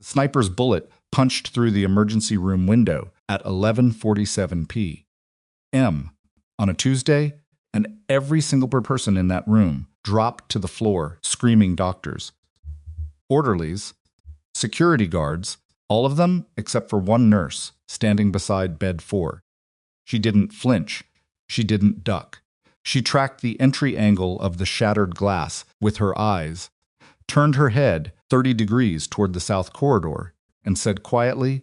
sniper's bullet punched through the emergency room window at 11:47 p.m. on a Tuesday, and every single person in that room dropped to the floor, screaming doctors, orderlies, security guards, all of them except for one nurse standing beside bed 4. She didn't flinch. She didn't duck. She tracked the entry angle of the shattered glass with her eyes, turned her head 30 degrees toward the south corridor, and said quietly,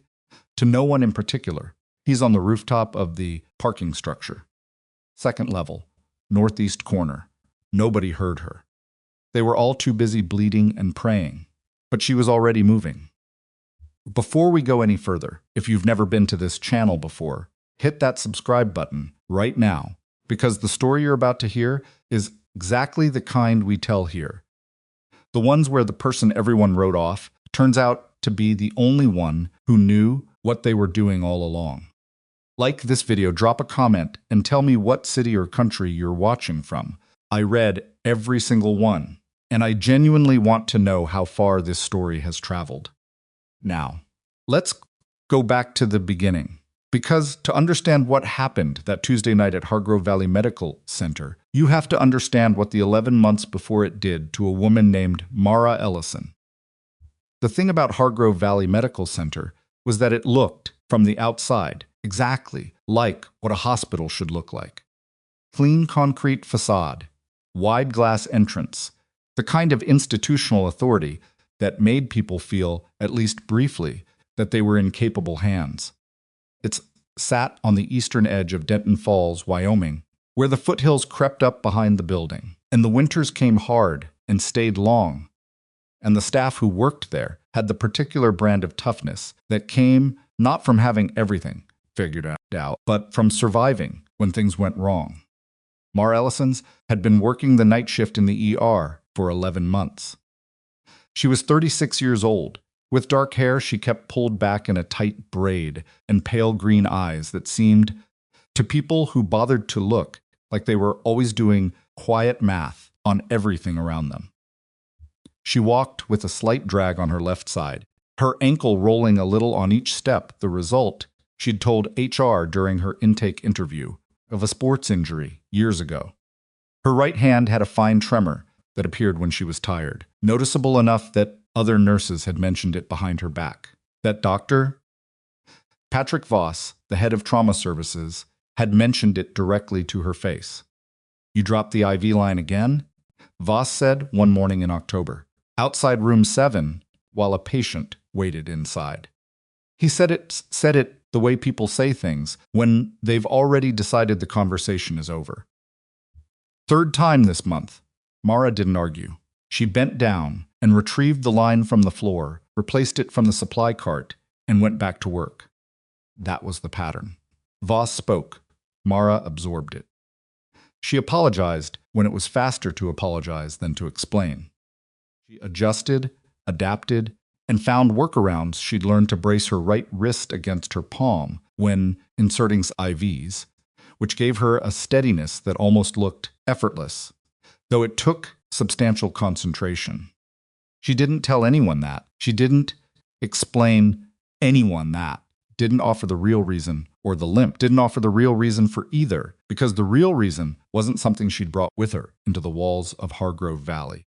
to no one in particular, "He's on the rooftop of the parking structure. Second level, northeast corner." Nobody heard her. They were all too busy bleeding and praying, but she was already moving. Before we go any further, if you've never been to this channel before, hit that subscribe button right now, because the story you're about to hear is exactly the kind we tell here. The ones where the person everyone wrote off turns out to be the only one who knew what they were doing all along. Like this video, drop a comment, and tell me what city or country you're watching from. I read every single one, and I genuinely want to know how far this story has traveled. Now, let's go back to the beginning. Because to understand what happened that Tuesday night at Hargrove Valley Medical Center, you have to understand what the 11 months before it did to a woman named Mara Ellison. The thing about Hargrove Valley Medical Center was that it looked, from the outside, exactly like what a hospital should look like. Clean concrete facade, wide glass entrance, the kind of institutional authority that made people feel, at least briefly, that they were in capable hands. It sat on the eastern edge of Denton Falls, Wyoming, where the foothills crept up behind the building, and the winters came hard and stayed long. And the staff who worked there had the particular brand of toughness that came not from having everything figured out, but from surviving when things went wrong. Mara Ellison's had been working the night shift in the ER for 11 months. She was 36 years old. With dark hair she kept pulled back in a tight braid and pale green eyes that seemed, to people who bothered to look, like they were always doing quiet math on everything around them. She walked with a slight drag on her left side, her ankle rolling a little on each step, the result, she'd told HR during her intake interview, of a sports injury years ago. Her right hand had a fine tremor that appeared when she was tired, noticeable enough that other nurses had mentioned it behind her back. That doctor, Patrick Voss, the head of trauma services, had mentioned it directly to her face. "You dropped the IV line again?" Voss said one morning in October, outside room 7, while a patient waited inside. He said it the way people say things when they've already decided the conversation is over. Third time this month, Mara didn't argue. She bent down and retrieved the line from the floor, replaced it from the supply cart, and went back to work. That was the pattern. Voss spoke. Mara absorbed it. She apologized when it was faster to apologize than to explain. She adjusted, adapted, and found workarounds. She'd learned to brace her right wrist against her palm when inserting IVs, which gave her a steadiness that almost looked effortless, though it took substantial concentration. She didn't tell anyone that. She didn't explain anyone that. Didn't offer the real reason, or the limp. Didn't offer the real reason for either, because the real reason wasn't something she'd brought with her into the walls of Hargrove Valley.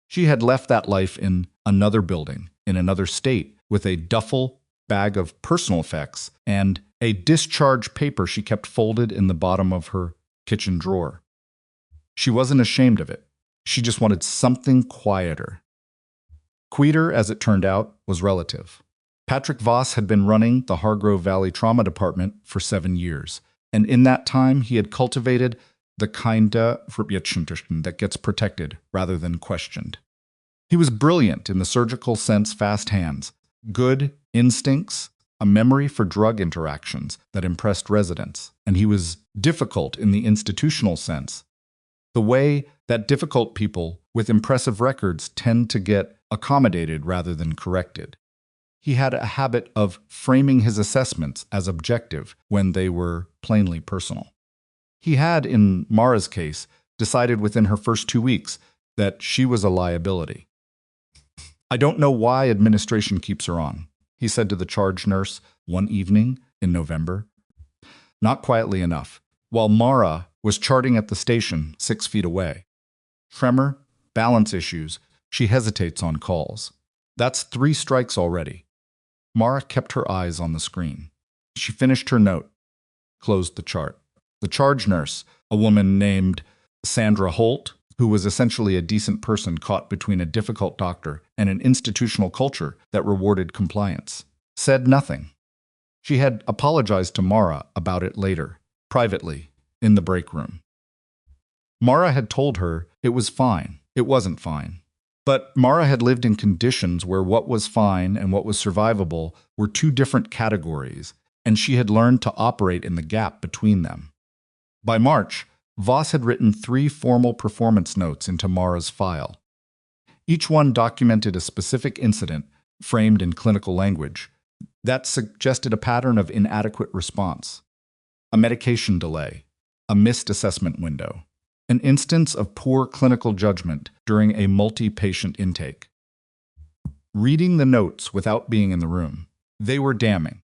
She had left that life in another building, in another state, with a duffel bag of personal effects and a discharge paper she kept folded in the bottom of her kitchen drawer. She wasn't ashamed of it. She just wanted something quieter. Quieter, as it turned out, was relative. Patrick Voss had been running the Hargrove Valley Trauma Department for 7 years, and in that time he had cultivated the kind of reputation that gets protected rather than questioned. He was brilliant in the surgical sense, fast hands, good instincts, a memory for drug interactions that impressed residents, and he was difficult in the institutional sense, the way that difficult people with impressive records tend to get accommodated rather than corrected. He had a habit of framing his assessments as objective when they were plainly personal. He had, in Mara's case, decided within her first 2 weeks that she was a liability. "I don't know why administration keeps her on," he said to the charge nurse one evening in November. Not quietly enough, while Mara was charting at the station 6 feet away. Tremor, balance issues, she hesitates on calls. That's 3 strikes already. Mara kept her eyes on the screen. She finished her note, closed the chart. The charge nurse, a woman named Sandra Holt, who was essentially a decent person caught between a difficult doctor and an institutional culture that rewarded compliance, said nothing. She had apologized to Mara about it later, privately, in the break room. Mara had told her it was fine. It wasn't fine. But Mara had lived in conditions where what was fine and what was survivable were 2 different categories, and she had learned to operate in the gap between them. By March, Voss had written 3 formal performance notes into Mara's file. Each one documented a specific incident, framed in clinical language, that suggested a pattern of inadequate response, a medication delay, a missed assessment window, an instance of poor clinical judgment during a multi-patient intake. Reading the notes without being in the room, they were damning.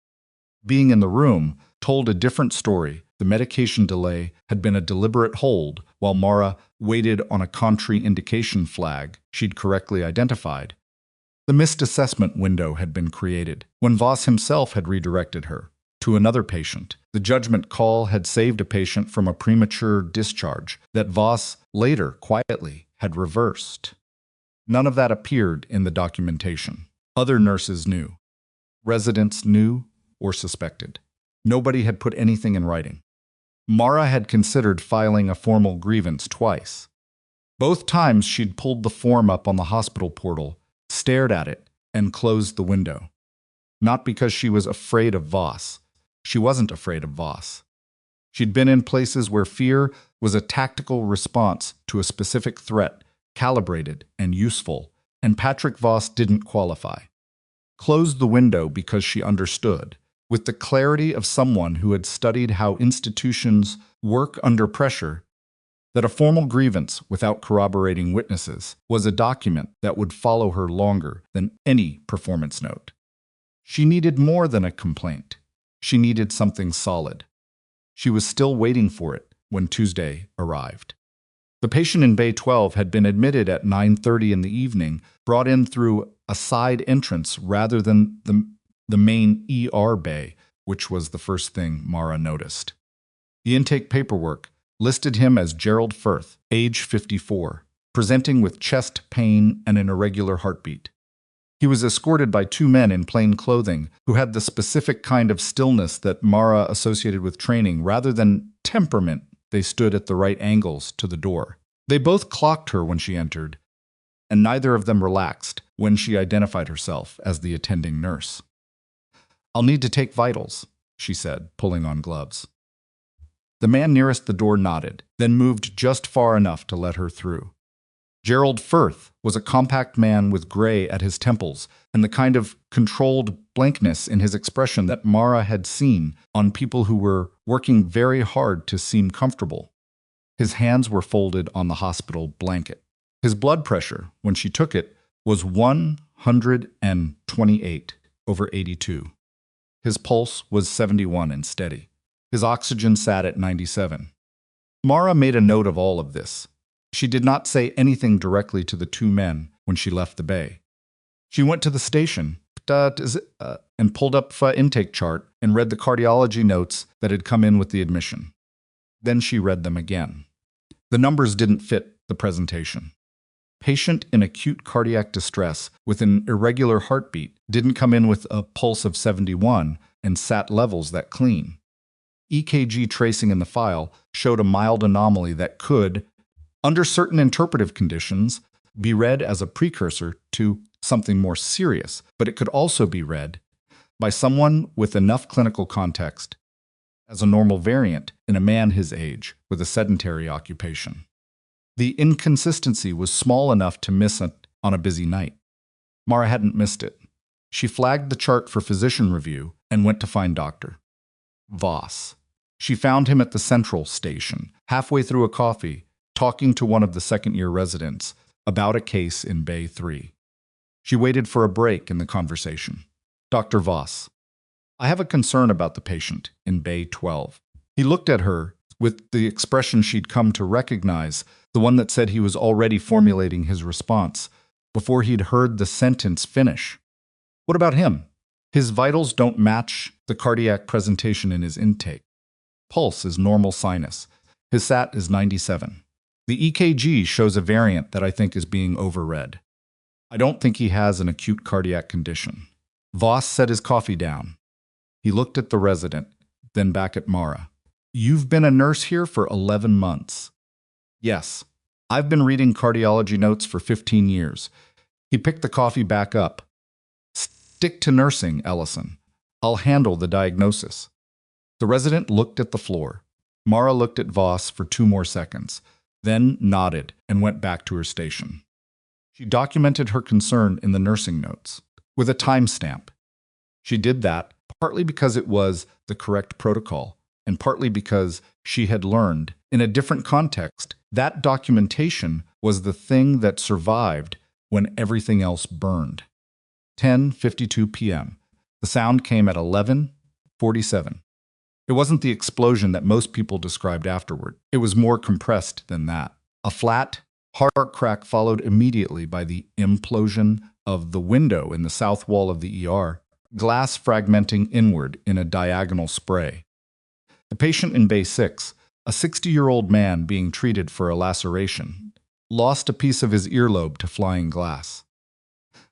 Being in the room told a different story. The medication delay had been a deliberate hold while Mara waited on a contraindication flag she'd correctly identified. The missed assessment window had been created when Voss himself had redirected her to another patient. The judgment call had saved a patient from a premature discharge that Voss later, quietly, had reversed. None of that appeared in the documentation. Other nurses knew. Residents knew or suspected. Nobody had put anything in writing. Mara had considered filing a formal grievance twice. Both times she'd pulled the form up on the hospital portal, stared at it, and closed the window. Not because she was afraid of Voss. She wasn't afraid of Voss. She'd been in places where fear was a tactical response to a specific threat, calibrated and useful, and Patrick Voss didn't qualify. Closed the window because she understood, with the clarity of someone who had studied how institutions work under pressure, that a formal grievance without corroborating witnesses was a document that would follow her longer than any performance note. She needed more than a complaint. She needed something solid. She was still waiting for it when Tuesday arrived. The patient in Bay 12 had been admitted at 9:30 in the evening, brought in through a side entrance rather than the main ER bay, which was the first thing Mara noticed. The intake paperwork listed him as Gerald Firth, age 54, presenting with chest pain and an irregular heartbeat. He was escorted by 2 men in plain clothing who had the specific kind of stillness that Mara associated with training rather than temperament. They stood at the right angles to the door. They both clocked her when she entered, and neither of them relaxed when she identified herself as the attending nurse. "I'll need to take vitals," she said, pulling on gloves. The man nearest the door nodded, then moved just far enough to let her through. Gerald Firth was a compact man with gray at his temples and the kind of controlled blankness in his expression that Mara had seen on people who were working very hard to seem comfortable. His hands were folded on the hospital blanket. His blood pressure, when she took it, was 128/82. His pulse was 71 and steady. His oxygen sat at 97. Mara made a note of all of this. She did not say anything directly to the 2 men when she left the bay. She went to the station and pulled up the intake chart and read the cardiology notes that had come in with the admission. Then she read them again. The numbers didn't fit the presentation. Patient in acute cardiac distress with an irregular heartbeat didn't come in with a pulse of 71 and SAT levels that clean. EKG tracing in the file showed a mild anomaly that could, under certain interpretive conditions, be read as a precursor to something more serious, but it could also be read by someone with enough clinical context as a normal variant in a man his age with a sedentary occupation. The inconsistency was small enough to miss it on a busy night. Mara hadn't missed it. She flagged the chart for physician review and went to find Dr. Voss. She found him at the central station, halfway through a coffee, talking to one of the second-year residents about a case in Bay 3. She waited for a break in the conversation. Dr. Voss, I have a concern about the patient in Bay 12. He looked at her with the expression she'd come to recognize, the one that said he was already formulating his response before he'd heard the sentence finish. What about him? His vitals don't match the cardiac presentation in his intake. Pulse is normal sinus. His SAT is 97. The EKG shows a variant that I think is being overread. I don't think he has an acute cardiac condition. Voss set his coffee down. He looked at the resident, then back at Mara. You've been a nurse here for 11 months. Yes. I've been reading cardiology notes for 15 years. He picked the coffee back up. Stick to nursing, Ellison. I'll handle the diagnosis. The resident looked at the floor. Mara looked at Voss for 2 more seconds, then nodded and went back to her station. She documented her concern in the nursing notes, with a timestamp. She did that partly because it was the correct protocol, and partly because she had learned, in a different context, that documentation was the thing that survived when everything else burned. 10:52 p.m. The sound came at 11:47. It wasn't the explosion that most people described afterward. It was more compressed than that. A flat, hard crack followed immediately by the implosion of the window in the south wall of the ER, glass fragmenting inward in a diagonal spray. The patient in Bay 6, a 60-year-old man being treated for a laceration, lost a piece of his earlobe to flying glass.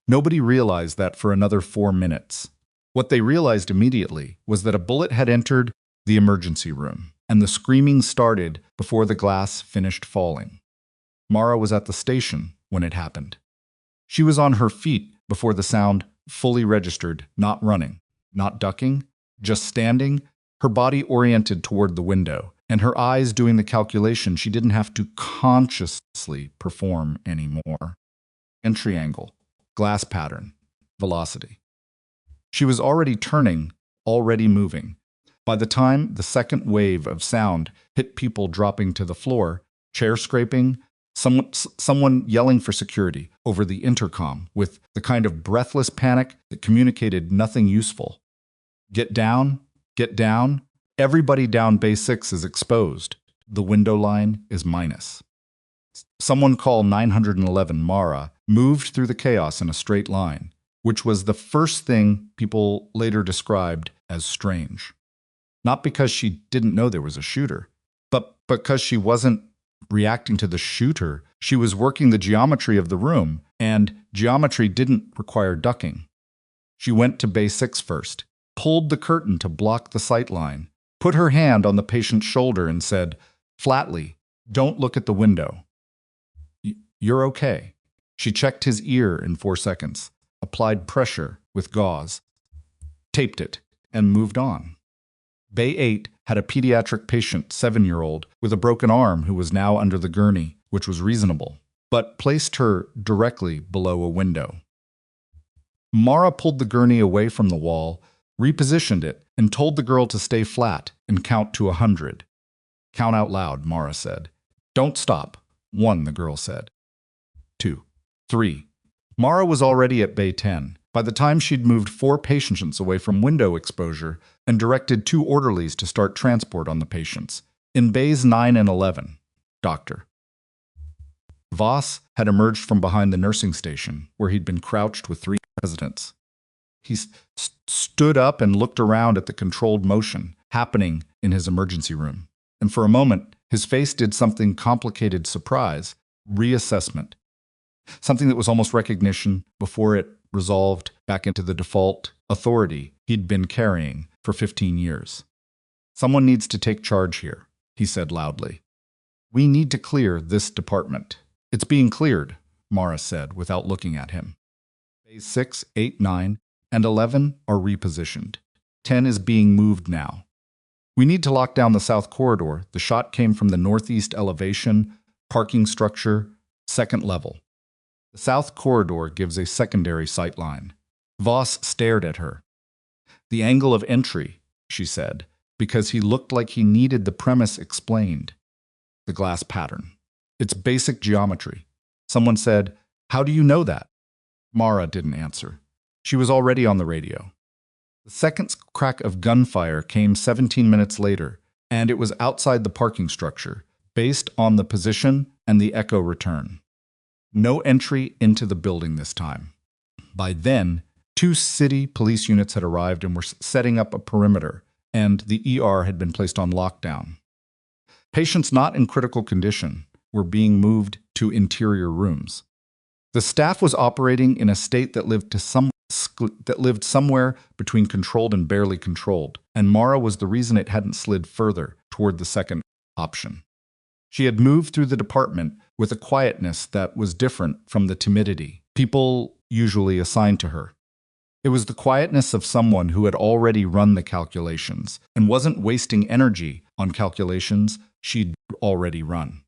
Nobody realized that for another 4 minutes. What they realized immediately was that a bullet had entered the emergency room, and the screaming started before the glass finished falling. Mara was at the station when it happened. She was on her feet before the sound fully registered, not running, not ducking, just standing, her body oriented toward the window, and her eyes doing the calculation she didn't have to consciously perform anymore. Entry angle, glass pattern, velocity. She was already turning, already moving. By the time the second wave of sound hit people dropping to the floor, chair scraping, someone yelling for security over the intercom with the kind of breathless panic that communicated nothing useful. Get down, everybody down Bay 6 is exposed. The window line is minus. Someone call 911 Mara moved through the chaos in a straight line, which was the first thing people later described as strange. Not because she didn't know there was a shooter, but because she wasn't reacting to the shooter. She was working the geometry of the room, and geometry didn't require ducking. She went to Bay 6 first, pulled the curtain to block the sight line, put her hand on the patient's shoulder and said, flatly, "Don't look at the window." "You're okay." She checked his ear in 4 seconds, applied pressure with gauze, taped it, and moved on. Bay 8 had a pediatric patient, 7-year-old, with a broken arm who was now under the gurney, which was reasonable, but placed her directly below a window. Mara pulled the gurney away from the wall, repositioned it, and told the girl to stay flat and count to 100. "Count out loud," Mara said. "Don't stop." 1, the girl said. 2, 3. Mara was already at Bay 10. By the time she'd moved 4 patients away from window exposure and directed 2 orderlies to start transport on the patients. In Bays 9 and 11, Doctor. Voss had emerged from behind the nursing station, where he'd been crouched with 3 residents. He stood up and looked around at the controlled motion happening in his emergency room. And for a moment, his face did something complicated surprise, reassessment. Something that was almost recognition before it resolved back into the default authority he'd been carrying for 15 years. "Someone needs to take charge here," he said loudly. "We need to clear this department." "It's being cleared," Mara said without looking at him. Bays 6, 8, 9, and 11 are repositioned. 10 is being moved now. "We need to lock down the south corridor." The shot came from the northeast elevation, parking structure, 2nd level. The south corridor gives a secondary sight line. Voss stared at her. "The angle of entry," she said, because he looked like he needed the premise explained. "The glass pattern. It's basic geometry." Someone said, "How do you know that?" Mara didn't answer. She was already on the radio. The second crack of gunfire came 17 minutes later, and it was outside the parking structure, based on the position and the echo return. No entry into the building this time. By then, 2 city police units had arrived and were setting up a perimeter, and the ER had been placed on lockdown. Patients not in critical condition were being moved to interior rooms. The staff was operating in a state that lived somewhere between controlled and barely controlled, and Mara was the reason it hadn't slid further toward the second option. She had moved through the department with a quietness that was different from the timidity people usually assigned to her. It was the quietness of someone who had already run the calculations and wasn't wasting energy on calculations she'd already run.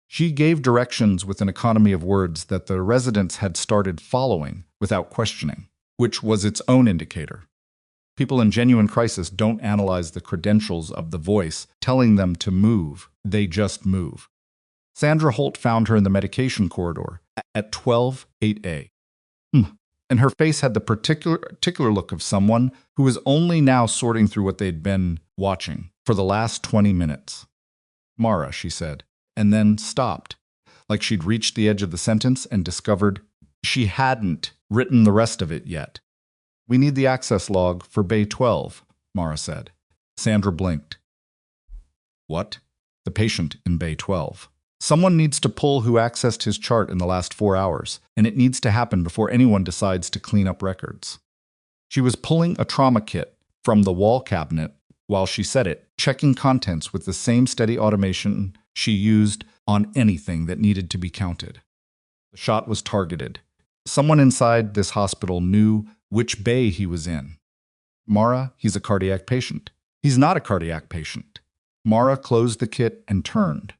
She gave directions with an economy of words that the residents had started following without questioning, which was its own indicator. People in genuine crisis don't analyze the credentials of the voice telling them to move, they just move. Sandra Holt found her in the medication corridor at 12:08 a.m. And her face had the particular look of someone who was only now sorting through what they'd been watching for the last 20 minutes. "Mara," she said, and then stopped, like she'd reached the edge of the sentence and discovered she hadn't written the rest of it yet. "We need the access log for Bay 12, Mara said. Sandra blinked. "What?" "The patient in Bay 12. Someone needs to pull who accessed his chart in the last 4 hours, and it needs to happen before anyone decides to clean up records." She was pulling a trauma kit from the wall cabinet while she said it, checking contents with the same steady automation she used on anything that needed to be counted. The shot was targeted. Someone inside this hospital knew which bay he was in. "Mara, he's a cardiac patient." "He's not a cardiac patient." Mara closed the kit and turned.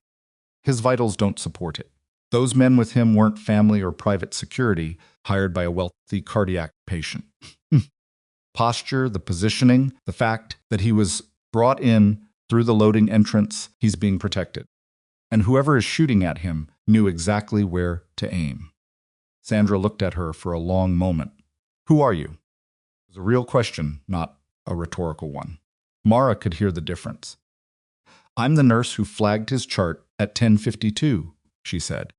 "His vitals don't support it. Those men with him weren't family or private security hired by a wealthy cardiac patient." Posture, the positioning, the fact that he was brought in through the loading entrance, he's being protected. And whoever is shooting at him knew exactly where to aim. Sandra looked at her for a long moment. "Who are you?" It was a real question, not a rhetorical one. Mara could hear the difference. "I'm the nurse who flagged his chart at 10:52, she said.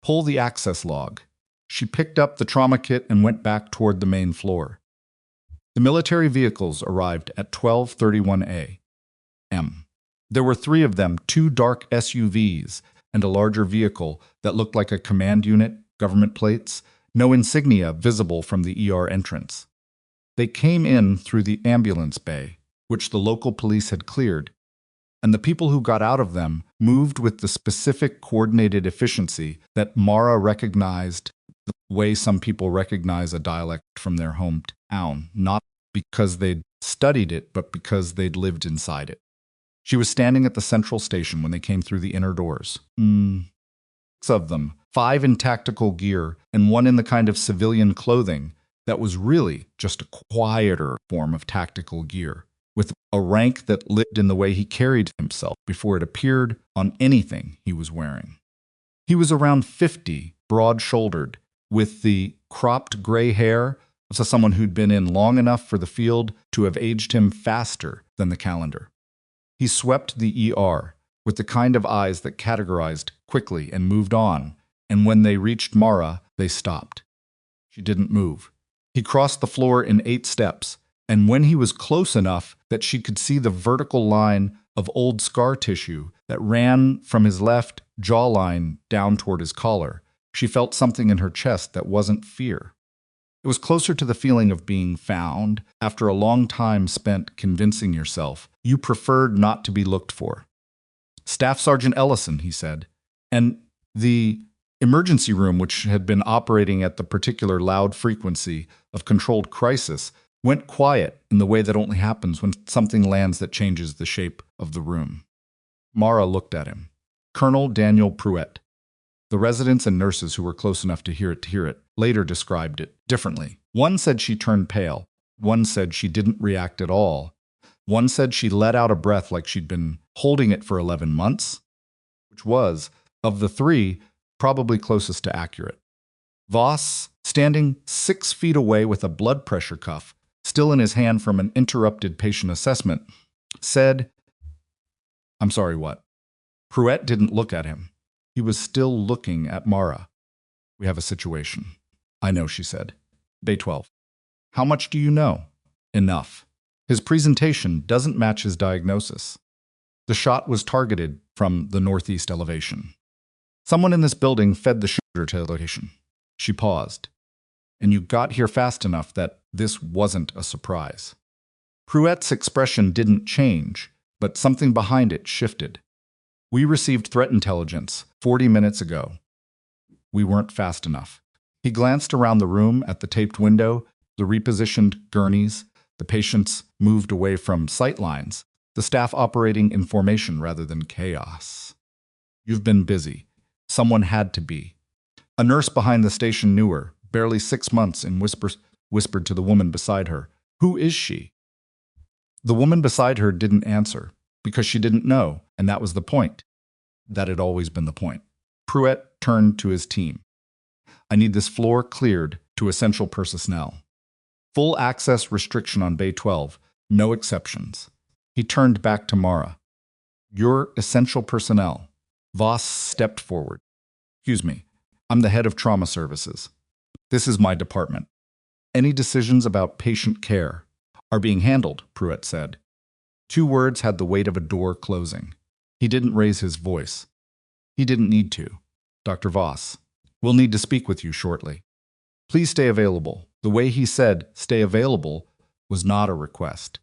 "Pull the access log." She picked up the trauma kit and went back toward the main floor. The military vehicles arrived at 12:31 a.m. There were 3 of them, 2 dark SUVs and a larger vehicle that looked like a command unit, government plates, no insignia visible from the ER entrance. They came in through the ambulance bay, which the local police had cleared, and the people who got out of them moved with the specific coordinated efficiency that Mara recognized the way some people recognize a dialect from their hometown, not because they'd studied it, but because they'd lived inside it. She was standing at the central station when they came through the inner doors. 6 of them, 5 in tactical gear, and 1 in the kind of civilian clothing that was really just a quieter form of tactical gear, with a rank that lived in the way he carried himself before it appeared on anything he was wearing. He was around 50, broad-shouldered, with the cropped gray hair of someone who'd been in long enough for the field to have aged him faster than the calendar. He swept the ER with the kind of eyes that categorized quickly and moved on, and when they reached Mara, they stopped. She didn't move. He crossed the floor in 8 steps, and when he was close enough that she could see the vertical line of old scar tissue that ran from his left jawline down toward his collar, she felt something in her chest that wasn't fear. It was closer to the feeling of being found after a long time spent convincing yourself you preferred not to be looked for. "Staff Sergeant Ellison," he said, and the emergency room, which had been operating at the particular loud frequency of controlled crisis, went quiet in the way that only happens when something lands that changes the shape of the room. Mara looked at him. "Colonel Daniel Pruitt." The residents and nurses who were close enough to hear it later described it differently. One said she turned pale. One said she didn't react at all. One said she let out a breath like she'd been holding it for 11 months, which was, of the 3, probably closest to accurate. Voss, standing 6 feet away with a blood pressure cuff still in his hand from an interrupted patient assessment, said, "I'm sorry, what?" Pruett didn't look at him. He was still looking at Mara. "We have a situation." "I know," she said. "Bay 12. "How much do you know?" "Enough. His presentation doesn't match his diagnosis. The shot was targeted from the northeast elevation. Someone in this building fed the shooter to the location." She paused. "And you got here fast enough that this wasn't a surprise." Pruett's expression didn't change, but something behind it shifted. "We received threat intelligence 40 minutes ago. We weren't fast enough." He glanced around the room at the taped window, the repositioned gurneys, the patients moved away from sight lines, the staff operating in formation rather than chaos. "You've been busy. Someone had to be." A nurse behind the station knew her, barely 6 months, and whispered to the woman beside her, "Who is she?" The woman beside her didn't answer, because she didn't know, and that was the point. That had always been the point. Pruett turned to his team. "I need this floor cleared to essential personnel. Full access restriction on Bay 12, no exceptions." He turned back to Mara. "You're essential personnel." Voss stepped forward. "Excuse me, I'm the head of trauma services. This is my department. Any decisions about patient care are being handled," Pruett said. 2 words had the weight of a door closing. He didn't raise his voice. He didn't need to. "Dr. Voss, we'll need to speak with you shortly. Please stay available." The way he said "stay available" was not a request.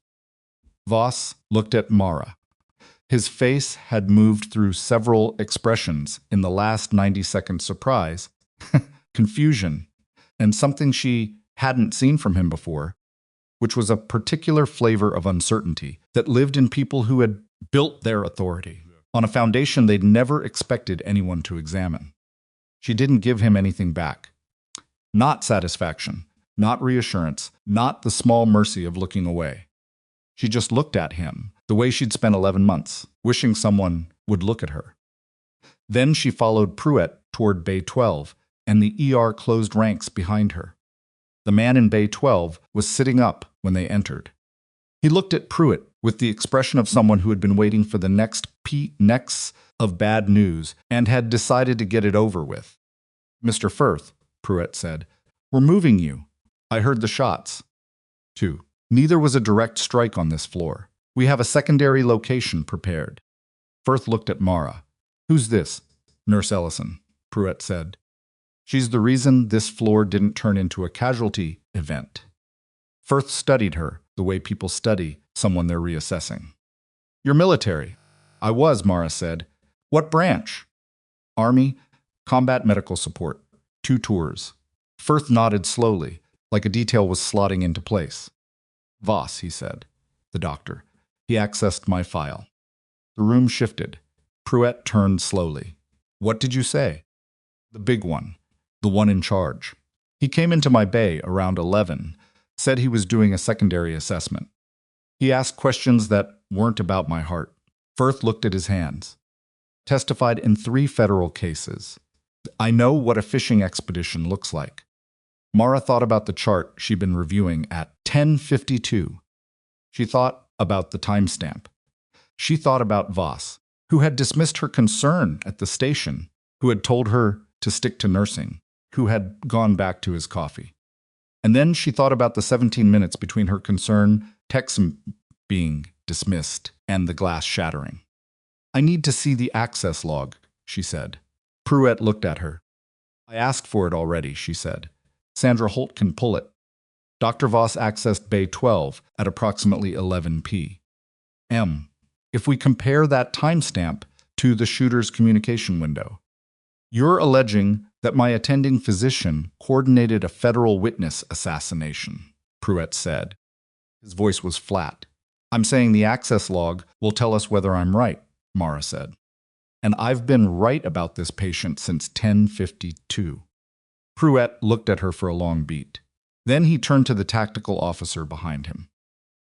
Voss looked at Mara. His face had moved through several expressions in the last 90-second surprise, confusion, and something she hadn't seen from him before, which was a particular flavor of uncertainty that lived in people who had built their authority on a foundation they'd never expected anyone to examine. She didn't give him anything back. Not satisfaction, not reassurance, not the small mercy of looking away. She just looked at him, the way she'd spent 11 months, wishing someone would look at her. Then she followed Pruett toward Bay 12, and the ER closed ranks behind her. The man in Bay 12 was sitting up when they entered. He looked at Pruett with the expression of someone who had been waiting for the next of bad news and had decided to get it over with. "Mr. Firth," Pruett said, "we're moving you. I heard the shots." 2. Neither was a direct strike on this floor. We have a secondary location prepared. Firth looked at Mara. "Who's this?" "Nurse Ellison," Pruett said. "She's the reason this floor didn't turn into a casualty event." Firth studied her the way people study someone they're reassessing. "You're military." "I was," Mara said. "What branch?" "Army, combat medical support. 2 tours." Firth nodded slowly, like a detail was slotting into place. "Voss," he said. "The doctor. He accessed my file." The room shifted. Pruett turned slowly. "What did you say?" "The big one. The one in charge. He came into my bay around 11, said he was doing a secondary assessment. He asked questions that weren't about my heart." Firth looked at his hands. "Testified in 3 federal cases. I know what a fishing expedition looks like." Mara thought about the chart she'd been reviewing at 10:52. She thought about the timestamp. She thought about Voss, who had dismissed her concern at the station, who had told her to stick to nursing, who had gone back to his coffee. And then she thought about the 17 minutes between her concern, text being dismissed, and the glass shattering. "I need to see the access log," she said. Pruett looked at her. "I asked for it already," she said. "Sandra Holt can pull it." Dr. Voss accessed Bay 12 at approximately 11 p.m. If we compare that timestamp to the shooter's communication window, you're alleging that my attending physician coordinated a federal witness assassination, Pruett said. His voice was flat. "I'm saying the access log will tell us whether I'm right," Mara said. "And I've been right about this patient since 10:52. Pruett looked at her for a long beat. Then he turned to the tactical officer behind him.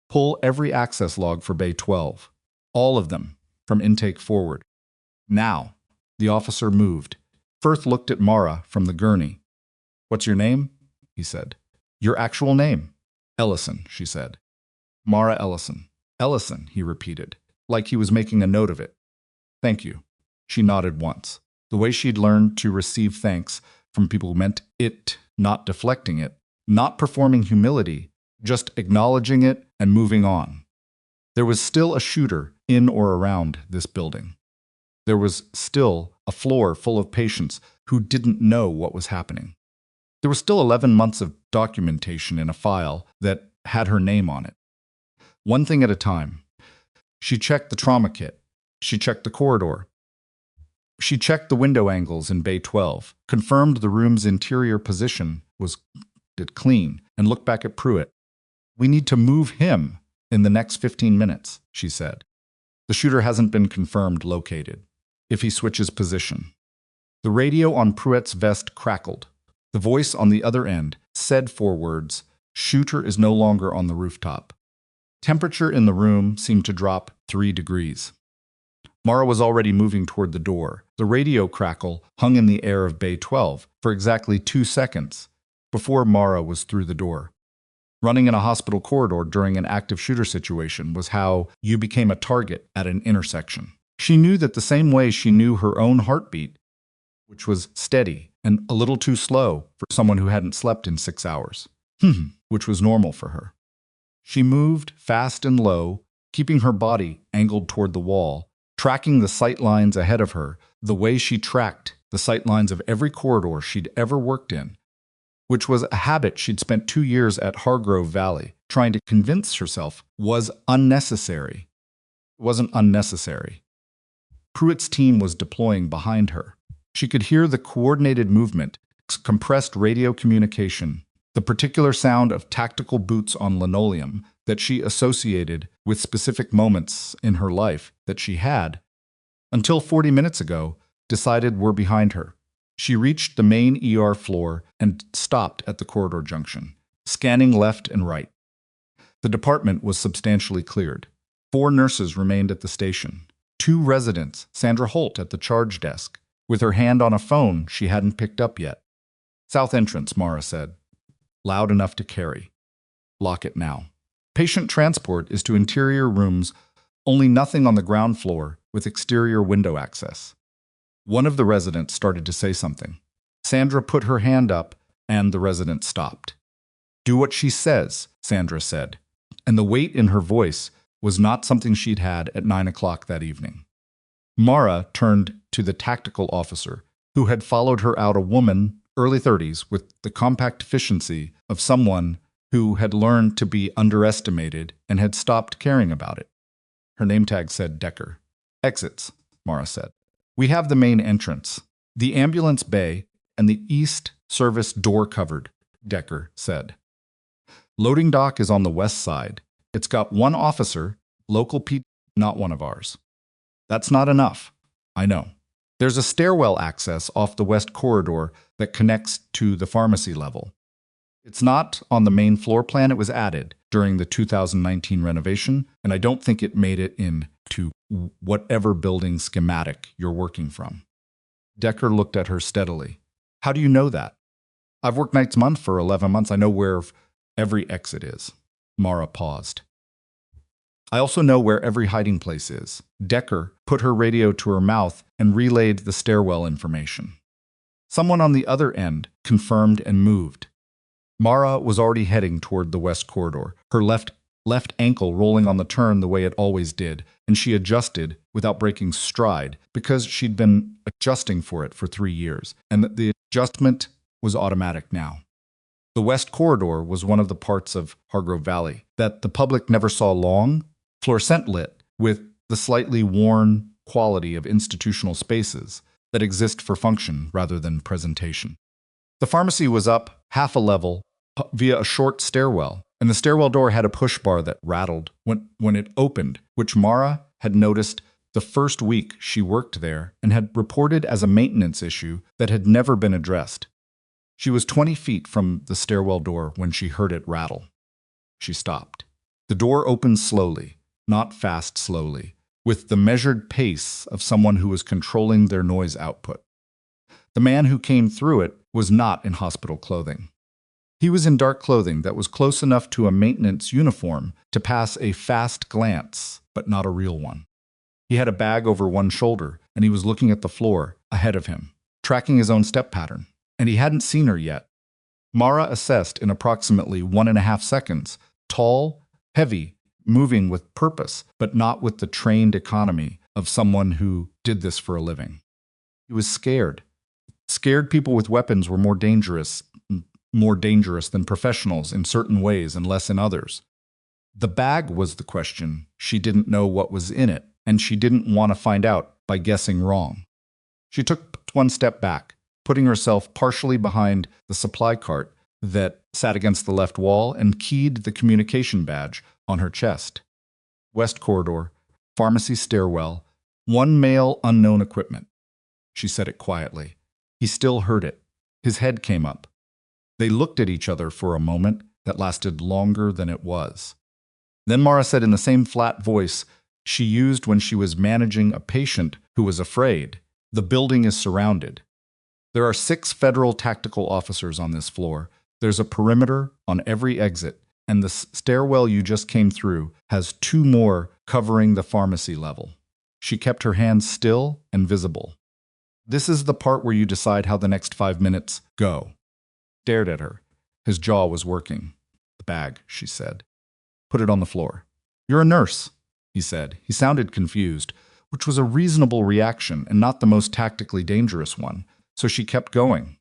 "Pull every access log for Bay 12. All of them, from intake forward. Now." The officer moved. Firth looked at Mara from the gurney. "What's your name?" he said. "Your actual name." "Ellison," she said. "Mara Ellison." "Ellison," he repeated, like he was making a note of it. "Thank you." She nodded once. The way she'd learned to receive thanks from people meant it, not deflecting it, not performing humility, just acknowledging it and moving on. There was still a shooter in or around this building. There was still a floor full of patients who didn't know what was happening. There was still 11 months of documentation in a file that had her name on it. One thing at a time. She checked the trauma kit. She checked the corridor. She checked the window angles in Bay 12, confirmed the room's interior position was clean, and looked back at Pruitt. "We need to move him in the next 15 minutes, she said. "The shooter hasn't been confirmed located. If he switches position." The radio on Pruitt's vest crackled. The voice on the other end said 4 words, "Shooter is no longer on the rooftop." Temperature in the room seemed to drop 3 degrees. Mara was already moving toward the door. The radio crackle hung in the air of Bay 12 for exactly 2 seconds before Mara was through the door. Running in a hospital corridor during an active shooter situation was how you became a target at an intersection. She knew that the same way she knew her own heartbeat, which was steady and a little too slow for someone who hadn't slept in 6 hours, which was normal for her. She moved fast and low, keeping her body angled toward the wall, tracking the sight lines ahead of her the way she tracked the sight lines of every corridor she'd ever worked in, which was a habit she'd spent 2 years at Hargrove Valley trying to convince herself was unnecessary. It wasn't unnecessary. Pruitt's team was deploying behind her. She could hear the coordinated movement, compressed radio communication, the particular sound of tactical boots on linoleum that she associated with specific moments in her life that she had, until 40 minutes ago, decided were behind her. She reached the main ER floor and stopped at the corridor junction, scanning left and right. The department was substantially cleared. 4 nurses remained at the station. 2 residents, Sandra Holt at the charge desk, with her hand on a phone she hadn't picked up yet. "South entrance," Mara said. "Loud enough to carry. Lock it now." Patient transport is to interior rooms, only nothing on the ground floor with exterior window access. One of the residents started to say something. Sandra put her hand up, and the resident stopped. "Do what she says," Sandra said, and the weight in her voice was not something she'd had at 9 o'clock that evening. Mara turned to the tactical officer, who had followed her out, a woman, early 30s, with the compact efficiency of someone who had learned to be underestimated and had stopped caring about it. Her name tag said Decker. "Exits," Mara said. "We have the main entrance, the ambulance bay, and the east service door covered," Decker said. "Loading dock is on the west side. It's got 1 officer, local P, not one of ours." "That's not enough." "I know. There's a stairwell access off the west corridor that connects to the pharmacy level. It's not on the main floor plan. It was added during the 2019 renovation, and I don't think it made it into whatever building schematic you're working from." Decker looked at her steadily. "How do you know that?" "I've worked nights month for 11 months. I know where every exit is." Mara paused. "I also know where every hiding place is." Decker put her radio to her mouth and relayed the stairwell information. Someone on the other end confirmed and moved. Mara was already heading toward the west corridor, her left ankle rolling on the turn the way it always did, and she adjusted without breaking stride because she'd been adjusting for it for 3 years, and the adjustment was automatic now. The west corridor was one of the parts of Hargrove Valley that the public never saw long, fluorescent lit, with the slightly worn quality of institutional spaces that exist for function rather than presentation. The pharmacy was up half a level via a short stairwell, and the stairwell door had a push bar that rattled when it opened, which Mara had noticed the first week she worked there and had reported as a maintenance issue that had never been addressed. She was 20 feet from the stairwell door when she heard it rattle. She stopped. The door opened slowly, not fast slowly, with the measured pace of someone who was controlling their noise output. The man who came through it was not in hospital clothing. He was in dark clothing that was close enough to a maintenance uniform to pass a fast glance, but not a real one. He had a bag over one shoulder, and he was looking at the floor ahead of him, tracking his own step pattern, and he hadn't seen her yet. Mara assessed in approximately 1.5 seconds, tall, heavy, moving with purpose, but not with the trained economy of someone who did this for a living. He was scared. Scared people with weapons were more dangerous than professionals in certain ways and less in others. The bag was the question. She didn't know what was in it, and she didn't want to find out by guessing wrong. She took one step back, putting herself partially behind the supply cart that sat against the left wall, and keyed the communication badge on her chest. West corridor, pharmacy stairwell, one male unknown equipment. She said it quietly. He still heard it. His head came up. They looked at each other for a moment that lasted longer than it was. Then Mara said in the same flat voice she used when she was managing a patient who was afraid, "The building is surrounded. There are 6 federal tactical officers on this floor. There's a perimeter on every exit, and the stairwell you just came through has 2 more covering the pharmacy level." She kept her hands still and visible. "This is the part where you decide how the next 5 minutes go." Stared at her. His jaw was working. "The bag," she said. "Put it on the floor." "You're a nurse," he said. He sounded confused, which was a reasonable reaction and not the most tactically dangerous one, so she kept going.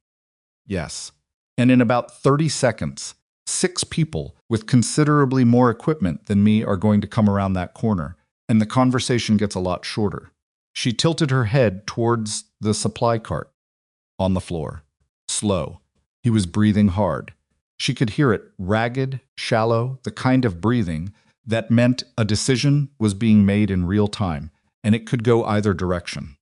"Yes." And in about 30 seconds, 6 people with considerably more equipment than me are going to come around that corner, and the conversation gets a lot shorter. She tilted her head towards the supply cart. On the floor. Slow. He was breathing hard. She could hear it, ragged, shallow, the kind of breathing that meant a decision was being made in real time, and it could go either direction.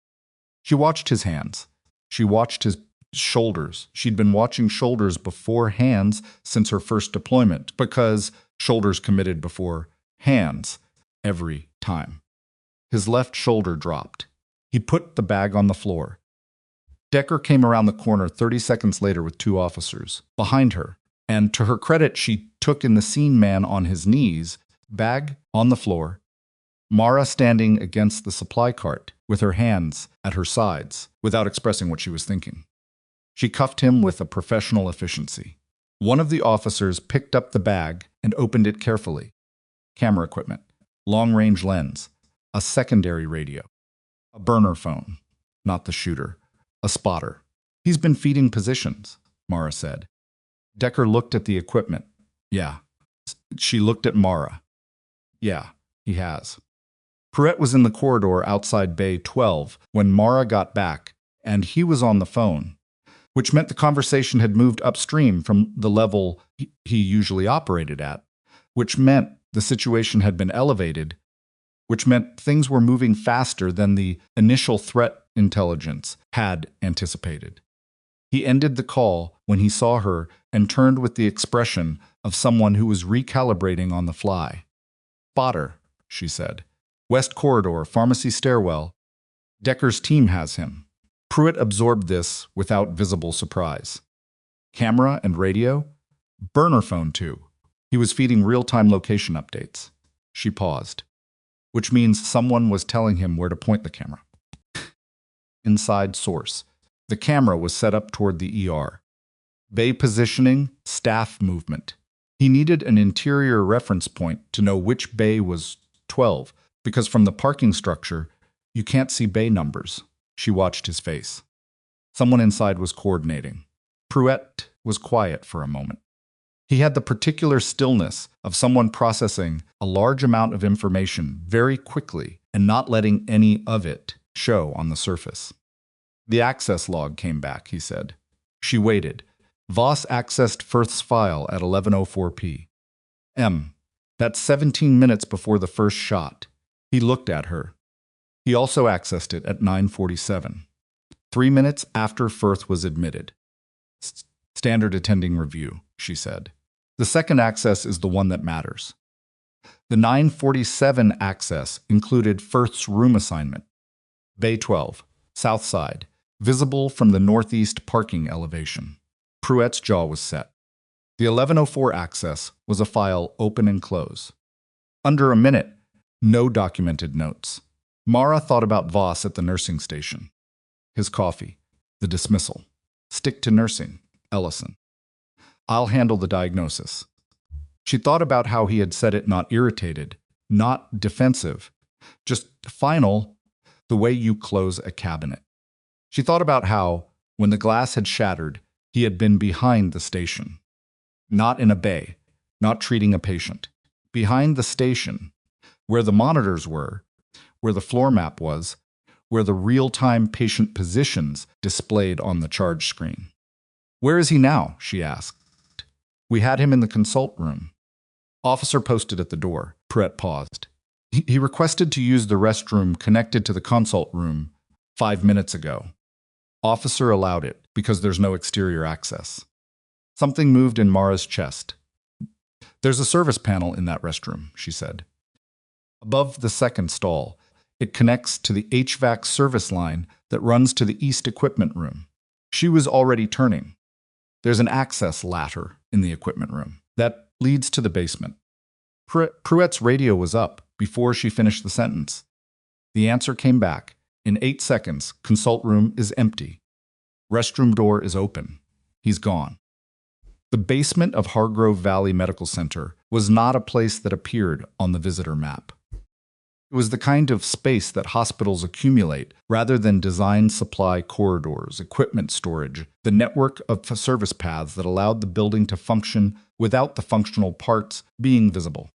She watched his hands. She watched his shoulders. She'd been watching shoulders before hands since her first deployment, because shoulders committed before hands every time. His left shoulder dropped. He put the bag on the floor. Decker came around the corner 30 seconds later with 2 officers behind her, and to her credit, she took in the scene man on his knees, bag on the floor, Mara standing against the supply cart with her hands at her sides without expressing what she was thinking. She cuffed him with a professional efficiency. One of the officers picked up the bag and opened it carefully. Camera equipment, long-range lens, a secondary radio, a burner phone, not the shooter, a spotter. "He's been feeding positions," Mara said. Decker looked at the equipment. "Yeah." She looked at Mara. "Yeah, he has." Pruitt was in the corridor outside Bay 12 when Mara got back, and he was on the phone, which meant the conversation had moved upstream from the level he usually operated at, which meant the situation had been elevated, which meant things were moving faster than the initial threat intelligence had anticipated. He ended the call when he saw her and turned with the expression of someone who was recalibrating on the fly. "Spotter," she said. "West corridor, pharmacy stairwell. Decker's team has him." Pruitt absorbed this without visible surprise. Camera and radio? Burner phone, too. He was feeding real-time location updates. She paused. Which means someone was telling him where to point the camera. Inside source. The camera was set up toward the ER. Bay positioning, staff movement. He needed an interior reference point to know which bay was 12, because from the parking structure, you can't see bay numbers. She watched his face. Someone inside was coordinating. Pruitt was quiet for a moment. He had the particular stillness of someone processing a large amount of information very quickly and not letting any of it show on the surface. "The access log came back," he said. She waited. Voss accessed Firth's file at 11:04 p. M. That's 17 minutes before the first shot. He looked at her. He also accessed it at 9:47. 3 minutes after Firth was admitted. "Standard attending review," she said. "The second access is the one that matters." The 9:47 access included Firth's room assignment. Bay 12, South Side, visible from the northeast parking elevation. Pruett's jaw was set. The 1104 access was a file open and close. Under a minute, no documented notes. Mara thought about Voss at the nursing station. His coffee, the dismissal. Stick to nursing, Ellison. I'll handle the diagnosis. She thought about how he had said it not irritated, not defensive, just final, the way you close a cabinet. She thought about how, when the glass had shattered, he had been behind the station. Not in a bay, not treating a patient. Behind the station, where the monitors were, where the floor map was, where the real-time patient positions displayed on the charge screen. Where is he now? She asked. We had him in the consult room. Officer posted at the door. Pruett paused. He requested to use the restroom connected to the consult room 5 minutes ago. Officer allowed it because there's no exterior access. Something moved in Mara's chest. There's a service panel in that restroom, she said. Above the second stall, it connects to the HVAC service line that runs to the east equipment room. She was already turning. There's an access ladder in the equipment room that leads to the basement. Pruett's radio was up before she finished the sentence. The answer came back. In 8 seconds, consult room is empty. Restroom door is open. He's gone. The basement of Hargrove Valley Medical Center was not a place that appeared on the visitor map. It was the kind of space that hospitals accumulate rather than design supply corridors, equipment storage, the network of service paths that allowed the building to function without the functional parts being visible.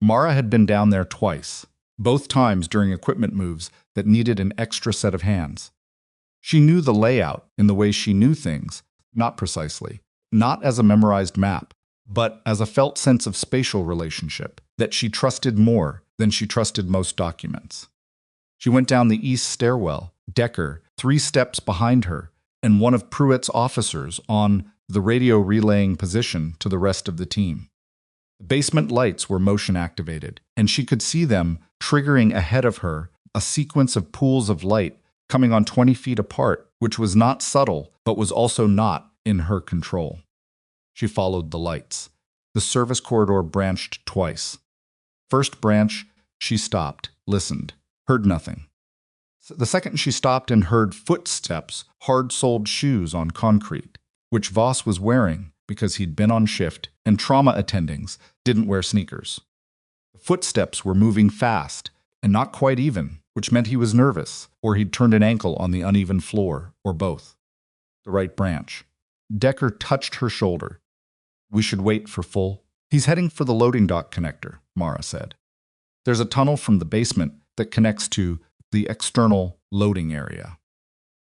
Mara had been down there twice, both times during equipment moves that needed an extra set of hands. She knew the layout in the way she knew things, not precisely, not as a memorized map, but as a felt sense of spatial relationship that she trusted more than she trusted most documents. She went down the east stairwell, Decker 3 steps behind her, and one of Pruett's officers on the radio relaying position to the rest of the team. The basement lights were motion activated, and she could see them triggering ahead of her a sequence of pools of light coming on 20 feet apart, which was not subtle, but was also not in her control. She followed the lights. The service corridor branched twice. First branch, she stopped, listened, heard nothing. The second she stopped and heard footsteps, hard-soled shoes on concrete, which Voss was wearing because he'd been on shift and trauma attendings didn't wear sneakers. The footsteps were moving fast and not quite even, which meant he was nervous, or he'd turned an ankle on the uneven floor, or both. The right branch. Decker touched her shoulder. We should wait for full. He's heading for the loading dock connector, Mara said. There's a tunnel from the basement that connects to the external loading area.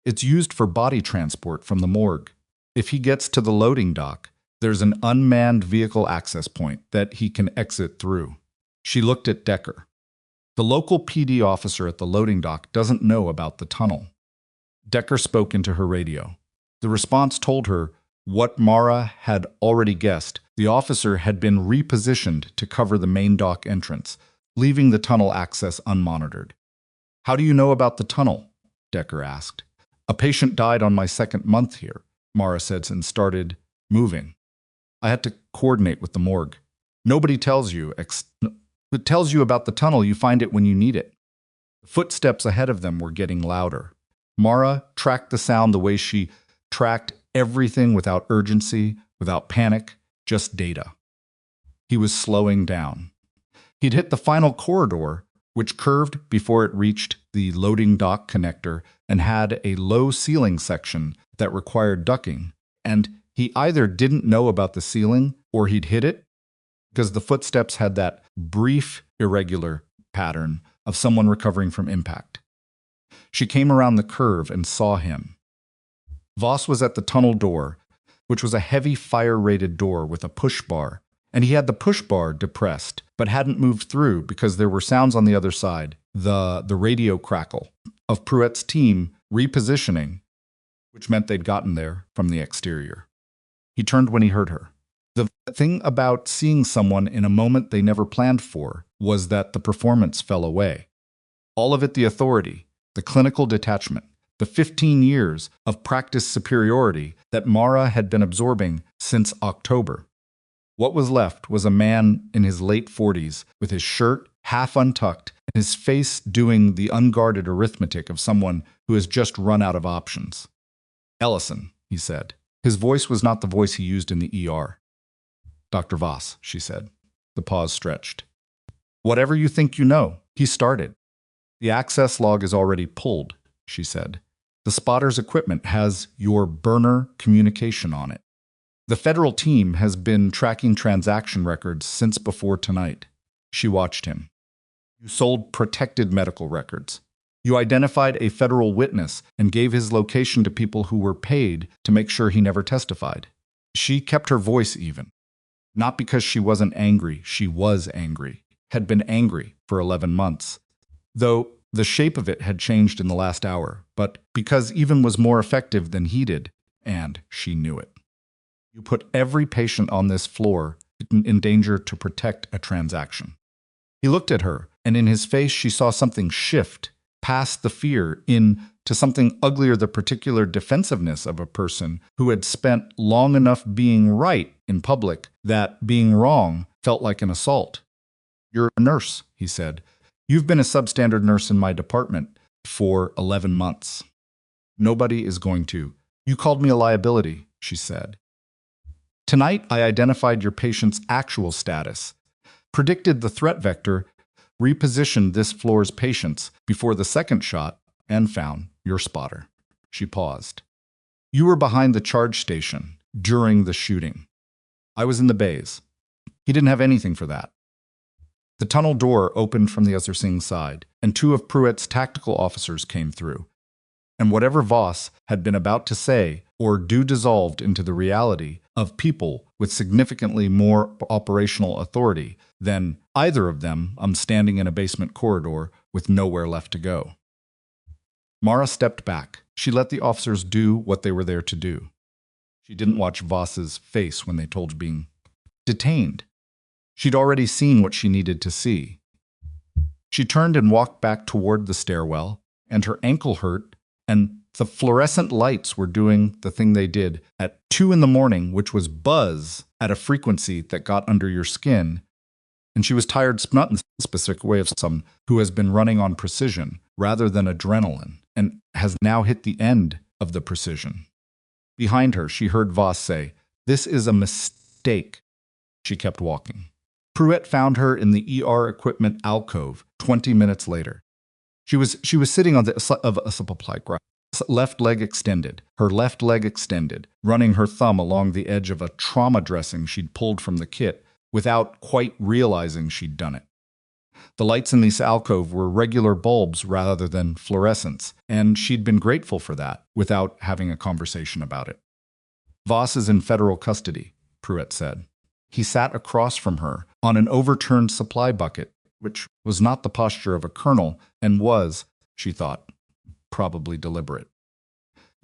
It's used for body transport from the morgue. If he gets to the loading dock, there's an unmanned vehicle access point that he can exit through. She looked at Decker. The local PD officer at the loading dock doesn't know about the tunnel. Decker spoke into her radio. The response told her what Mara had already guessed. The officer had been repositioned to cover the main dock entrance, leaving the tunnel access unmonitored. How do you know about the tunnel? Decker asked. A patient died on my 2nd month here, Mara said, and started moving. I had to coordinate with the morgue. Nobody tells you. It tells you about the tunnel. You find it when you need it. The footsteps ahead of them were getting louder. Mara tracked the sound the way she tracked everything, without urgency, without panic, just data. He was slowing down. He'd hit the final corridor, which curved before it reached the loading dock connector and had a low ceiling section that required ducking, and he either didn't know about the ceiling or he'd hit it, because the footsteps had that brief, irregular pattern of someone recovering from impact. She came around the curve and saw him. Voss was at the tunnel door, which was a heavy fire-rated door with a push bar, and he had the push bar depressed, but hadn't moved through because there were sounds on the other side, the radio crackle of Pruett's team repositioning, which meant they'd gotten there from the exterior. He turned when he heard her. The thing about seeing someone in a moment they never planned for was that the performance fell away. All of it the authority, the clinical detachment, the 15 years of practice superiority that Mara had been absorbing since October. What was left was a man in his late 40s with his shirt half untucked and his face doing the unguarded arithmetic of someone who has just run out of options. "Ellison," he said. His voice was not the voice he used in the ER. "Dr. Voss," she said. The pause stretched. "Whatever you think you know," he started. "The access log is already pulled," she said. "The spotter's equipment has your burner communication on it. The federal team has been tracking transaction records since before tonight." She watched him. "You sold protected medical records. You identified a federal witness and gave his location to people who were paid to make sure he never testified." She kept her voice even. Not because she wasn't angry, she was angry, had been angry for 11 months. Though the shape of it had changed in the last hour, but because even was more effective than he did, and she knew it. "You put every patient on this floor in danger to protect a transaction." He looked at her, and in his face she saw something shift past the fear into something uglier, the particular defensiveness of a person who had spent long enough being right in public that being wrong felt like an assault. "You're a nurse," he said. "You've been a substandard nurse in my department for 11 months. Nobody is going to. You called me a liability," she said. "Tonight I identified your patient's actual status, predicted the threat vector, repositioned this floor's patients before the second shot, and found your spotter." She paused. "You were behind the charge station during the shooting. I was in the bays. He didn't have anything for that." The tunnel door opened from the other side, and 2 of Pruitt's tactical officers came through. And whatever Voss had been about to say or do dissolved into the reality of people with significantly more operational authority than either of them. I'm standing in a basement corridor with nowhere left to go. Mara stepped back. She let the officers do what they were there to do. She didn't watch Voss's face when they told being detained. She'd already seen what she needed to see. She turned and walked back toward the stairwell, and her ankle hurt, and the fluorescent lights were doing the thing they did at 2 a.m, which was buzz at a frequency that got under your skin. And she was tired, not in a specific way of someone who has been running on precision rather than adrenaline, and has now hit the end of the precision. Behind her, she heard Voss say, "This is a mistake." She kept walking. Pruitt found her in the ER equipment alcove 20 minutes later. She was sitting on a supply ground, left leg extended, running her thumb along the edge of a trauma dressing she'd pulled from the kit without quite realizing she'd done it. The lights in this alcove were regular bulbs rather than fluorescents, and she'd been grateful for that without having a conversation about it. "Voss is in federal custody," Pruitt said. He sat across from her on an overturned supply bucket, which was not the posture of a colonel and was, she thought, probably deliberate.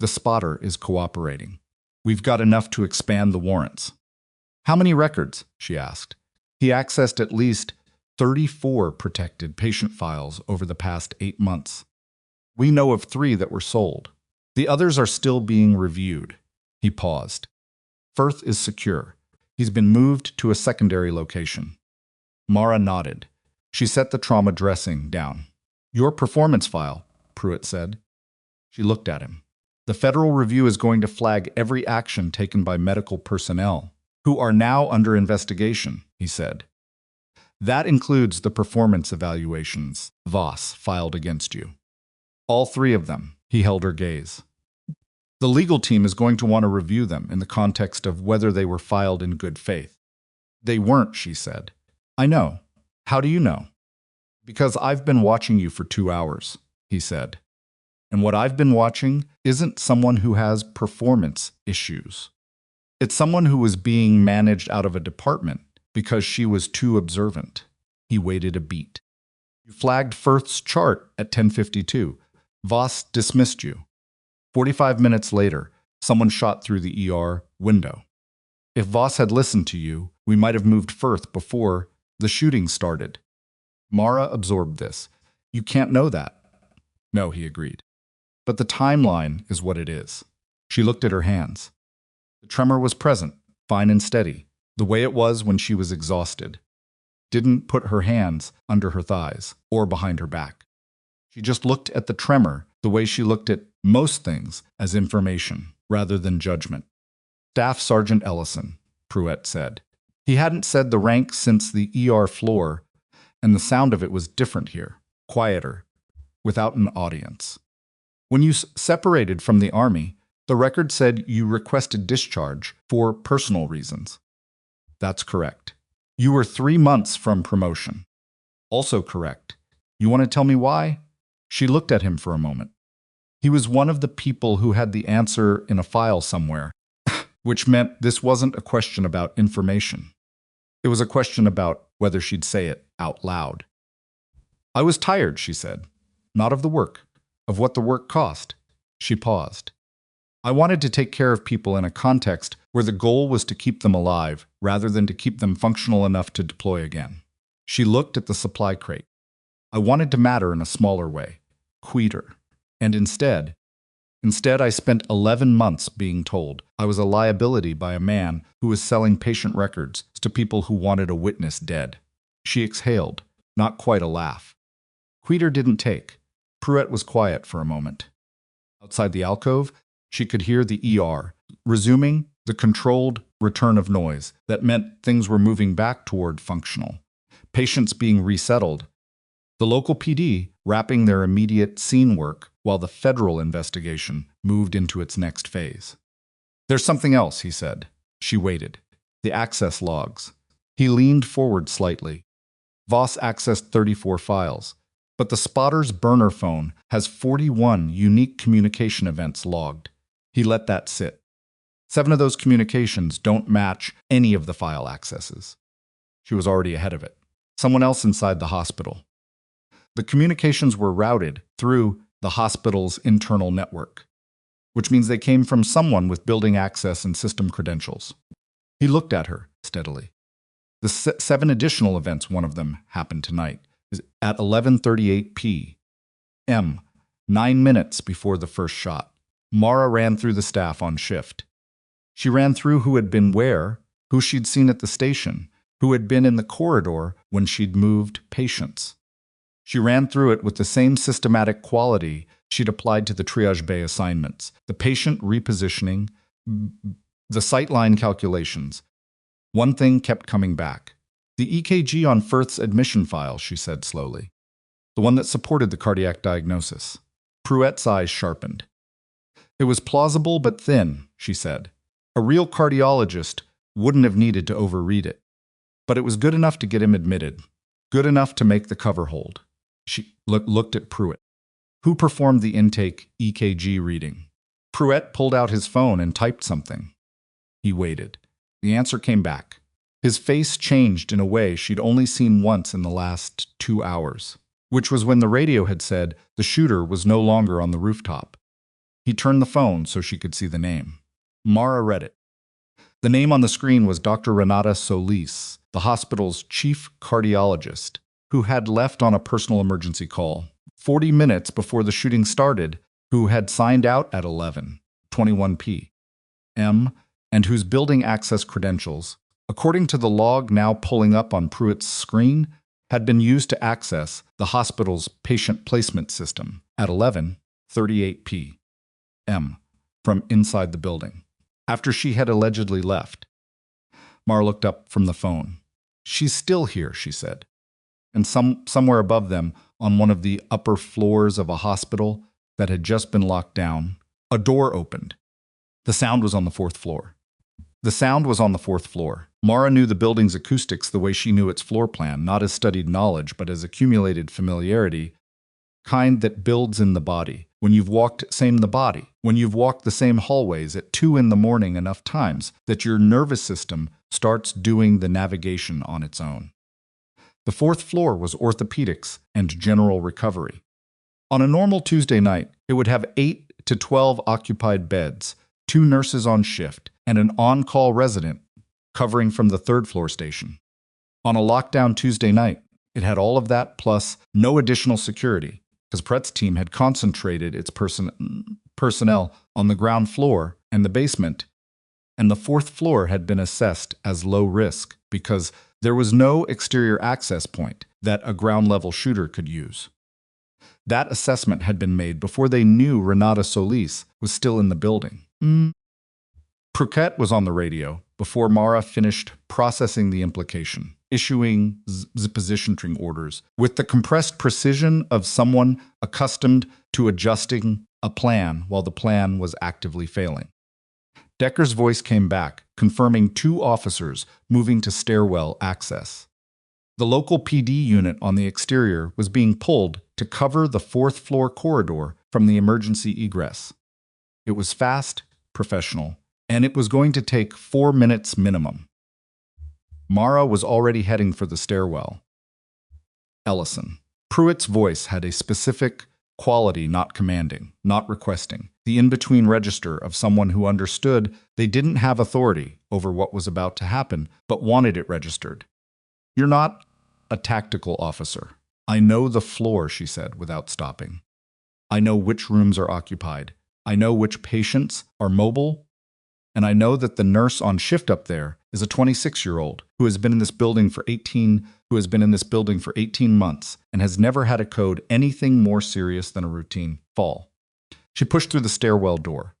"The spotter is cooperating. We've got enough to expand the warrants." "How many records?" she asked. He accessed at least 34 protected patient files over the past 8 months. "We know of 3 that were sold. The others are still being reviewed." He paused. "Firth is secure. He's been moved to a secondary location." Mara nodded. She set the trauma dressing down. "Your performance file," Pruitt said. She looked at him. "The federal review is going to flag every action taken by medical personnel, who are now under investigation," he said. "That includes the performance evaluations Voss filed against you. All 3 of them." He held her gaze. "The legal team is going to want to review them in the context of whether they were filed in good faith." "They weren't," she said. "I know. How do you know?" "Because I've been watching you for 2 hours, he said. "And what I've been watching isn't someone who has performance issues. It's someone who was being managed out of a department because she was too observant." He waited a beat. "You flagged Firth's chart at 10:52. Voss dismissed you. 45 minutes later, someone shot through the ER window. If Voss had listened to you, we might have moved Firth before the shooting started." Mara absorbed this. "You can't know that." "No," he agreed. but the timeline is what it is. She looked at her hands. The tremor was present, fine and steady, the way it was when she was exhausted. Didn't put her hands under her thighs or behind her back. She just looked at the tremor the way she looked at most things, as information rather than judgment. Staff Sergeant Ellison, Pruitt said. He hadn't said the rank since the ER floor, and the sound of it was different here, quieter, without an audience. When you separated from the Army, the record said you requested discharge for personal reasons. That's correct. You were 3 months from promotion. Also correct. You want to tell me why? She looked at him for a moment. He was one of the people who had the answer in a file somewhere, which meant this wasn't a question about information. It was a question about whether she'd say it out loud. I was tired, she said. Not of the work, of what the work cost. She paused. I wanted to take care of people in a context where the goal was to keep them alive rather than to keep them functional enough to deploy again. She looked at the supply crate. I wanted to matter in a smaller way, quieter. And instead I spent 11 months being told I was a liability by a man who was selling patient records to people who wanted a witness dead. She exhaled, not quite a laugh. Quieter didn't take. Pruitt was quiet for a moment. Outside the alcove, she could hear the ER, resuming the controlled return of noise that meant things were moving back toward functional. Patients being resettled. The local PD wrapping their immediate scene work while the federal investigation moved into its next phase. There's something else, he said. She waited. The access logs. He leaned forward slightly. Voss accessed 34 files, but the spotter's burner phone has 41 unique communication events logged. He let that sit. 7 of those communications don't match any of the file accesses. She was already ahead of it. Someone else inside the hospital. The communications were routed through the hospital's internal network, which means they came from someone with building access and system credentials. He looked at her steadily. The 7 additional events, one of them happened tonight, is at 11:38 p.m., 9 minutes before the first shot. Mara ran through the staff on shift. She ran through who had been where, who she'd seen at the station, who had been in the corridor when she'd moved patients. She ran through it with the same systematic quality she'd applied to the triage bay assignments, the patient repositioning, the sightline calculations. One thing kept coming back. The EKG on Firth's admission file, she said slowly. The one that supported the cardiac diagnosis. Pruitt's eyes sharpened. It was plausible but thin, she said. A real cardiologist wouldn't have needed to overread it. But it was good enough to get him admitted. Good enough to make the cover hold. She looked at Pruitt. Who performed the intake EKG reading? Pruitt pulled out his phone and typed something. He waited. The answer came back. His face changed in a way she'd only seen once in the last 2 hours, which was when the radio had said the shooter was no longer on the rooftop. He turned the phone so she could see the name. Mara read it. The name on the screen was Dr. Renata Solis, the hospital's chief cardiologist, who had left on a personal emergency call 40 minutes before the shooting started, who had signed out at 11:21 p.m., and whose building access credentials, according to the log now pulling up on Pruitt's screen, had been used to access the hospital's patient placement system at 11:38 p.m. from inside the building, after she had allegedly left. Mara looked up from the phone. She's still here, she said. And somewhere above them, on one of the upper floors of a hospital that had just been locked down, a door opened. The sound was on the 4th floor. Mara knew the building's acoustics the way she knew its floor plan, not as studied knowledge, but as accumulated familiarity, kind that builds in the body. When you've walked the same hallways at 2 in the morning enough times that your nervous system starts doing the navigation on its own. The 4th floor was orthopedics and general recovery. On a normal Tuesday night, it would have 8 to 12 occupied beds, 2 nurses on shift, and an on-call resident covering from the 3rd floor station. On a lockdown Tuesday night, it had all of that plus no additional security. because Brett's team had concentrated its personnel on the ground floor and the basement, and the fourth floor had been assessed as low risk because there was no exterior access point that a ground-level shooter could use. That assessment had been made before they knew Renata Solis was still in the building. Prouquet was on the radio before Mara finished processing the implication, issuing positioning orders with the compressed precision of someone accustomed to adjusting a plan while the plan was actively failing. Decker's voice came back, confirming 2 officers moving to stairwell access. The local PD unit on the exterior was being pulled to cover the 4th floor corridor from the emergency egress. It was fast, professional, and it was going to take 4 minutes minimum. Mara was already heading for the stairwell. Ellison. Pruitt's voice had a specific quality, not commanding, not requesting, the in-between register of someone who understood they didn't have authority over what was about to happen, but wanted it registered. You're not a tactical officer. I know the floor, she said without stopping. I know which rooms are occupied. I know which patients are mobile. And I know that the nurse on shift up there is a 26-year-old who has been in this building for 18 months and has never had a code anything more serious than a routine fall. She pushed through the stairwell door.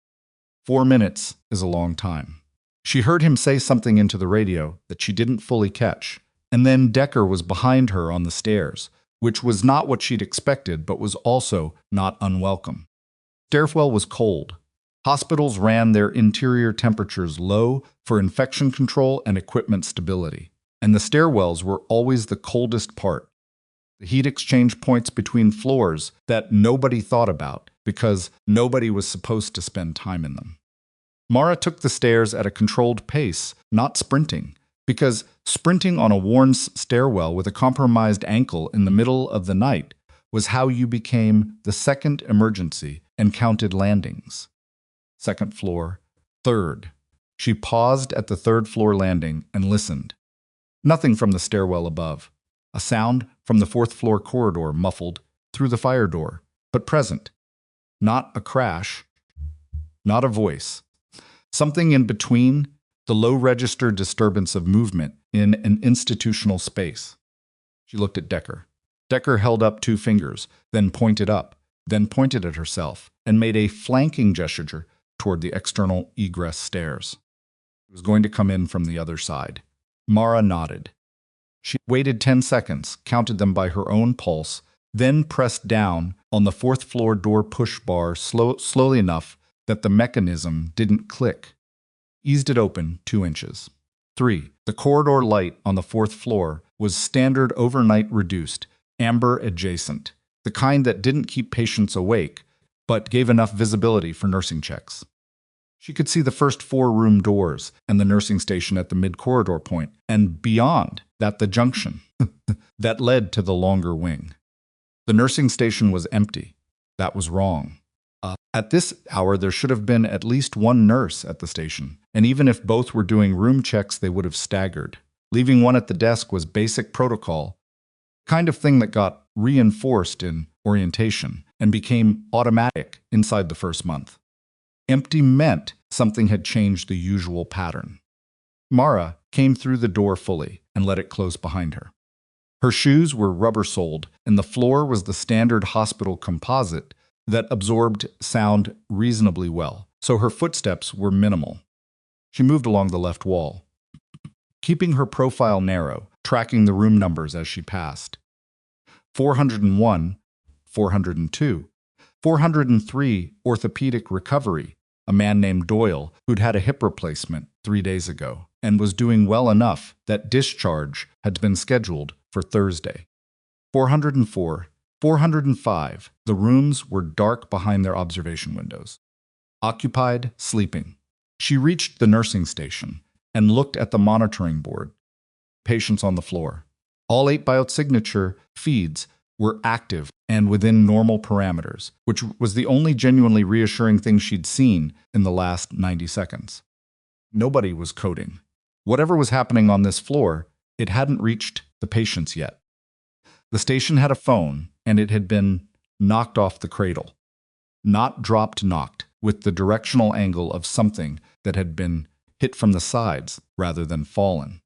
4 minutes is a long time. She heard him say something into the radio that she didn't fully catch, and then Decker was behind her on the stairs, which was not what she'd expected, but was also not unwelcome. Stairwell was cold. Hospitals ran their interior temperatures low for infection control and equipment stability, and the stairwells were always the coldest part. The heat exchange points between floors that nobody thought about because nobody was supposed to spend time in them. Mara took the stairs at a controlled pace, not sprinting, because sprinting on a worn stairwell with a compromised ankle in the middle of the night was how you became the second emergency and counted landings. 2nd floor, 3rd. She paused at the 3rd floor landing and listened. Nothing from the stairwell above. A sound from the 4th floor corridor muffled through the fire door, but present. Not a crash, not a voice. Something in between the low-register disturbance of movement in an institutional space. She looked at Decker. Decker held up 2 fingers, then pointed up, then pointed at herself, and made a flanking gesture toward the external egress stairs. He was going to come in from the other side. Mara nodded. She waited 10 seconds, counted them by her own pulse, then pressed down on the 4th floor door push bar slowly enough that the mechanism didn't click. Eased it open 2 inches. 3. The corridor light on the 4th floor was standard overnight reduced, amber adjacent, the kind that didn't keep patients awake, but gave enough visibility for nursing checks. She could see the first 4 room doors and the nursing station at the mid-corridor point, and beyond that the junction that led to the longer wing. The nursing station was empty. That was wrong. At this hour, there should have been at least 1 nurse at the station, and even if both were doing room checks, they would have staggered. Leaving one at the desk was basic protocol, kind of thing that got reinforced in orientation and became automatic inside the first month. Empty meant something had changed the usual pattern. Mara came through the door fully and let it close behind her. Her shoes were rubber-soled, and the floor was the standard hospital composite that absorbed sound reasonably well, so her footsteps were minimal. She moved along the left wall, keeping her profile narrow, tracking the room numbers as she passed. 401, 402, 403 orthopedic recovery, a man named Doyle who'd had a hip replacement 3 days ago and was doing well enough that discharge had been scheduled for Thursday. 404, 405, the rooms were dark behind their observation windows. Occupied, sleeping. She reached the nursing station and looked at the monitoring board. Patients on the floor. All 8 biosignature feeds were active and within normal parameters, which was the only genuinely reassuring thing she'd seen in the last 90 seconds. Nobody was coding. Whatever was happening on this floor, it hadn't reached the patients yet. The station had a phone, and it had been knocked off the cradle. Not dropped knocked, with the directional angle of something that had been hit from the sides rather than fallen.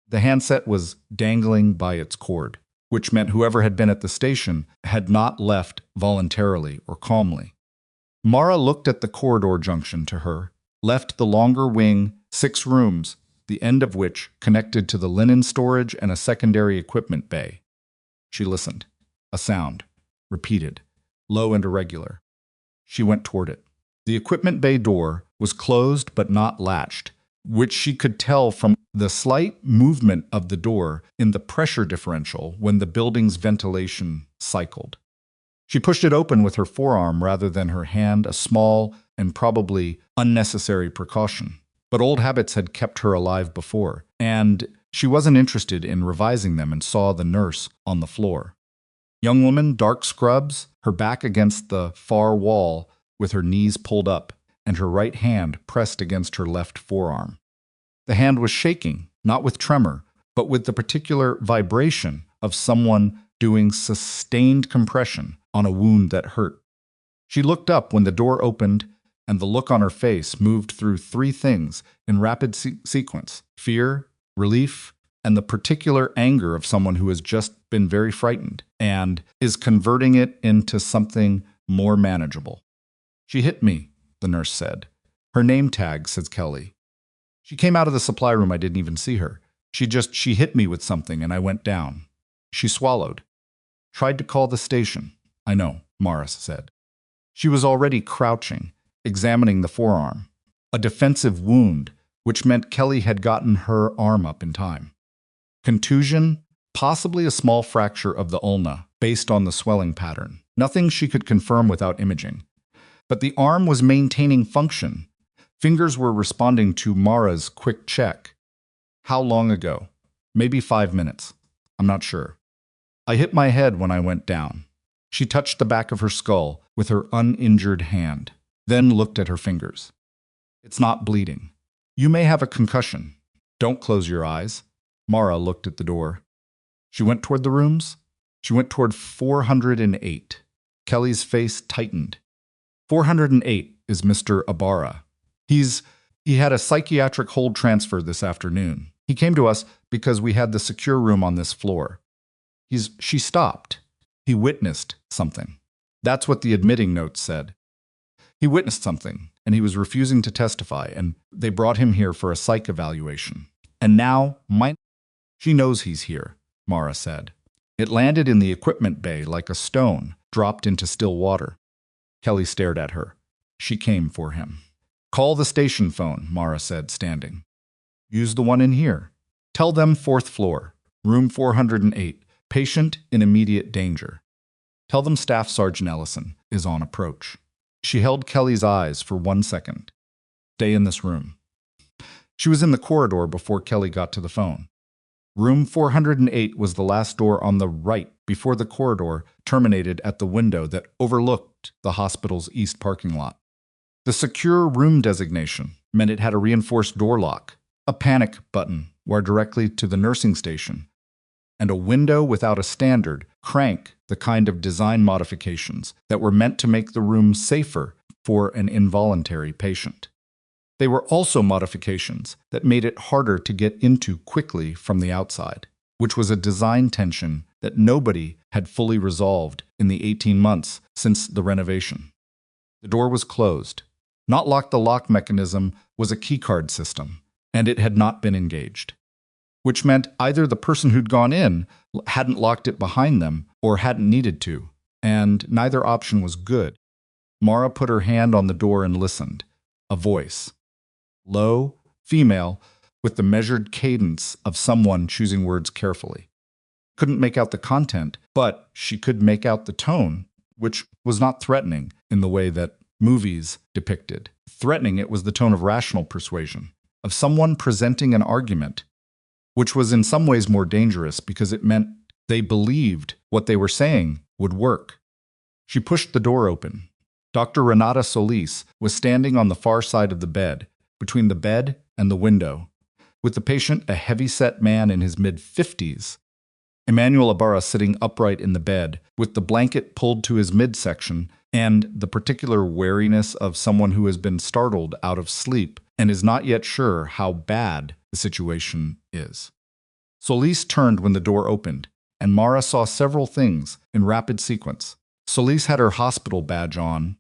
The handset was dangling by its cord, which meant whoever had been at the station had not left voluntarily or calmly. Mara looked at the corridor junction to her, left the longer wing, 6 rooms, the end of which connected to the linen storage and a secondary equipment bay. She listened. A sound. Repeated. Low and irregular. She went toward it. The equipment bay door was closed but not latched, which she could tell from the slight movement of the door in the pressure differential when the building's ventilation cycled. She pushed it open with her forearm rather than her hand, a small and probably unnecessary precaution. But old habits had kept her alive before, and she wasn't interested in revising them and saw the nurse on the floor. Young woman, dark scrubs, her back against the far wall with her knees pulled up and her right hand pressed against her left forearm. The hand was shaking, not with tremor, but with the particular vibration of someone doing sustained compression on a wound that hurt. She looked up when the door opened, and the look on her face moved through 3 things in rapid sequence: fear, relief, and the particular anger of someone who has just been very frightened and is converting it into something more manageable. "She hit me," the nurse said. "Her name tag," says Kelly. "She came out of the supply room. I didn't even see her. She hit me with something and I went down." She swallowed. "Tried to call the station." "I know," Morris said. She was already crouching, examining the forearm. A defensive wound, which meant Kelly had gotten her arm up in time. Contusion, possibly a small fracture of the ulna, based on the swelling pattern. Nothing she could confirm without imaging. But the arm was maintaining function. Fingers were responding to Mara's quick check. "How long ago?" "Maybe 5 minutes. I'm not sure." "I hit my head when I went down." She touched the back of her skull with her uninjured hand, then looked at her fingers. "It's not bleeding. You may have a concussion. Don't close your eyes." Mara looked at the door. She went toward the rooms. She went toward 408. Kelly's face tightened. 408 is Mr. Ibarra. He had a psychiatric hold transfer this afternoon. He came to us because we had the secure room on this floor. She stopped. He witnessed something. That's what the admitting note said. He witnessed something, and he was refusing to testify, and they brought him here for a psych evaluation. And now, she knows he's here, Mara said. It landed in the equipment bay like a stone dropped into still water. Kelly stared at her. She came for him. "Call the station phone," Mara said, standing. "Use the one in here. Tell them 4th floor, room 408, patient in immediate danger. Tell them Staff Sergeant Ellison is on approach." She held Kelly's eyes for 1 second. "Stay in this room." She was in the corridor before Kelly got to the phone. Room 408 was the last door on the right before the corridor terminated at the window that overlooked the hospital's east parking lot. The secure room designation meant it had a reinforced door lock, a panic button wired directly to the nursing station, and a window without a standard crank, the kind of design modifications that were meant to make the room safer for an involuntary patient. They were also modifications that made it harder to get into quickly from the outside, which was a design tension that nobody had fully resolved in the 18 months since the renovation. The door was closed. Not locked, the lock mechanism was a keycard system, and it had not been engaged, which meant either the person who'd gone in hadn't locked it behind them or hadn't needed to, and neither option was good. Mara put her hand on the door and listened. A voice. Low, female, with the measured cadence of someone choosing words carefully. Couldn't make out the content, but she could make out the tone, which was not threatening in the way that movies depicted. Threatening, it was the tone of rational persuasion, of someone presenting an argument, which was in some ways more dangerous because it meant they believed what they were saying would work. She pushed the door open. Dr. Renata Solis was standing on the far side of the bed, between the bed and the window, with the patient a heavy-set man in his mid-50s. Emmanuel Ibarra sitting upright in the bed, with the blanket pulled to his midsection, and the particular wariness of someone who has been startled out of sleep and is not yet sure how bad the situation is. Solis turned when the door opened, and Mara saw several things in rapid sequence. Solis had her hospital badge on,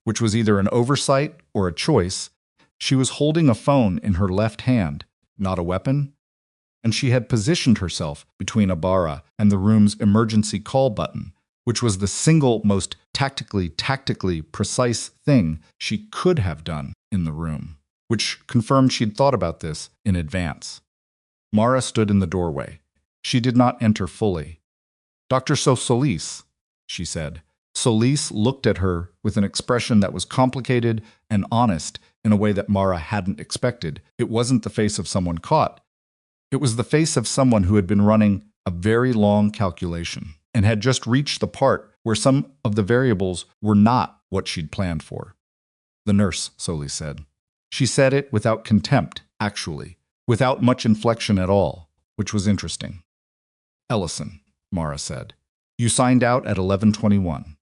which was either an oversight or a choice. She was holding a phone in her left hand, not a weapon, and she had positioned herself between Ibarra and the room's emergency call button, which was the single most tactically precise thing she could have done in the room, which confirmed she'd thought about this in advance. Mara stood in the doorway. She did not enter fully. "Dr. Solis," she said. Solis looked at her with an expression that was complicated and honest in a way that Mara hadn't expected. It wasn't the face of someone caught. It was the face of someone who had been running a very long calculation and had just reached the part where some of the variables were not what she'd planned for. "The nurse," Solis said. She said it without contempt, actually, without much inflection at all, which was interesting. "Ellison," Mara said. "You signed out at 11:21.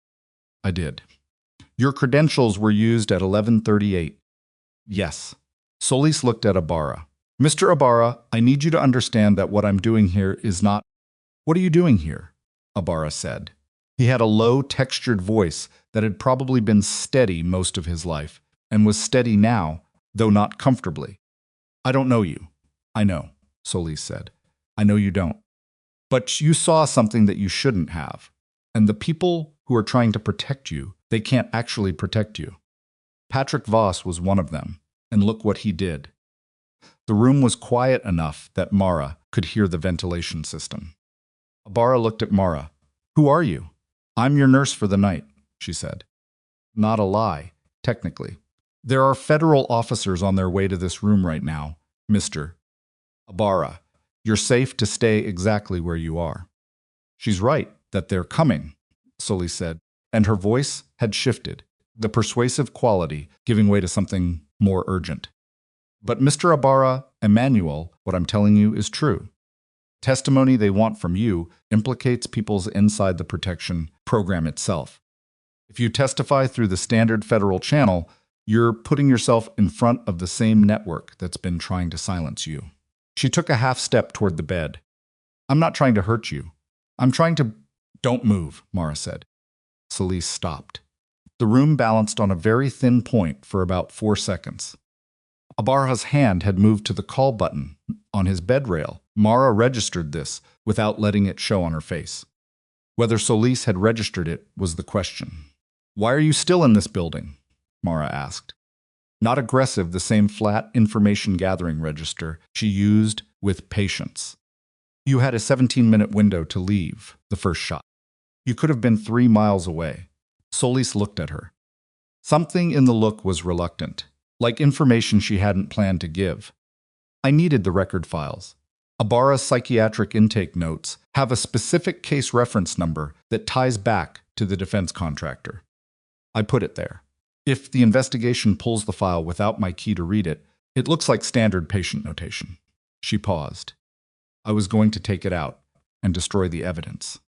"I did." "Your credentials were used at 11:38. "Yes." Solis looked at Ibarra. "Mr. Ibarra, I need you to understand that what I'm doing here is not—" "What are you doing here?" Ibarra said. He had a low, textured voice that had probably been steady most of his life, and was steady now, though not comfortably. "I don't know you." "I know," Solis said. "I know you don't. But you saw something that you shouldn't have. And the people who are trying to protect you, they can't actually protect you. Patrick Voss was one of them, and look what he did." The room was quiet enough that Mara could hear the ventilation system. Ibarra looked at Mara. "Who are you?" "I'm your nurse for the night," she said. Not a lie, technically. "There are federal officers on their way to this room right now, Mr. Ibarra. You're safe to stay exactly where you are." "She's right that they're coming," Solis said, and her voice had shifted, the persuasive quality giving way to something more urgent. "But Mr. Ibarra, Emmanuel, what I'm telling you is true. Testimony they want from you implicates people's inside the protection program itself. If you testify through the standard federal channel, you're putting yourself in front of the same network that's been trying to silence you." She took a half step toward the bed. "I'm not trying to hurt you. I'm trying to—" "Don't move," Mara said. Solis stopped. The room balanced on a very thin point for about 4 seconds. Ibarra's hand had moved to the call button on his bed rail. Mara registered this without letting it show on her face. Whether Solis had registered it was the question. "Why are you still in this building?" Mara asked. Not aggressive, the same flat information-gathering register she used with patience. "You had a 17-minute window to leave the first shot. You could have been 3 miles away." Solis looked at her. Something in the look was reluctant, like information she hadn't planned to give. "I needed the record files. Ibarra's psychiatric intake notes have a specific case reference number that ties back to the defense contractor. I put it there. If the investigation pulls the file without my key to read it, it looks like standard patient notation." She paused. "I was going to take it out and destroy the evidence.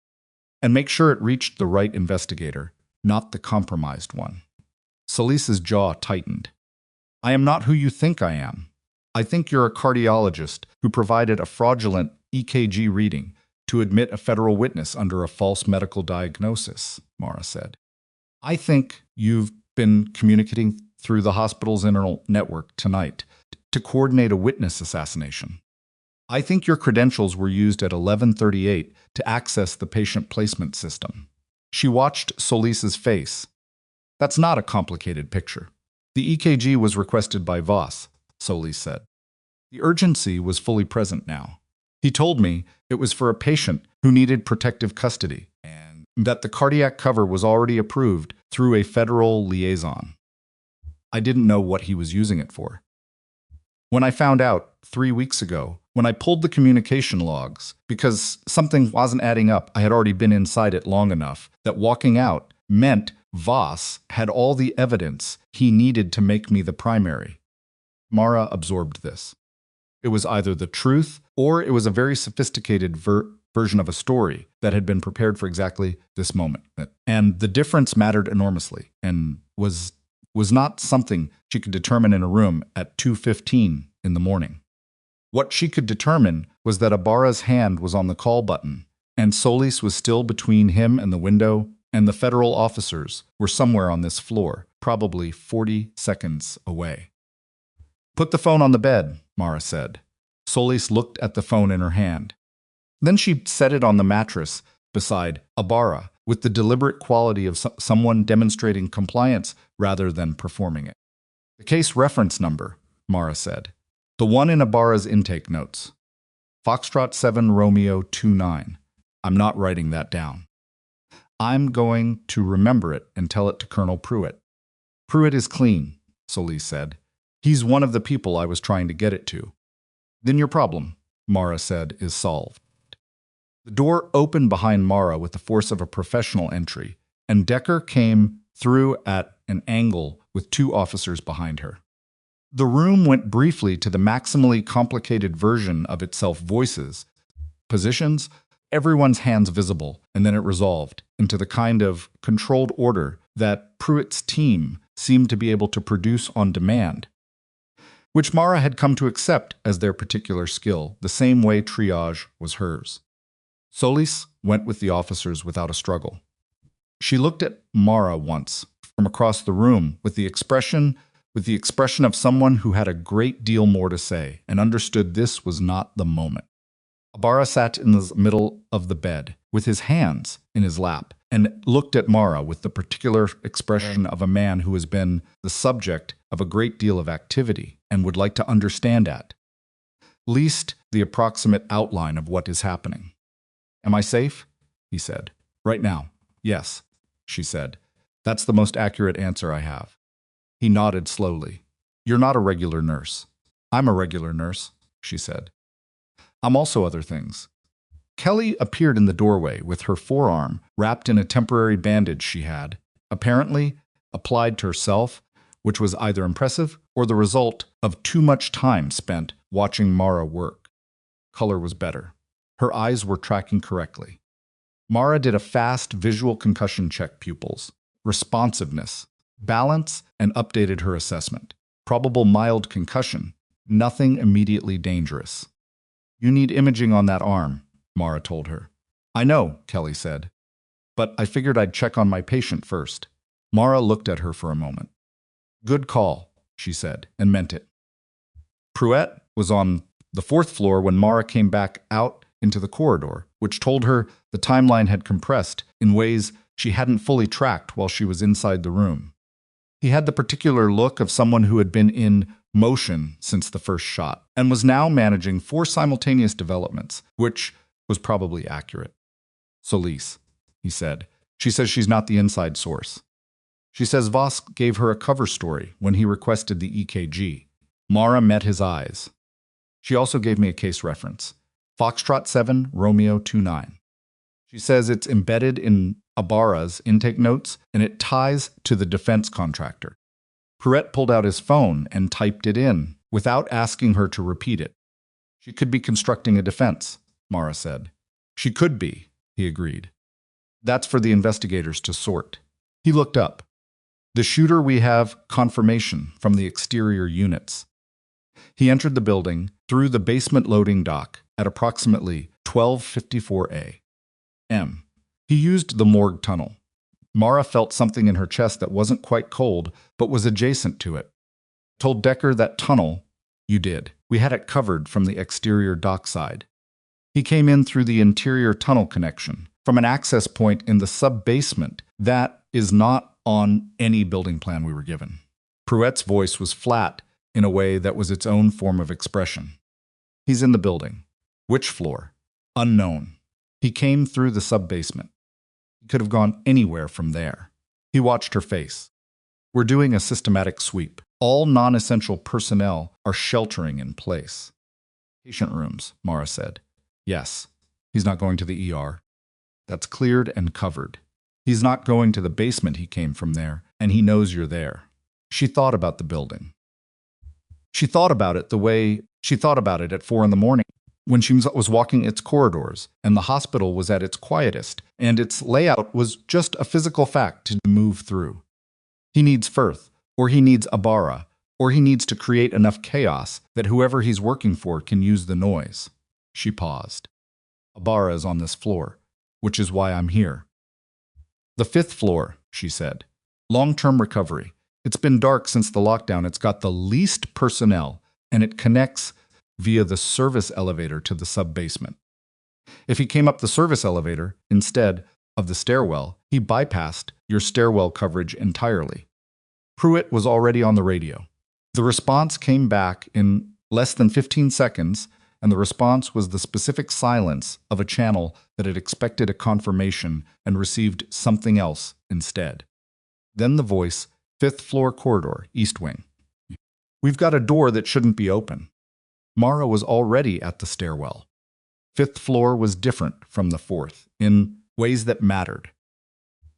And make sure it reached the right investigator, not the compromised one." Solis's jaw tightened. "I am not who you think I am. I think you're a cardiologist who provided a fraudulent EKG reading to admit a federal witness under a false medical diagnosis," Mara said. "I think you've been communicating through the hospital's internal network tonight to coordinate a witness assassination. I think your credentials were used at 11:38 to access the patient placement system." She watched Solis's face. "That's not a complicated picture. The EKG was requested by Voss," Solis said. "The urgency was fully present now. He told me it was for a patient who needed protective custody, and that the cardiac cover was already approved through a federal liaison. I didn't know what he was using it for. When I found out 3 weeks ago, when I pulled the communication logs, because something wasn't adding up, I had already been inside it long enough that walking out meant Voss had all the evidence he needed to make me the primary." Mara absorbed this. It was either the truth or it was a very sophisticated version of a story that had been prepared for exactly this moment. And the difference mattered enormously and was not something she could determine in a room at 2:15 in the morning. What she could determine was that Ibarra's hand was on the call button, and Solis was still between him and the window, and the federal officers were somewhere on this floor, probably 40 seconds away. "Put the phone on the bed," Mara said. Solis looked at the phone in her hand. Then she set it on the mattress beside Ibarra, with the deliberate quality of someone demonstrating compliance rather than performing it. "The case reference number," Mara said. "The one in Ibarra's intake notes. Foxtrot 7 Romeo 29. I'm not writing that down. I'm going to remember it and tell it to Colonel Pruitt." "Pruitt is clean," Solis said. "He's one of the people I was trying to get it to." "Then your problem," Mara said, "is solved." The door opened behind Mara with the force of a professional entry, and Decker came through at an angle with two officers behind her. The room went briefly to the maximally complicated version of itself: voices, positions, everyone's hands visible, and then it resolved into the kind of controlled order that Pruitt's team seemed to be able to produce on demand, which Mara had come to accept as their particular skill, the same way triage was hers. Solis went with the officers without a struggle. She looked at Mara once from across the room with the expression of someone who had a great deal more to say and understood this was not the moment. Ibarra sat in the middle of the bed with his hands in his lap and looked at Mara with the particular expression of a man who has been the subject of a great deal of activity and would like to understand at least the approximate outline of what is happening. "Am I safe?" he said. "Right now, yes," she said. "That's the most accurate answer I have." He nodded slowly. "You're not a regular nurse." "I'm a regular nurse," she said. "I'm also other things." Kelly appeared in the doorway with her forearm wrapped in a temporary bandage she had, apparently applied to herself, which was either impressive or the result of too much time spent watching Mara work. Color was better. Her eyes were tracking correctly. Mara did a fast visual concussion check: pupils, responsiveness, balance, and updated her assessment. Probable mild concussion, nothing immediately dangerous. "You need imaging on that arm," Mara told her. "I know," Kelly said, "but I figured I'd check on my patient first." Mara looked at her for a moment. "Good call," she said, and meant it. Pruitt was on the 4th floor when Mara came back out into the corridor, which told her the timeline had compressed in ways she hadn't fully tracked while she was inside the room. He had the particular look of someone who had been in motion since the first shot and was now managing 4 simultaneous developments, which was probably accurate. "Solis," he said. "She says she's not the inside source. She says Voss gave her a cover story when he requested the EKG." Mara met his eyes. "She also gave me a case reference. Foxtrot 7 Romeo 29. She says it's embedded in Ibarra's intake notes and it ties to the defense contractor." Pruitt pulled out his phone and typed it in without asking her to repeat it. "She could be constructing a defense," Mara said. "She could be," he agreed. "That's for the investigators to sort." He looked up. "The shooter we have confirmation from the exterior units." He entered the building through the basement loading dock at approximately 12:54 a.m. He used the morgue tunnel. Mara felt something in her chest that wasn't quite cold, but was adjacent to it. "Told Decker that tunnel." "You did. We had it covered from the exterior dockside." He came in through the interior tunnel connection, from an access point in the sub-basement that is not on any building plan we were given. Pruitt's voice was flat in a way that was its own form of expression. "He's in the building." "Which floor?" "Unknown. He came through the sub-basement. He could have gone anywhere from there." He watched her face. "We're doing a systematic sweep. All non-essential personnel are sheltering in place." "Patient rooms," Mara said. "Yes. He's not going to the ER. That's cleared and covered. He's not going to the basement. He came from there, and he knows you're there." She thought about the building. She thought about it the way she thought about it at 4 in the morning when she was walking its corridors, and the hospital was at its quietest, and its layout was just a physical fact to move through. He needs Firth, or he needs Abara, or he needs to create enough chaos that whoever he's working for can use the noise. She paused. Abara is on this floor, which is why I'm here. The 5th floor, she said. Long-term recovery. It's been dark since the lockdown. It's got the least personnel, and it connects via the service elevator to the sub-basement. If he came up the service elevator instead of the stairwell, he bypassed your stairwell coverage entirely. Pruitt was already on the radio. The response came back in less than 15 seconds, and the response was the specific silence of a channel that had expected a confirmation and received something else instead. Then the voice, 5th floor corridor, East Wing. We've got a door that shouldn't be open. Mara was already at the stairwell. 5th floor was different from the 4th in ways that mattered.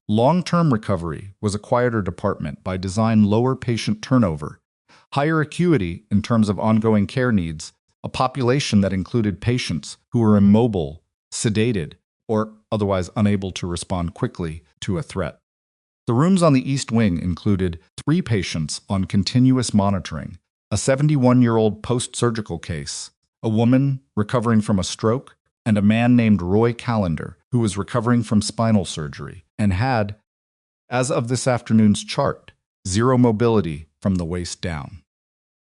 Long-term recovery was a quieter department by design, lower patient turnover, higher acuity in terms of ongoing care needs, a population that included patients who were immobile, sedated, or otherwise unable to respond quickly to a threat. The rooms on the East Wing included 3 patients on continuous monitoring, a 71-year-old post-surgical case, a woman recovering from a stroke, and a man named Roy Callender, who was recovering from spinal surgery and had, as of this afternoon's chart, 0 mobility from the waist down.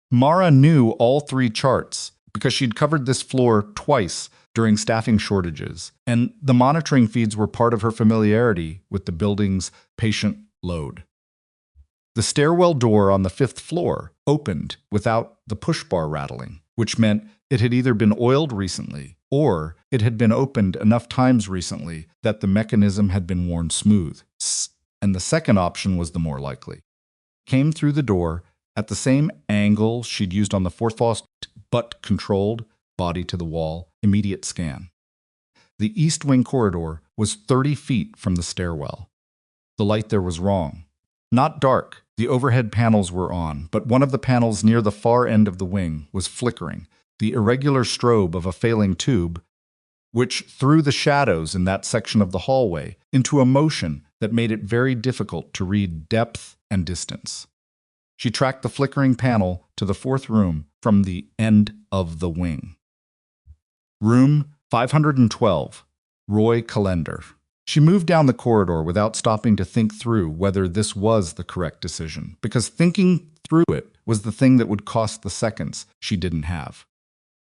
Mara knew all 3 charts because she'd covered this floor twice during staffing shortages, and the monitoring feeds were part of her familiarity with the building's patient load. The stairwell door on the 5th floor opened without the push bar rattling, which meant it had either been oiled recently or it had been opened enough times recently that the mechanism had been worn smooth. And the second option was the more likely. Came through the door at the same angle she'd used on the 4th floor, but controlled, body to the wall, immediate scan. The East Wing corridor was 30 feet from the stairwell. The light there was wrong. Not dark, the overhead panels were on, but one of the panels near the far end of the wing was flickering, the irregular strobe of a failing tube, which threw the shadows in that section of the hallway into a motion that made it very difficult to read depth and distance. She tracked the flickering panel to the 4th room from the end of the wing. Room 512, Roy Callender. She moved down the corridor without stopping to think through whether this was the correct decision, because thinking through it was the thing that would cost the seconds she didn't have.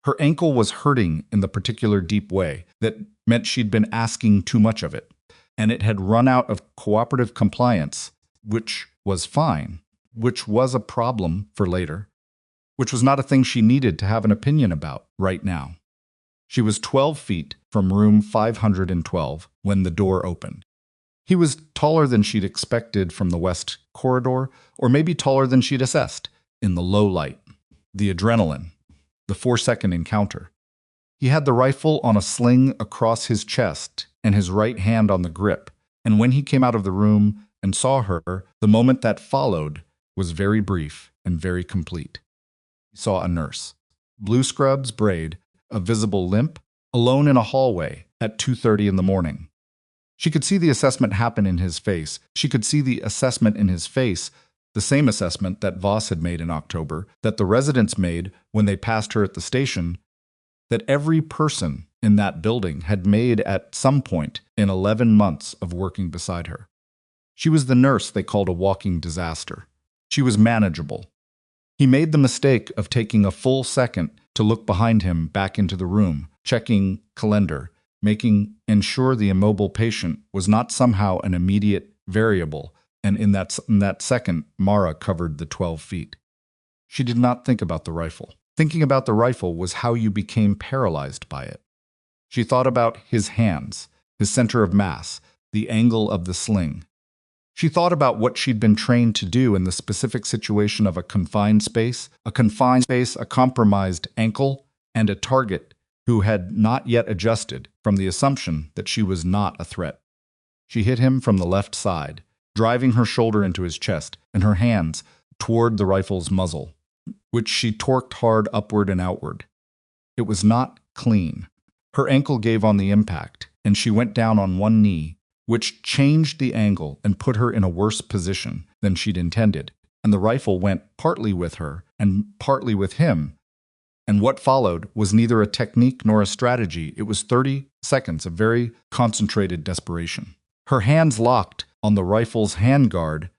Her ankle was hurting in the particular deep way that meant she'd been asking too much of it, and it had run out of cooperative compliance, which was fine, which was a problem for later, which was not a thing she needed to have an opinion about right now. She was 12 feet from room 512 when the door opened. He was taller than she'd expected from the west corridor, or maybe taller than she'd assessed in the low light. The adrenaline, the 4-second encounter. He had the rifle on a sling across his chest and his right hand on the grip, and when he came out of the room and saw her, the moment that followed was very brief and very complete. He saw a nurse, blue scrubs braid, a visible limp, alone in a hallway at 2:30 in the morning. She could see the assessment happen in his face. She could see the assessment in his face, the same assessment that Voss had made in October, that the residents made when they passed her at the station, that every person in that building had made at some point in 11 months of working beside her. She was the nurse they called a walking disaster. She was manageable. He made the mistake of taking a full second to look behind him back into the room, checking Callender, making ensure the immobile patient was not somehow an immediate variable, and in that second, Mara covered the 12 feet. She did not think about the rifle. Thinking about the rifle was how you became paralyzed by it. She thought about his hands, his center of mass, the angle of the sling. She thought about what she'd been trained to do in the specific situation of a confined space, a compromised ankle, and a target who had not yet adjusted from the assumption that she was not a threat. She hit him from the left side, driving her shoulder into his chest and her hands toward the rifle's muzzle, which she torqued hard upward and outward. It was not clean. Her ankle gave on the impact, and she went down on one knee, which changed the angle and put her in a worse position than she'd intended, and the rifle went partly with her and partly with him. And what followed was neither a technique nor a strategy. It was 30 seconds of very concentrated desperation. Her hands locked on the rifle's handguard,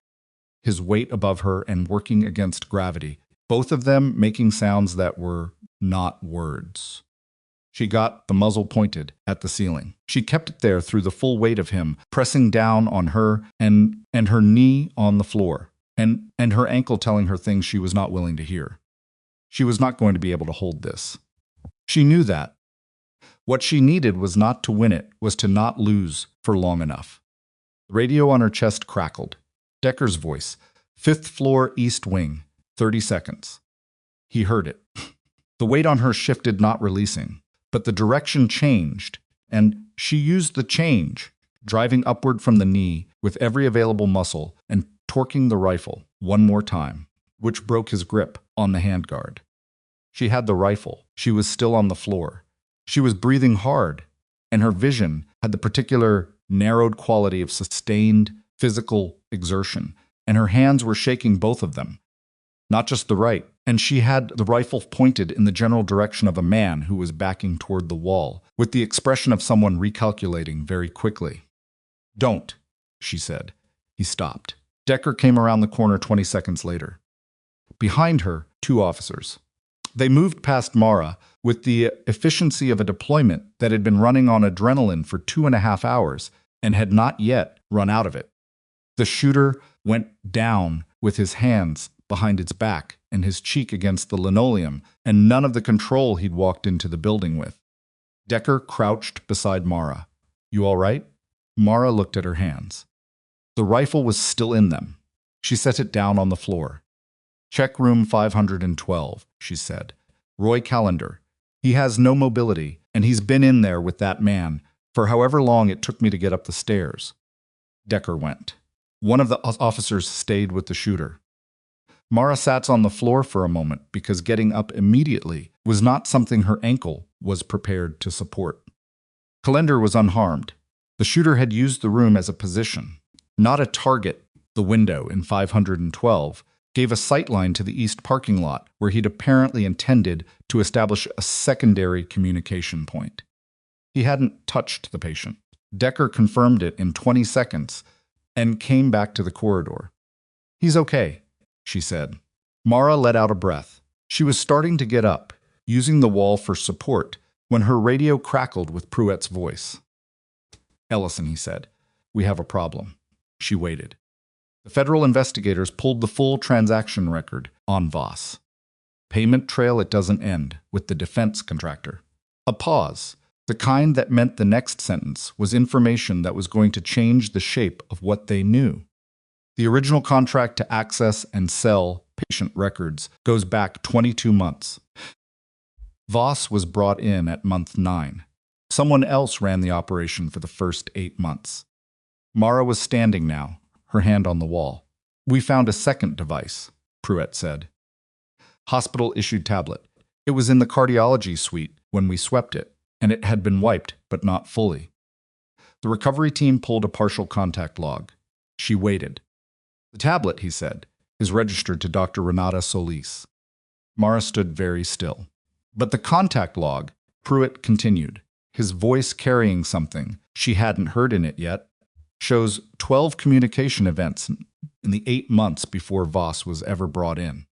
his weight above her and working against gravity, both of them making sounds that were not words. She got the muzzle pointed at the ceiling. She kept it there through the full weight of him, pressing down on her and her knee on the floor, and her ankle telling her things she was not willing to hear. She was not going to be able to hold this. She knew that. What she needed was not to win it, was to not lose for long enough. The radio on her chest crackled. Decker's voice, 5th floor east wing, 30 seconds. He heard it. The weight on her shifted, not releasing, but the direction changed, and she used the change, driving upward from the knee with every available muscle and torquing the rifle one more time, which broke his grip on the handguard. She had the rifle. She was still on the floor. She was breathing hard, and her vision had the particular narrowed quality of sustained physical exertion, and her hands were shaking, both of them, not just the right, and she had the rifle pointed in the general direction of a man who was backing toward the wall, with the expression of someone recalculating very quickly. "Don't," she said. He stopped. Decker came around the corner 20 seconds later. Behind her, 2 officers. They moved past Mara with the efficiency of a deployment that had been running on adrenaline for 2.5 hours and had not yet run out of it. The shooter went down with his hands behind its back and his cheek against the linoleum, and none of the control he'd walked into the building with. Decker crouched beside Mara. "You all right?" Mara looked at her hands. The rifle was still in them. She set it down on the floor. "Check room 512, she said. "Roy Callender. He has no mobility, and he's been in there with that man for however long it took me to get up the stairs." Decker went. One of the officers stayed with the shooter. Mara sat on the floor for a moment because getting up immediately was not something her ankle was prepared to support. Callender was unharmed. The shooter had used the room as a position, not a target. The window in 512 gave a sightline to the east parking lot where he'd apparently intended to establish a secondary communication point. He hadn't touched the patient. Decker confirmed it in 20 seconds and came back to the corridor. "He's okay," she said. Mara let out a breath. She was starting to get up, using the wall for support, when her radio crackled with Pruett's voice. "Ellison," he said, "we have a problem." She waited. The federal investigators pulled the full transaction record on Voss. Payment trail it doesn't end, with the defense contractor. A pause, the kind that meant the next sentence was information that was going to change the shape of what they knew. The original contract to access and sell patient records goes back 22 months. Voss was brought in at month 9. Someone else ran the operation for the first 8 months. Mara was standing now, her hand on the wall. "We found a second device," Pruett said. "Hospital-issued tablet. It was in the cardiology suite when we swept it, and it had been wiped, but not fully." The recovery team pulled a partial contact log. She waited. "The tablet," he said, "is registered to Dr. Renata Solis." Mara stood very still. "But the contact log," Pruett continued, his voice carrying something she hadn't heard in it yet, "shows 12 communication events in the 8 months before Voss was ever brought in.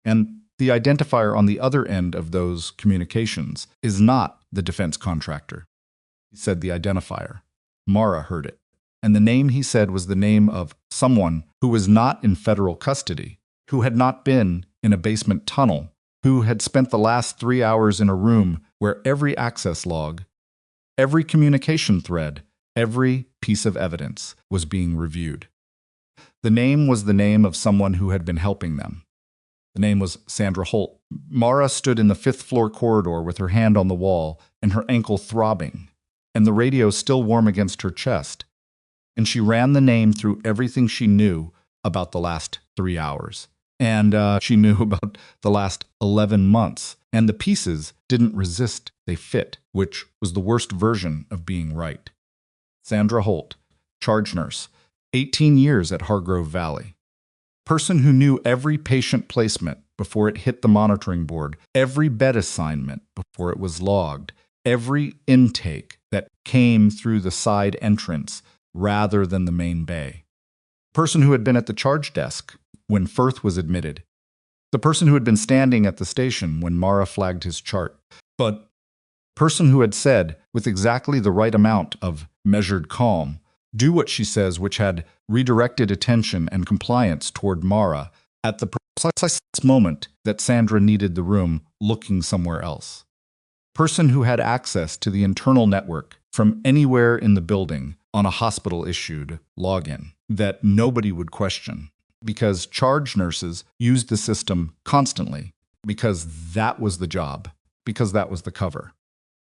And the identifier on the other end of those communications is not the defense contractor." He said the identifier. Mara heard it. And the name he said was the name of someone who was not in federal custody, who had not been in a basement tunnel, who had spent the last 3 hours in a room where every access log, every communication thread, every piece of evidence was being reviewed. The name was the name of someone who had been helping them. The name was Sandra Holt. Mara stood in the 5th floor corridor with her hand on the wall and her ankle throbbing, and the radio still warm against her chest. And she ran the name through everything she knew about the last 3 hours. And she knew about the last 11 months. And the pieces didn't resist, they fit, which was the worst version of being right. Sandra Holt, charge nurse, 18 years at Hargrove Valley. Person who knew every patient placement before it hit the monitoring board, every bed assignment before it was logged, every intake that came through the side entrance rather than the main bay. Person who had been at the charge desk when Firth was admitted. The person who had been standing at the station when Mara flagged his chart. But person who had said, with exactly the right amount of measured calm, do what she says, which had redirected attention and compliance toward Mara at the precise moment that Sandra needed the room looking somewhere else. Person who had access to the internal network from anywhere in the building on a hospital-issued login that nobody would question, because charge nurses used the system constantly, because that was the job, because that was the cover.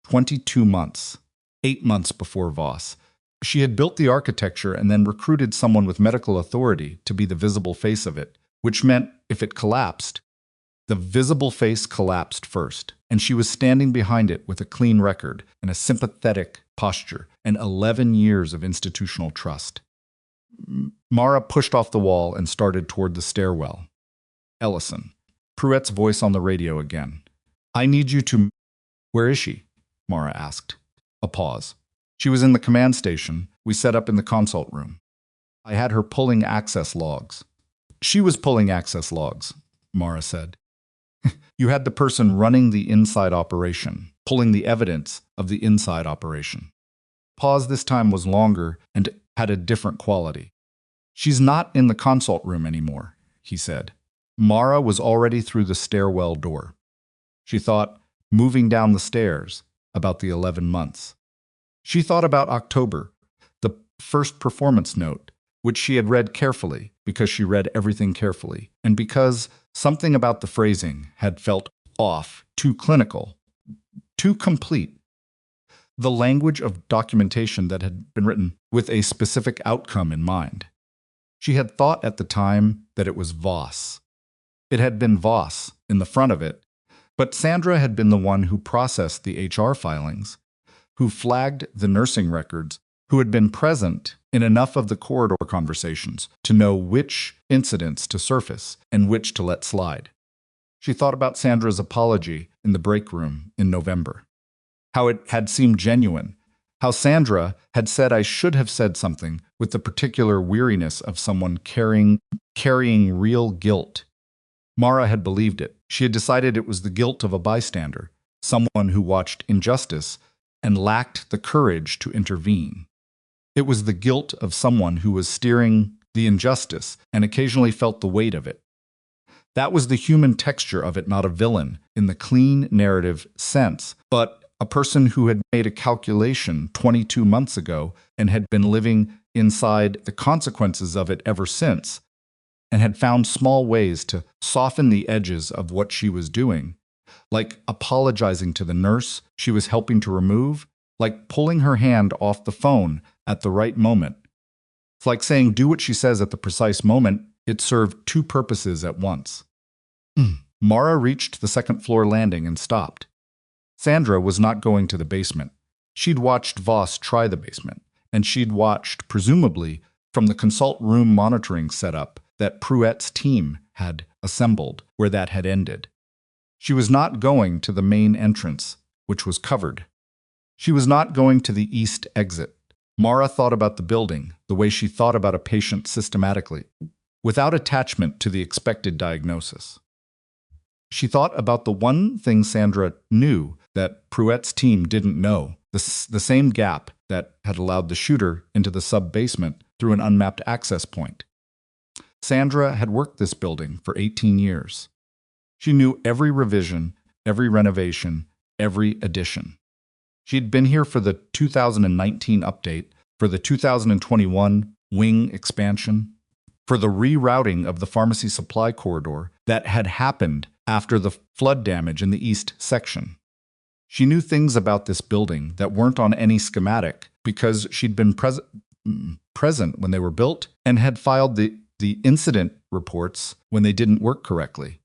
22 months, 8 months before Voss. She had built the architecture and then recruited someone with medical authority to be the visible face of it, which meant if it collapsed, the visible face collapsed first, and she was standing behind it with a clean record and a sympathetic posture and 11 years of institutional trust. Mara pushed off the wall and started toward the stairwell. Ellison. Pruett's voice on the radio again. I need you to... Where is she? Mara asked. A pause. She was in the command station we set up in the consult room. I had her pulling access logs. She was pulling access logs, Mara said. You had the person running the inside operation, pulling the evidence of the inside operation. Pause this time was longer and had a different quality. She's not in the consult room anymore, he said. Mara was already through the stairwell door. She thought, moving down the stairs, about the 11 months. She thought about October, the first performance note, which she had read carefully because she read everything carefully, and because something about the phrasing had felt off, too clinical, too complete. The language of documentation that had been written with a specific outcome in mind. She had thought at the time that it was Voss. It had been Voss in the front of it, but Sandra had been the one who processed the HR filings, who flagged the nursing records, who had been present in enough of the corridor conversations to know which incidents to surface and which to let slide. She thought about Sandra's apology in the break room in November, how it had seemed genuine, how Sandra had said I should have said something with the particular weariness of someone carrying real guilt. Mara had believed it. She had decided it was the guilt of a bystander, someone who watched injustice and lacked the courage to intervene. It was the guilt of someone who was steering the injustice and occasionally felt the weight of it. That was the human texture of it, not a villain in the clean narrative sense, but a person who had made a calculation 22 months ago and had been living inside the consequences of it ever since, and had found small ways to soften the edges of what she was doing, like apologizing to the nurse she was helping to remove, like pulling her hand off the phone at the right moment. It's like saying do what she says at the precise moment. It served two purposes at once. Mara reached the second-floor landing and stopped. Sandra was not going to the basement. She'd watched Voss try the basement, and she'd watched, presumably, from the consult room monitoring setup that Pruett's team had assembled where that had ended. She was not going to the main entrance, which was covered. She was not going to the east exit. Mara thought about the building the way she thought about a patient systematically, without attachment to the expected diagnosis. She thought about the one thing Sandra knew that Pruett's team didn't know, the same gap that had allowed the shooter into the sub-basement through an unmapped access point. Sandra had worked this building for 18 years. She knew every revision, every renovation, every addition. She'd been here for the 2019 update, for the 2021 wing expansion, for the rerouting of the pharmacy supply corridor that had happened after the flood damage in the east section. She knew things about this building that weren't on any schematic because she'd been present when they were built and had filed the the incident reports when they didn't work correctly.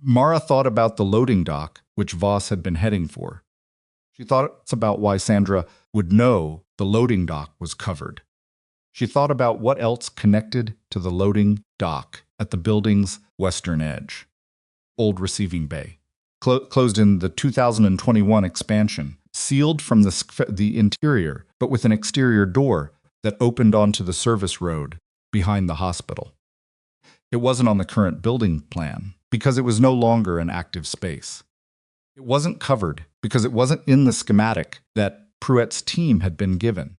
Mara thought about the loading dock, which Voss had been heading for. She thought about why Sandra would know the loading dock was covered. She thought about what else connected to the loading dock at the building's western edge. Old receiving bay, closed in the 2021 expansion, sealed from the interior, but with an exterior door that opened onto the service road behind the hospital. It wasn't on the current building plan because it was no longer an active space. It wasn't covered because it wasn't in the schematic that Pruett's team had been given.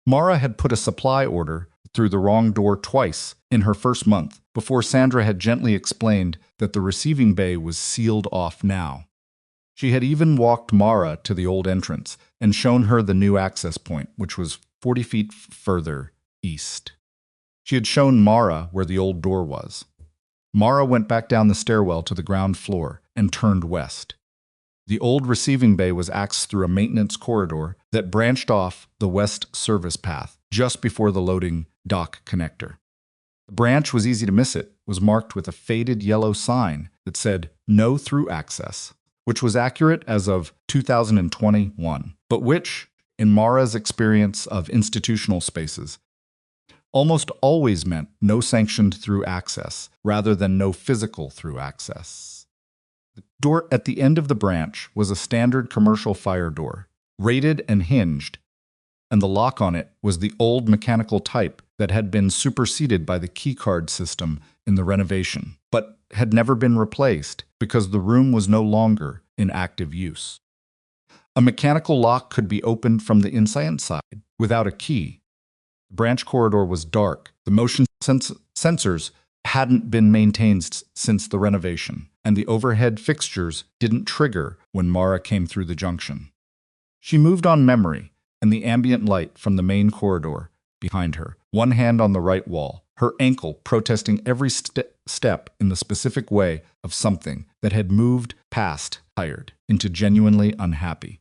Mara had put a supply order through the wrong door twice in her first month before Sandra had gently explained that the receiving bay was sealed off now. She had even walked Mara to the old entrance and shown her the new access point, which was 40 feet further east. She had shown Mara where the old door was. Mara went back down the stairwell to the ground floor and turned west. The old receiving bay was accessed through a maintenance corridor that branched off the west service path just before the loading dock connector. The branch was easy to miss. It was marked with a faded yellow sign that said "No Through Access," which was accurate as of 2021, but which, in Mara's experience of institutional spaces, almost always meant no sanctioned through access rather than no physical through access. The door at the end of the branch was a standard commercial fire door, rated and hinged, and the lock on it was the old mechanical type that had been superseded by the keycard system in the renovation, but had never been replaced because the room was no longer in active use. A mechanical lock could be opened from the inside without a key. The branch corridor was dark. The motion sensors hadn't been maintained since the renovation, and the overhead fixtures didn't trigger when Mara came through the junction. She moved on memory and the ambient light from the main corridor behind her, one hand on the right wall, her ankle protesting every step in the specific way of something that had moved past tired into genuinely unhappy.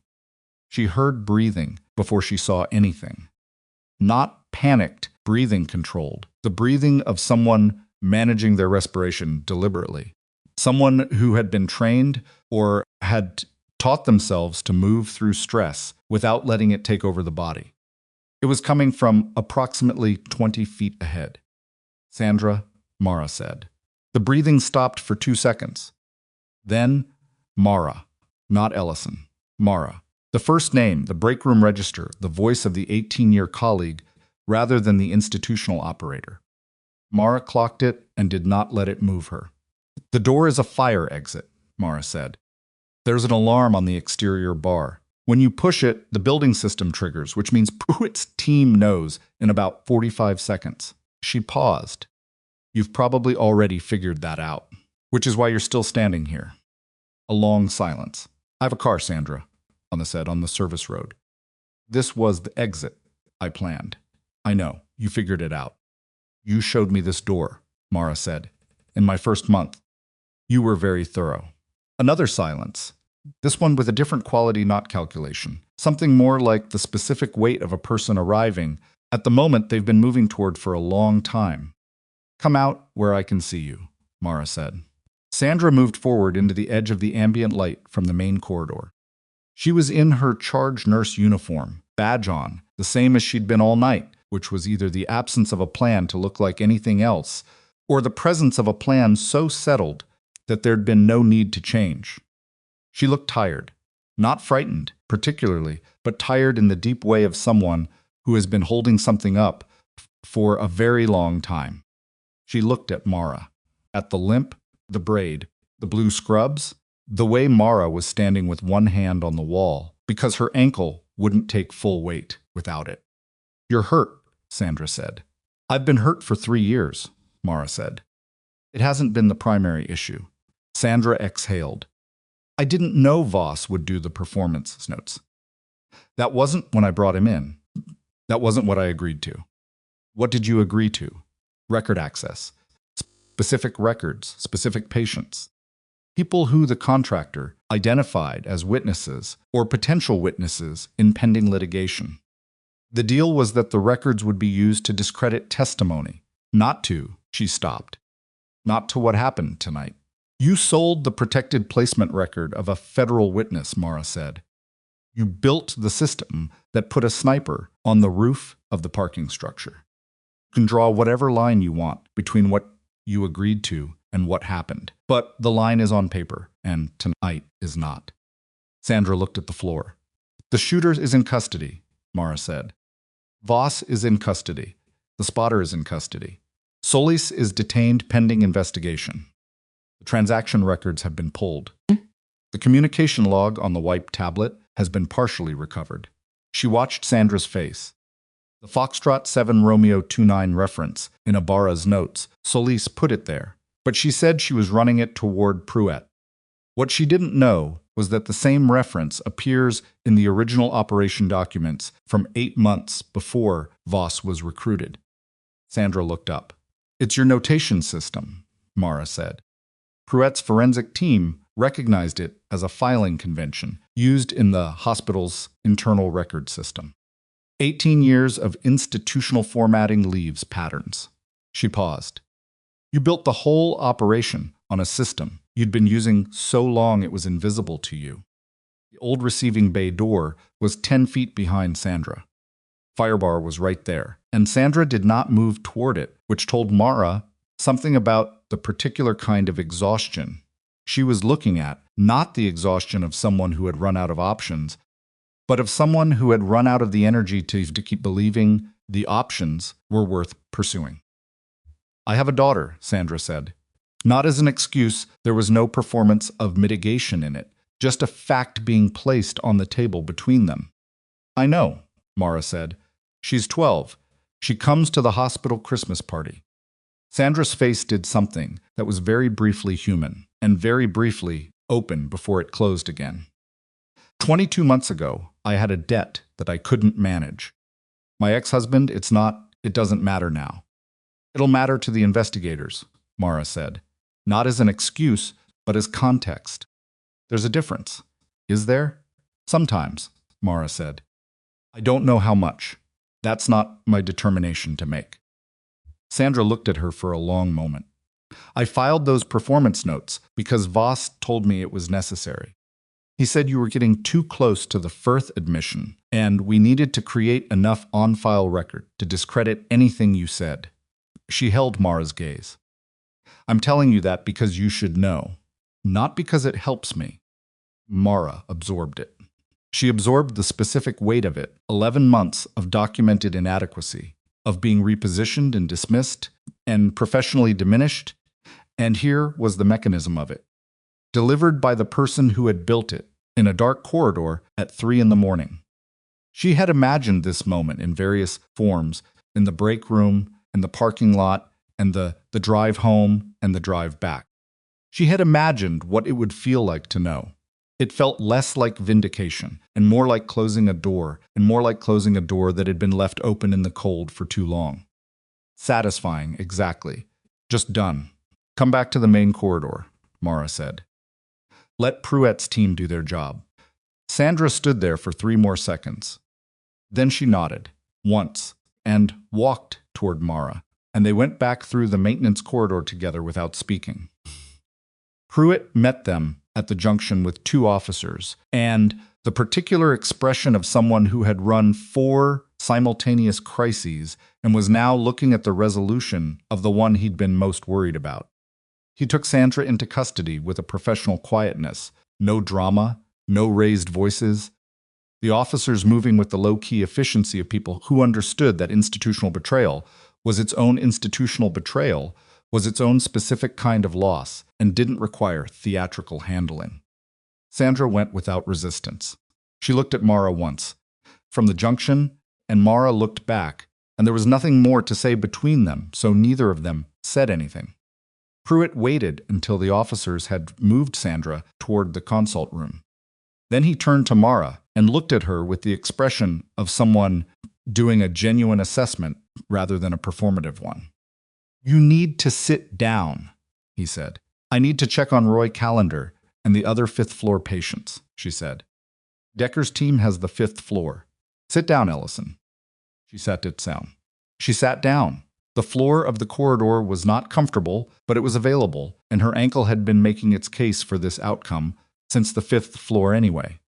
She heard breathing before she saw anything. Not panicked, breathing controlled, the breathing of someone managing their respiration deliberately. Someone who had been trained or had taught themselves to move through stress without letting it take over the body. It was coming from approximately 20 feet ahead. "Sandra," Mara said. The breathing stopped for 2 seconds. Then, Mara, not Ellison, Mara. The first name, the break room register, the voice of the 18-year colleague rather than the institutional operator. Mara clocked it and did not let it move her. "The door is a fire exit," Mara said. "There's an alarm on the exterior bar. When you push it, the building system triggers, which means Pruett's team knows in about 45 seconds. She paused. "You've probably already figured that out, which is why you're still standing here." A long silence. "I have a car, Sandra," Anna said on the service road. "This was the exit I planned. I know, you figured it out. You showed me this door," Mara said. "In my first month. You were very thorough." Another silence. This one with a different quality, not calculation. Something more like the specific weight of a person arriving at the moment they've been moving toward for a long time. "Come out where I can see you," Mara said. Sandra moved forward into the edge of the ambient light from the main corridor. She was in her charge nurse uniform, badge on, the same as she'd been all night, which was either the absence of a plan to look like anything else, or the presence of a plan so settled that there'd been no need to change. She looked tired, not frightened particularly, but tired in the deep way of someone who has been holding something up for a very long time. She looked at Mara, at the limp, the braid, the blue scrubs, the way Mara was standing with one hand on the wall because her ankle wouldn't take full weight without it. "You're hurt," Sandra said. "I've been hurt for 3 years," Mara said. "It hasn't been the primary issue." Sandra exhaled. "I didn't know Voss would do the performance notes. That wasn't when I brought him in. That wasn't what I agreed to." "What did you agree to?" "Record access. Specific records, specific patients. People who the contractor identified as witnesses or potential witnesses in pending litigation. The deal was that the records would be used to discredit testimony, Not to, she stopped. Not to what happened tonight. You sold the protected placement record of a federal witness, Mara said. You built the system that put a sniper on the roof of the parking structure. You can draw whatever line you want between what you agreed to and what happened. But the line is on paper, and tonight is not. Sandra looked at the floor. The shooter is in custody, Mara said. Voss is in custody. The spotter is in custody. Solis is detained pending investigation. The transaction records have been pulled. The communication log on the wiped tablet has been partially recovered. She watched Sandra's face. The Foxtrot 7 Romeo 29 reference in Ibarra's notes, Solis put it there, but she said she was running it toward Pruett. What she didn't know was that the same reference appears in the original operation documents from 8 months before Voss was recruited. Sandra looked up. It's your notation system, Mara said. Pruett's forensic team recognized it as a filing convention used in the hospital's internal record system. 18 years of institutional formatting leaves patterns. She paused. You built the whole operation on a system you'd been using so long it was invisible to you. The old receiving bay door was 10 feet behind Sandra. Firebar was right there, and Sandra did not move toward it, which told Mara something about the particular kind of exhaustion she was looking at, not the exhaustion of someone who had run out of options, but of someone who had run out of the energy to keep believing the options were worth pursuing. I have a daughter, Sandra said. Not as an excuse, there was no performance of mitigation in it, just a fact being placed on the table between them. I know, Mara said. She's 12. She comes to the hospital Christmas party. Sandra's face did something that was very briefly human and very briefly open before it closed again. 22 months ago, I had a debt that I couldn't manage. My ex-husband, it doesn't matter now. It'll matter to the investigators, Mara said. Not as an excuse, but as context. There's a difference. Is there? Sometimes, Mara said. I don't know how much. That's not my determination to make. Sandra looked at her for a long moment. I filed those performance notes because Voss told me it was necessary. He said you were getting too close to the Firth admission, and we needed to create enough on-file record to discredit anything you said. She held Mara's gaze. I'm telling you that because you should know, not because it helps me. Mara absorbed it. She absorbed the specific weight of it, 11 months of documented inadequacy, of being repositioned and dismissed, and professionally diminished, and here was the mechanism of it. Delivered by the person who had built it, in a dark corridor at 3 a.m. She had imagined this moment in various forms, in the break room, in the parking lot, and the drive home and the drive back. She had imagined what it would feel like to know. It felt less like vindication, and more like closing a door, and more like closing a door that had been left open in the cold for too long. Satisfying, exactly. Just done. Come back to the main corridor, Mara said. Let Pruett's team do their job. Sandra stood there for 3 more seconds. Then she nodded, once, and walked toward Mara, and they went back through the maintenance corridor together without speaking. Pruett met them at the junction with 2 officers, and the particular expression of someone who had run 4 simultaneous crises and was now looking at the resolution of the one he'd been most worried about. He took Sandra into custody with a professional quietness, no drama, no raised voices. The officers moving with the low-key efficiency of people who understood that institutional betrayal was its own institutional betrayal, was its own specific kind of loss, and didn't require theatrical handling. Sandra went without resistance. She looked at Mara once, from the junction, and Mara looked back, and there was nothing more to say between them, so neither of them said anything. Pruett waited until the officers had moved Sandra toward the consult room. Then he turned to Mara and looked at her with the expression of someone doing a genuine assessment rather than a performative one. You need to sit down, he said. I need to check on Roy Callender and the other 5th floor patients, she said. Decker's team has the 5th floor. Sit down, Ellison. She sat down. The floor of the corridor was not comfortable, but it was available, and her ankle had been making its case for this outcome since the 5th floor anyway.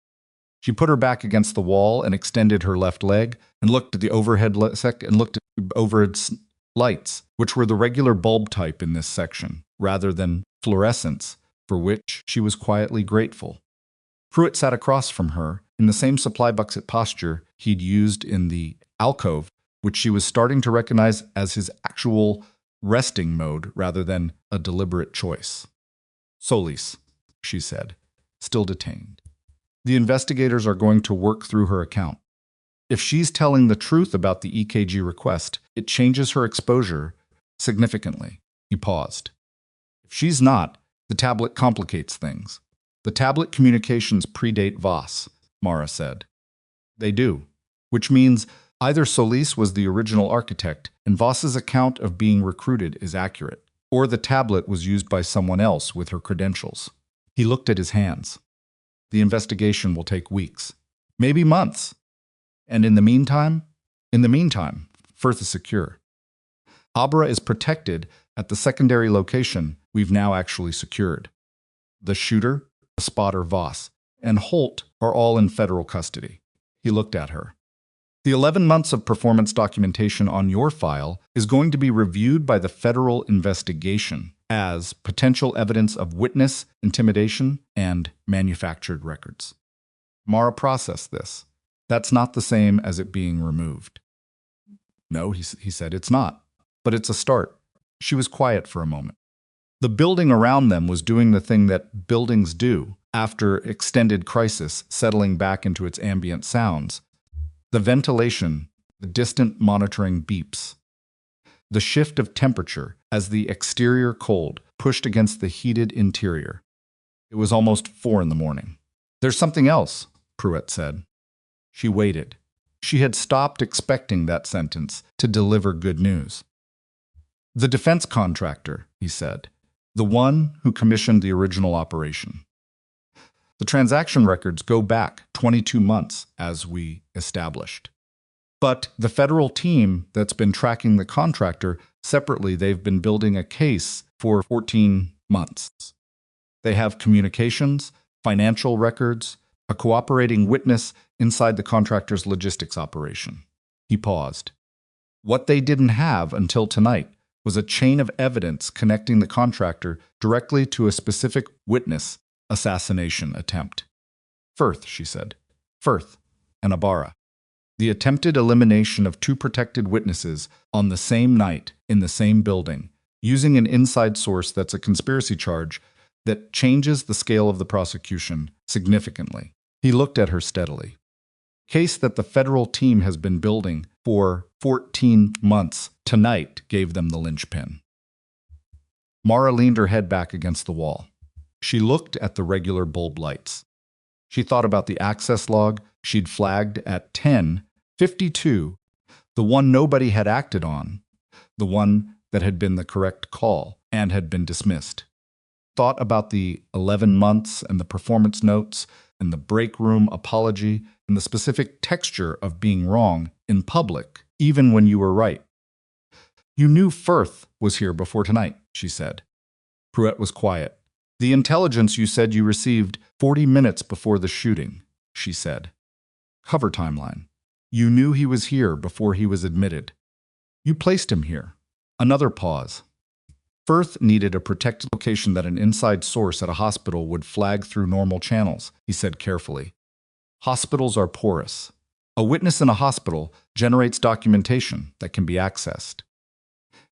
She put her back against the wall and extended her left leg and looked at the overhead lights, which were the regular bulb type in this section, rather than fluorescents, for which she was quietly grateful. Pruitt sat across from her in the same supply bucket posture he'd used in the alcove, which she was starting to recognize as his actual resting mode rather than a deliberate choice. "Solis," she said, still detained. "The investigators are going to work through her account. If she's telling the truth about the EKG request, it changes her exposure significantly." He paused. "If she's not, the tablet complicates things. The tablet communications predate Voss," Mara said. "They do, which means either Solis was the original architect and Voss's account of being recruited is accurate, or the tablet was used by someone else with her credentials." He looked at his hands. "The investigation will take weeks, maybe months. And in the meantime, Firth is secure. Abra is protected at the secondary location we've now actually secured. The shooter, the spotter Voss, and Holt are all in federal custody." He looked at her. "The 11 months of performance documentation on your file is going to be reviewed by the federal investigation as potential evidence of witness intimidation and manufactured records." Mara processed this. "That's not the same as it being removed." "No," he said, "it's not. But it's a start." She was quiet for a moment. The building around them was doing the thing that buildings do after extended crisis, settling back into its ambient sounds. The ventilation, the distant monitoring beeps. The shift of temperature as the exterior cold pushed against the heated interior. It was almost 4 in the morning. "There's something else," Pruitt said. She waited. She had stopped expecting that sentence to deliver good news. "The defense contractor," he said. "The one who commissioned the original operation. The transaction records go back 22 months, as we established. But the federal team that's been tracking the contractor, separately, they've been building a case for 14 months. They have communications, financial records, a cooperating witness inside the contractor's logistics operation." He paused. "What they didn't have until tonight was a chain of evidence connecting the contractor directly to a specific witness assassination attempt." "Firth," she said. "Firth and Ibarra. The attempted elimination of 2 protected witnesses on the same night in the same building, using an inside source that's a conspiracy charge that changes the scale of the prosecution significantly." He looked at her steadily. "Case that the federal team has been building for 14 months. Tonight gave them the linchpin." Mara leaned her head back against the wall. She looked at the regular bulb lights. She thought about the access log she'd flagged at 10:52, the one nobody had acted on, the one that had been the correct call and had been dismissed. Thought about the 11 months and the performance notes and the break room apology and the specific texture of being wrong in public, even when you were right. "You knew Firth was here before tonight," she said. Pruitt was quiet. "The intelligence you said you received 40 minutes before the shooting," she said. "Cover timeline. You knew he was here before he was admitted. You placed him here." Another pause. "Firth needed a protected location that an inside source at a hospital would flag through normal channels," he said carefully. "Hospitals are porous. A witness in a hospital generates documentation that can be accessed.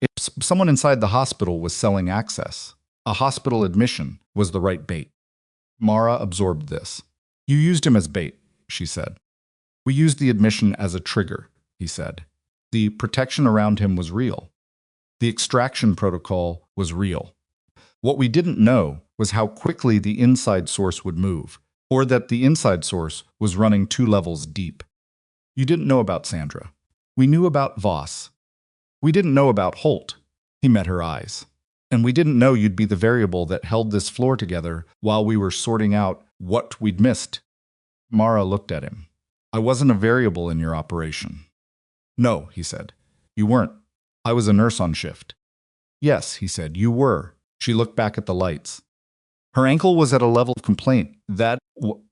If someone inside the hospital was selling access, a hospital admission was the right bait." Mara absorbed this. "You used him as bait," she said. "We used the admission as a trigger," he said. "The protection around him was real. The extraction protocol was real. What we didn't know was how quickly the inside source would move, or that the inside source was running 2 levels deep. You didn't know about Sandra. We knew about Voss. We didn't know about Holt." He met her eyes. "And we didn't know you'd be the variable that held this floor together while we were sorting out what we'd missed." Mara looked at him. "I wasn't a variable in your operation." "No," he said. "You weren't. I was a nurse on shift. Yes, he said, you were. She looked back at the lights. Her ankle was at a level of complaint that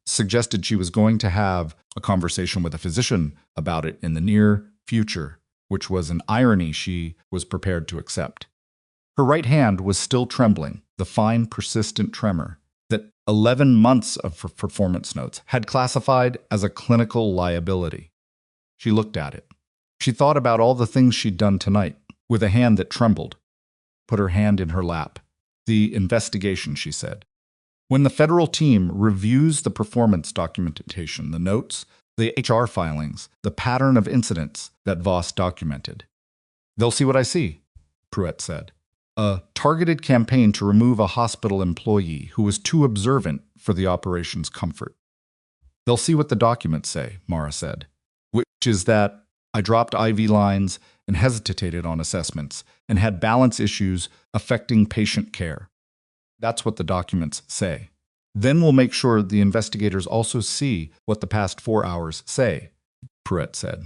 suggested she was going to have a conversation with a physician about it in the near future, which was an irony she was prepared to accept. Her right hand was still trembling, the fine, persistent tremor that 11 months of performance notes had classified as a clinical liability. She looked at it. She thought about all the things she'd done tonight, with a hand that trembled. Put her hand in her lap. The investigation, she said. When the federal team reviews the performance documentation, the notes, the HR filings, the pattern of incidents that Voss documented, they'll see what I see, Pruett said. A targeted campaign to remove a hospital employee who was too observant for the operation's comfort. They'll see what the documents say, Mara said, which is that I dropped IV lines and hesitated on assessments and had balance issues affecting patient care. That's what the documents say. Then we'll make sure the investigators also see what the past 4 hours say, Pruett said,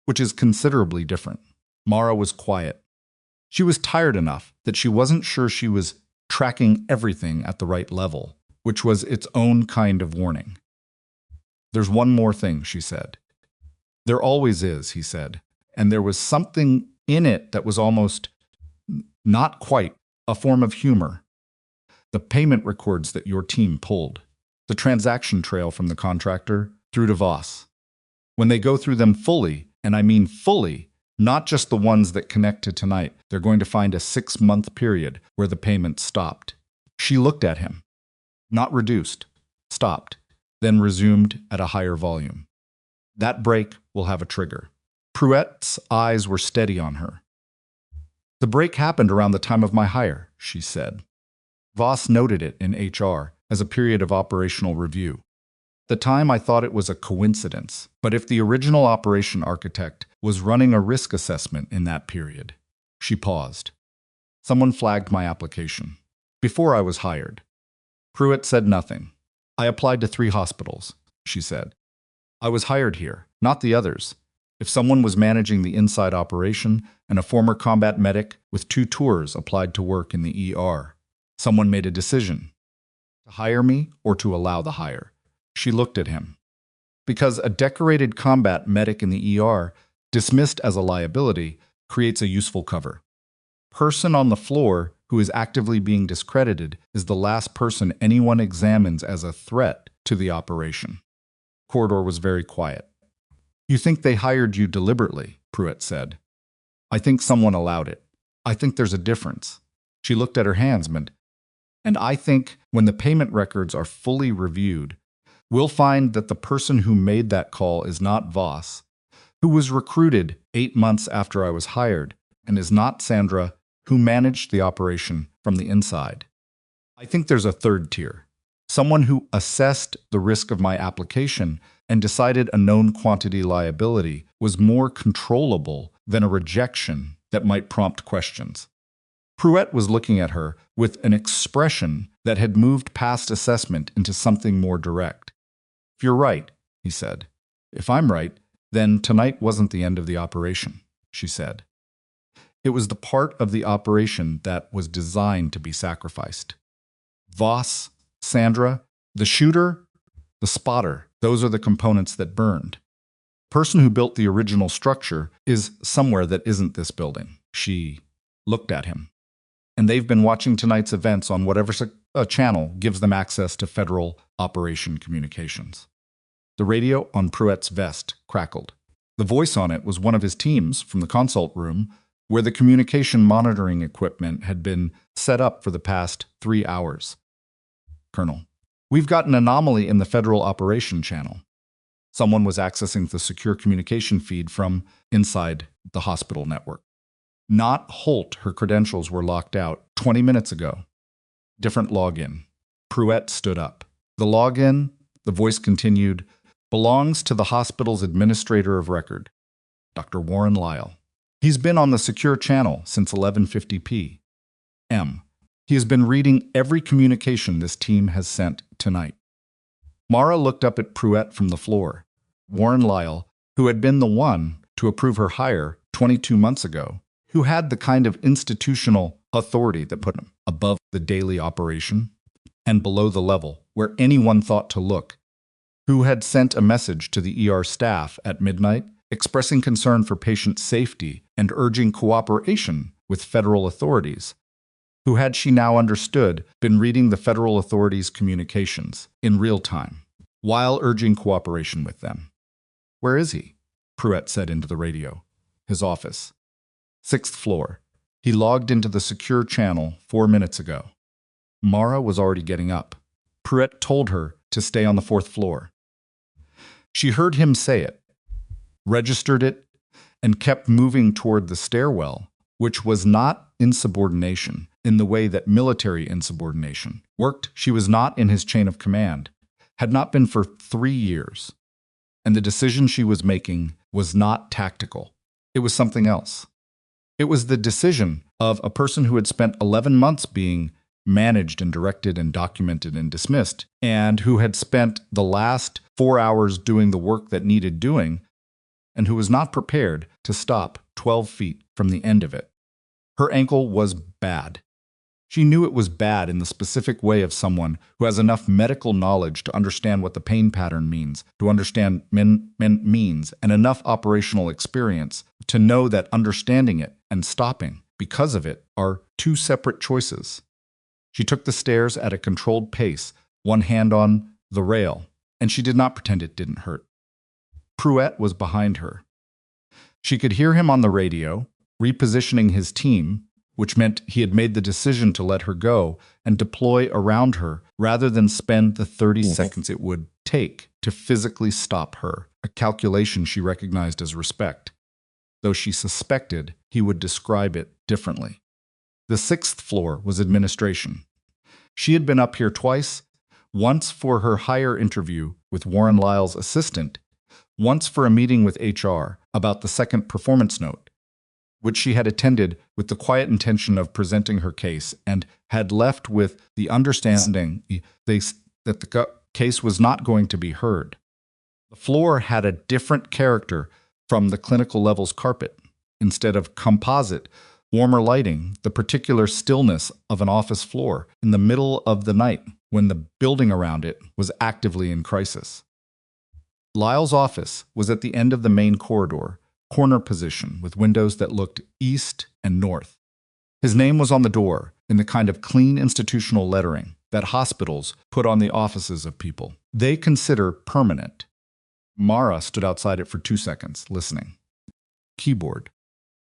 which is considerably different. Mara was quiet. She was tired enough that she wasn't sure she was tracking everything at the right level, which was its own kind of warning. There's one more thing, she said. There always is, he said, and there was something in it that was almost, not quite, a form of humor. The payment records that your team pulled, the transaction trail from the contractor through to Voss. When they go through them fully, and I mean fully, not just the ones that connect to tonight, they're going to find a 6-month period where the payment stopped. She looked at him. Not reduced, stopped, then resumed at a higher volume. That break will have a trigger. Pruett's eyes were steady on her. The break happened around the time of my hire, she said. Voss noted it in HR as a period of operational review. At the time I thought it was a coincidence, but if the original operation architect was running a risk assessment in that period. She paused. Someone flagged my application. Before I was hired. Pruett said nothing. I applied to 3 hospitals, she said. I was hired here, not the others. If someone was managing the inside operation and a former combat medic with 2 tours applied to work in the ER, someone made a decision. To hire me or to allow the hire. She looked at him. Because a decorated combat medic in the ER, dismissed as a liability, creates a useful cover. Person on the floor who is actively being discredited is the last person anyone examines as a threat to the operation. Corridor was very quiet. You think they hired you deliberately, Pruett said. I think someone allowed it. I think there's a difference. She looked at her hands, and I think when the payment records are fully reviewed, we'll find that the person who made that call is not Voss, who was recruited 8 months after I was hired, and is not Sandra, who managed the operation from the inside. I think there's a third tier. Someone who assessed the risk of my application and decided a known quantity liability was more controllable than a rejection that might prompt questions. Pruett was looking at her with an expression that had moved past assessment into something more direct. If you're right, he said. If I'm right, then tonight wasn't the end of the operation, she said. It was the part of the operation that was designed to be sacrificed. Voss, Sandra, the shooter, the spotter, those are the components that burned. The person who built the original structure is somewhere that isn't this building. She looked at him. And they've been watching tonight's events on whatever channel gives them access to federal operation communications. The radio on Pruett's vest crackled. The voice on it was one of his teams from the consult room, where the communication monitoring equipment had been set up for the past 3 hours. Colonel, we've got an anomaly in the federal operation channel. Someone was accessing the secure communication feed from inside the hospital network. Not Holt, her credentials were locked out 20 minutes ago. Different login. Pruett stood up. The login, the voice continued, belongs to the hospital's administrator of record, Dr. Warren Lyle. He's been on the secure channel since 11:50 p.m. He has been reading every communication this team has sent tonight. Mara looked up at Pruett from the floor. Warren Lyle, who had been the one to approve her hire 22 months ago, who had the kind of institutional authority that put him above the daily operation and below the level where anyone thought to look, who had sent a message to the ER staff at midnight expressing concern for patient safety and urging cooperation with federal authorities, who had, she now understood, been reading the federal authorities' communications in real time while urging cooperation with them. "Where is he?" Pruitt said into the radio. "His office. 6th floor. He logged into the secure channel 4 minutes ago." Mara was already getting up. Pruitt told her to stay on the 4th floor. She heard him say it, registered it, and kept moving toward the stairwell, which was not insubordination in the way that military insubordination worked. She was not in his chain of command, had not been for 3 years, and the decision she was making was not tactical. It was something else. It was the decision of a person who had spent 11 months being managed and directed and documented and dismissed, and who had spent the last 4 hours doing the work that needed doing, and who was not prepared to stop 12 feet from the end of it. Her ankle was bad. She knew it was bad in the specific way of someone who has enough medical knowledge to understand what the pain pattern means, to understand means, and enough operational experience to know that understanding it and stopping because of it are two separate choices. She took the stairs at a controlled pace, one hand on the rail, and she did not pretend it didn't hurt. Pruitt was behind her. She could hear him on the radio, repositioning his team, which meant he had made the decision to let her go and deploy around her rather than spend the 30 seconds it would take to physically stop her, a calculation she recognized as respect, though she suspected he would describe it differently. The 6th floor was administration. She had been up here twice, once for her hire interview with Warren Lyle's assistant, once for a meeting with HR about the second performance note, which she had attended with the quiet intention of presenting her case and had left with the understanding that the case was not going to be heard. The floor had a different character from the clinical levels carpet. Instead of composite, warmer lighting, the particular stillness of an office floor in the middle of the night when the building around it was actively in crisis. Lyle's office was at the end of the main corridor, corner position with windows that looked east and north. His name was on the door in the kind of clean institutional lettering that hospitals put on the offices of people they consider permanent. Mara stood outside it for 2 seconds, listening. Keyboard.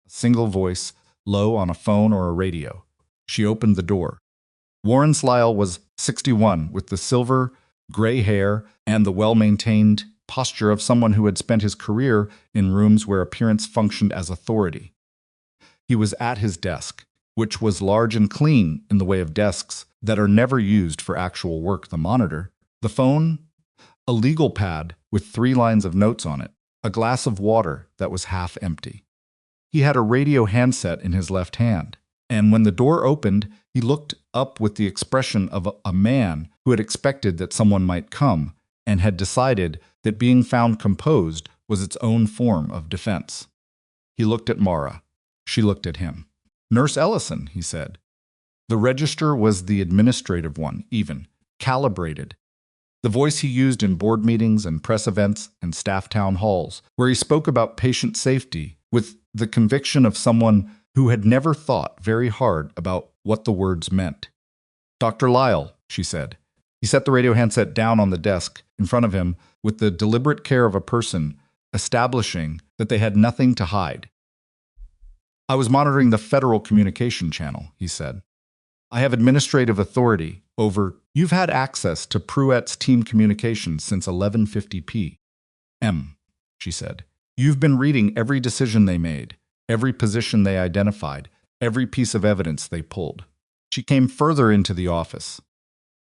A single voice, low on a phone or a radio. She opened the door. Warren Lyle was 61, with the silver, gray hair and the well-maintained posture of someone who had spent his career in rooms where appearance functioned as authority. He was at his desk, which was large and clean in the way of desks that are never used for actual work, the monitor, the phone, a legal pad with 3 lines of notes on it, a glass of water that was half empty. He had a radio handset in his left hand, and when the door opened, he looked up with the expression of a man who had expected that someone might come and had decided that being found composed was its own form of defense. He looked at Mara. She looked at him. "Nurse Ellison," he said. The register was the administrative one, even, calibrated. The voice he used in board meetings and press events and staff town halls, where he spoke about patient safety with the conviction of someone who had never thought very hard about what the words meant. "Dr. Lyle," she said. He set the radio handset down on the desk in front of him with the deliberate care of a person establishing that they had nothing to hide. "I was monitoring the federal communication channel," he said. "I have administrative authority over. You've had access to Pruitt's team communications since 11:50 p.m., she said. "You've been reading every decision they made, every position they identified, every piece of evidence they pulled." She came further into the office.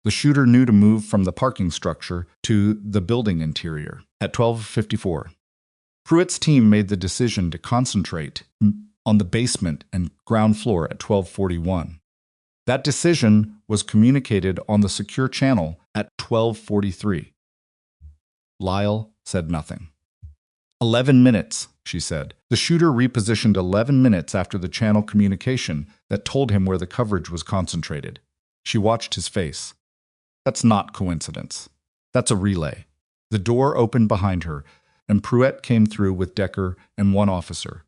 The shooter knew to move from the parking structure to the building interior at 12:54. Pruitt's team made the decision to concentrate on the basement and ground floor at 12:41. That decision was communicated on the secure channel at 12:43. Lyle said nothing. 11 minutes, she said. The shooter repositioned 11 minutes after the channel communication that told him where the coverage was concentrated. She watched his face. That's not coincidence. That's a relay. The door opened behind her, and Pruitt came through with Decker and one officer.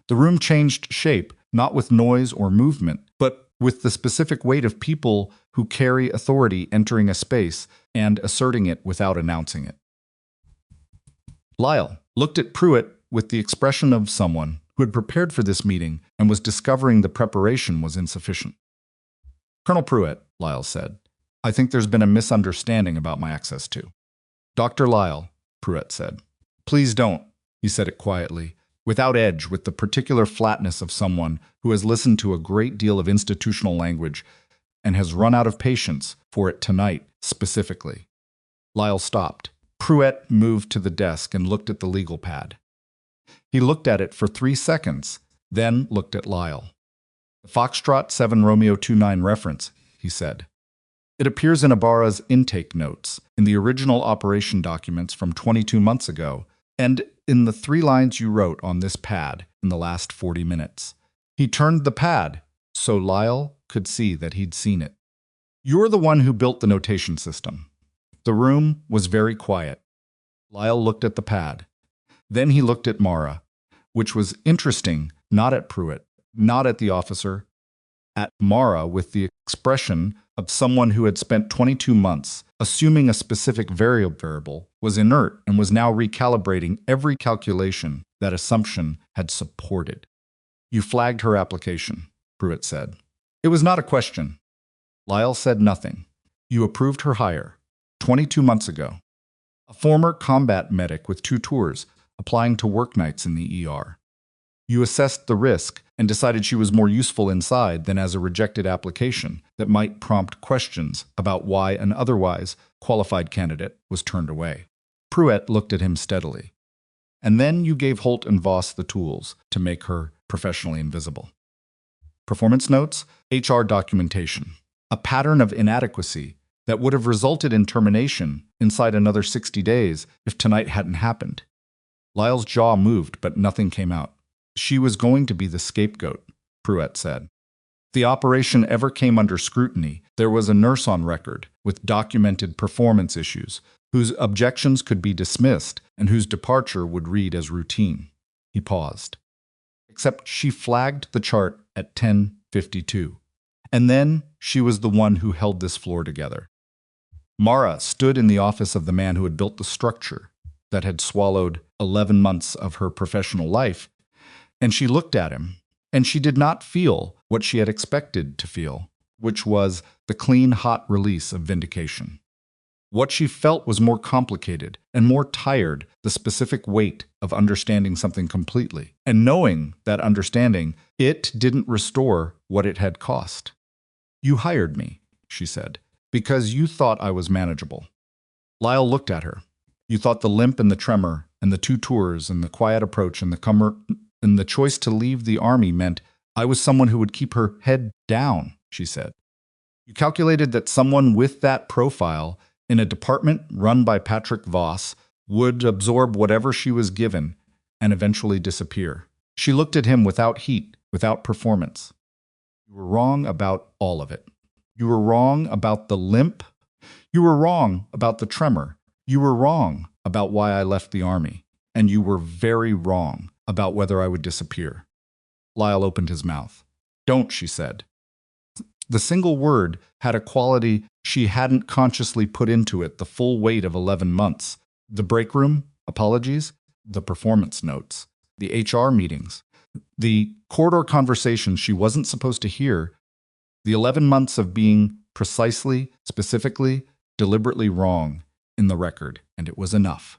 The room changed shape, not with noise or movement, but with the specific weight of people who carry authority entering a space and asserting it without announcing it. Lyle looked at Pruitt with the expression of someone who had prepared for this meeting and was discovering the preparation was insufficient. Colonel Pruitt, Lyle said, I think there's been a misunderstanding about my access to. Dr. Lyle, Pruitt said. Please don't, he said it quietly, without edge, with the particular flatness of someone who has listened to a great deal of institutional language and has run out of patience for it tonight specifically. Lyle stopped. Pruitt moved to the desk and looked at the legal pad. He looked at it for 3 seconds, then looked at Lyle. The Foxtrot 7 Romeo 29 reference, he said. It appears in Ibarra's intake notes, in the original operation documents from 22 months ago, and in the 3 lines you wrote on this pad in the last 40 minutes. He turned the pad so Lyle could see that he'd seen it. You're the one who built the notation system. The room was very quiet. Lyle looked at the pad. Then he looked at Mara, which was interesting, not at Pruitt, not at the officer, at Mara with the expression of someone who had spent 22 months assuming a specific variable, was inert, and was now recalibrating every calculation that assumption had supported. You flagged her application, Pruitt said. It was not a question. Lyle said nothing. You approved her hire. 22 months ago. A former combat medic with 2 tours, applying to work nights in the ER. You assessed the risk and decided she was more useful inside than as a rejected application that might prompt questions about why an otherwise qualified candidate was turned away. Pruitt looked at him steadily. And then you gave Holt and Voss the tools to make her professionally invisible. Performance notes, HR documentation, a pattern of inadequacy that would have resulted in termination inside another 60 days if tonight hadn't happened. Lyle's jaw moved, but nothing came out. She was going to be the scapegoat, Pruitt said. If the operation ever came under scrutiny, there was a nurse on record with documented performance issues, whose objections could be dismissed and whose departure would read as routine. He paused. Except she flagged the chart at 10:52. And then she was the one who held this floor together. Mara stood in the office of the man who had built the structure that had swallowed 11 months of her professional life, and she looked at him, and she did not feel what she had expected to feel, which was the clean, hot release of vindication. What she felt was more complicated and more tired, the specific weight of understanding something completely, and knowing that understanding, it didn't restore what it had cost. You hired me, she said, because you thought I was manageable. Lyle looked at her. You thought the limp and the tremor and the 2 tours and the quiet approach and the choice to leave the army meant I was someone who would keep her head down, she said. You calculated that someone with that profile in a department run by Patrick Voss would absorb whatever she was given and eventually disappear. She looked at him without heat, without performance. You were wrong about all of it. You were wrong about the limp. You were wrong about the tremor. You were wrong about why I left the army. And you were very wrong about whether I would disappear. Lyle opened his mouth. Don't, she said. The single word had a quality she hadn't consciously put into it the full weight of 11 months. The break room, apologies, the performance notes, the HR meetings, the corridor conversations she wasn't supposed to hear, the 11 months of being precisely, specifically, deliberately wrong in the record, and it was enough.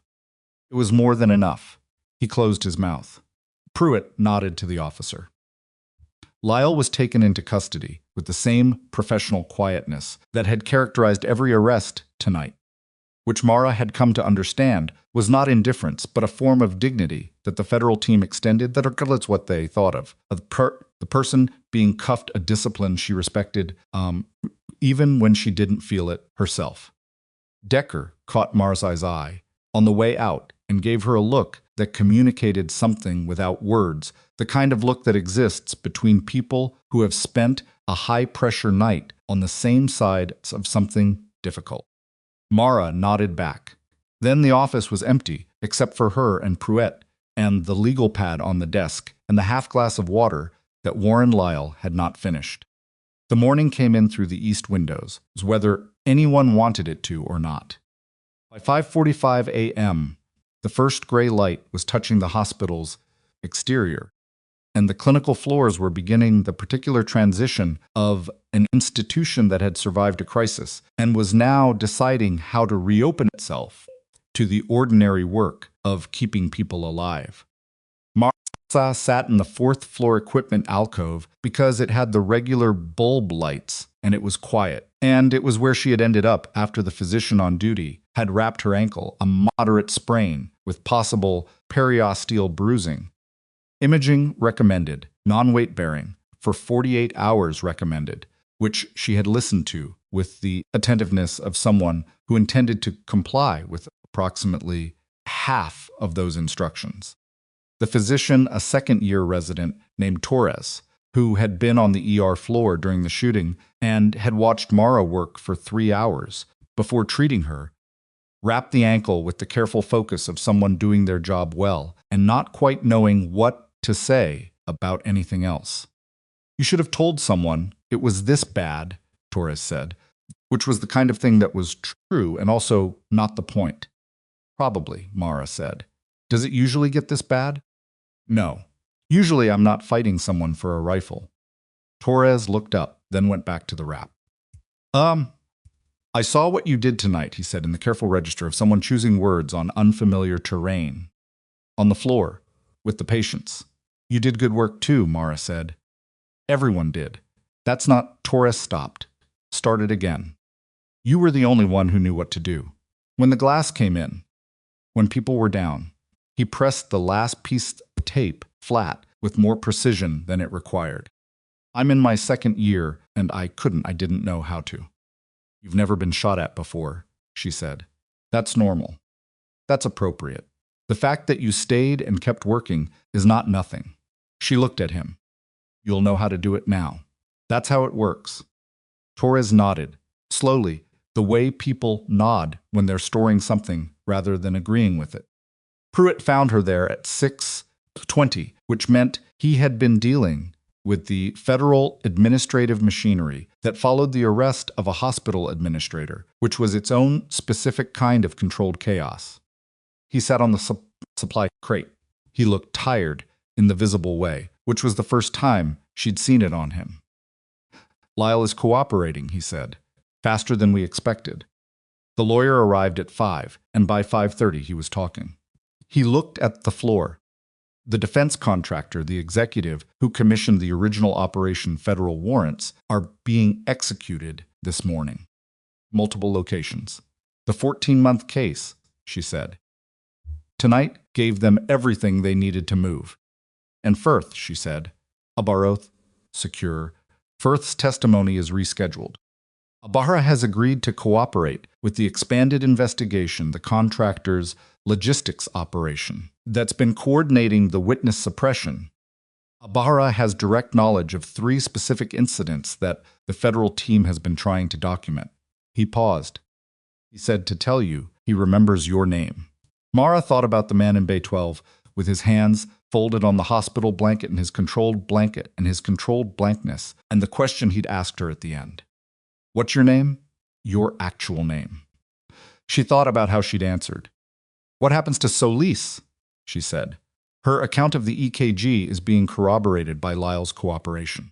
It was more than enough. He closed his mouth. Pruitt nodded to the officer. Lyle was taken into custody with the same professional quietness that had characterized every arrest tonight, which Mara had come to understand was not indifference, but a form of dignity that the federal team extended that regardless what they thought of. The person being cuffed a discipline she respected, even when she didn't feel it herself. Decker caught Mara's eye on the way out and gave her a look that communicated something without words, the kind of look that exists between people who have spent a high-pressure night on the same side of something difficult. Mara nodded back. Then the office was empty, except for her and Pruitt, and the legal pad on the desk, and the half-glass of water that Warren Lyle had not finished. The morning came in through the east windows, whether anyone wanted it to or not. By 5:45 a.m., the first gray light was touching the hospital's exterior, and the clinical floors were beginning the particular transition of an institution that had survived a crisis and was now deciding how to reopen itself to the ordinary work of keeping people alive. Mara sat in the fourth-floor equipment alcove because it had the regular bulb lights and it was quiet, and it was where she had ended up after the physician on duty had wrapped her ankle, a moderate sprain with possible periosteal bruising. Imaging recommended, non-weight-bearing, for 48 hours recommended, which she had listened to with the attentiveness of someone who intended to comply with approximately half of those instructions. The physician, a second-year resident named Torres, who had been on the ER floor during the shooting and had watched Mara work for 3 hours before treating her, wrapped the ankle with the careful focus of someone doing their job well and not quite knowing what to say about anything else. "You should have told someone it was this bad," Torres said, which was the kind of thing that was true and also not the point. "Probably," Mara said. "Does it usually get this bad?" "No. Usually I'm not fighting someone for a rifle." Torres looked up, then went back to the rap. I saw what you did tonight," he said in the careful register of someone choosing words on unfamiliar terrain. "On the floor, with the patients. You did good work too," Mara said. "Everyone did. That's not—" Torres stopped. Started again. "You were the only one who knew what to do. When the glass came in, when people were down, he pressed the last piece of tape flat with more precision than it required. I'm in my second year, and I didn't know how to." "You've never been shot at before," she said. "That's normal. That's appropriate. The fact that you stayed and kept working is not nothing." She looked at him. "You'll know how to do it now. That's how it works." Torres nodded, slowly, the way people nod when they're storing something rather than agreeing with it. Pruitt found her there at 6:20, which meant he had been dealing with the federal administrative machinery that followed the arrest of a hospital administrator, which was its own specific kind of controlled chaos. He sat on the supply crate. He looked tired in the visible way, which was the first time she'd seen it on him. "Lyle is cooperating," he said, "faster than we expected." The lawyer arrived at 5, and by 5:30 he was talking. He looked at the floor. The defense contractor, the executive who commissioned the original Operation Federal Warrants, are being executed this morning. Multiple locations. The 14-month case, she said. Tonight gave them everything they needed to move. And Firth, she said, Abaroth, secure. Firth's testimony is rescheduled. Ibarra has agreed to cooperate with the expanded investigation, the contractor's logistics operation, that's been coordinating the witness suppression. Ibarra has direct knowledge of 3 specific incidents that the federal team has been trying to document. He paused. He said to tell you he remembers your name. Mara thought about the man in Bay 12 with his hands folded on the hospital blanket and his controlled blanket and his controlled blankness, and the question he'd asked her at the end. What's your name? Your actual name. She thought about how she'd answered. What happens to Solis? She said. Her account of the EKG is being corroborated by Lyle's cooperation.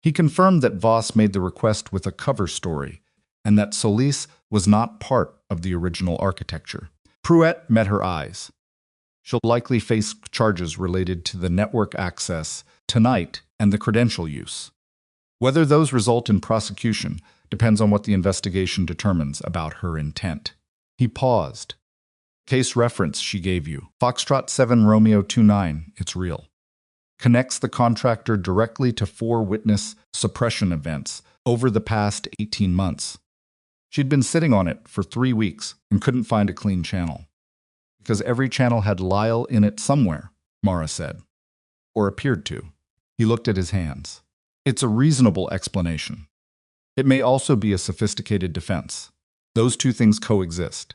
He confirmed that Voss made the request with a cover story, and that Solis was not part of the original architecture. Pruitt met her eyes. She'll likely face charges related to the network access tonight and the credential use. Whether those result in prosecution depends on what the investigation determines about her intent. He paused. Case reference she gave you, Foxtrot 7 Romeo 29, it's real. Connects the contractor directly to 4 witness suppression events over the past 18 months. She'd been sitting on it for 3 weeks and couldn't find a clean channel. Because every channel had Lyle in it somewhere, Mara said. Or appeared to. He looked at his hands. It's a reasonable explanation. It may also be a sophisticated defense. Those two things coexist.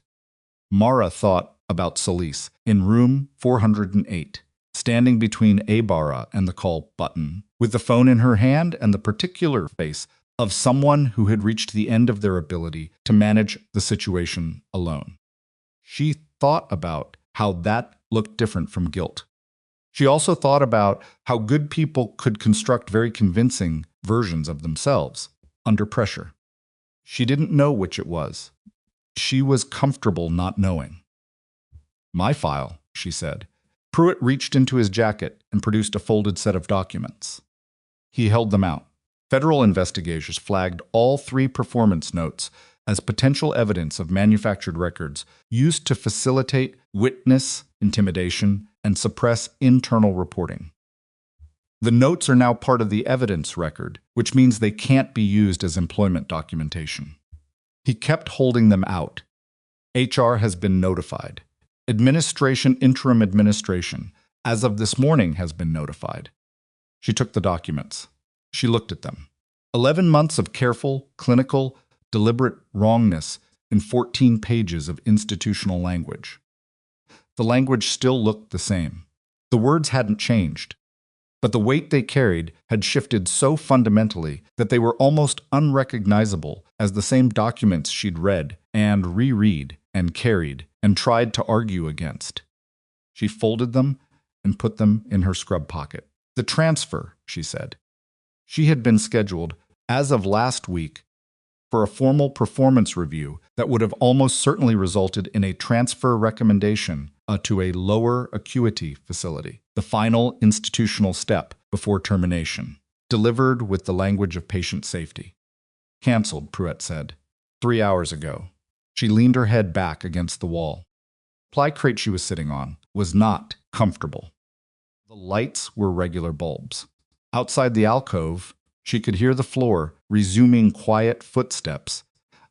Mara thought about Solis in room 408, standing between Abara and the call button, with the phone in her hand and the particular face of someone who had reached the end of their ability to manage the situation alone. She thought about how that looked different from guilt. She also thought about how good people could construct very convincing versions of themselves under pressure. She didn't know which it was. She was comfortable not knowing. My file, she said. Pruitt reached into his jacket and produced a folded set of documents. He held them out. Federal investigators flagged all 3 performance notes as potential evidence of manufactured records used to facilitate witness intimidation and suppress internal reporting. The notes are now part of the evidence record, which means they can't be used as employment documentation. He kept holding them out. HR has been notified. Interim administration, as of this morning, has been notified. She took the documents. She looked at them. 11 months of careful, clinical, deliberate wrongness in 14 pages of institutional language. The language still looked the same. The words hadn't changed, but the weight they carried had shifted so fundamentally that they were almost unrecognizable as the same documents she'd read and reread and carried and tried to argue against. She folded them and put them in her scrub pocket. The transfer, she said. She had been scheduled, as of last week, for a formal performance review that would have almost certainly resulted in a transfer recommendation to a lower acuity facility, the final institutional step before termination, delivered with the language of patient safety. Cancelled, Pruitt said. 3 hours ago. She leaned her head back against the wall. The ply crate she was sitting on was not comfortable. The lights were regular bulbs. Outside the alcove, she could hear the floor resuming quiet footsteps.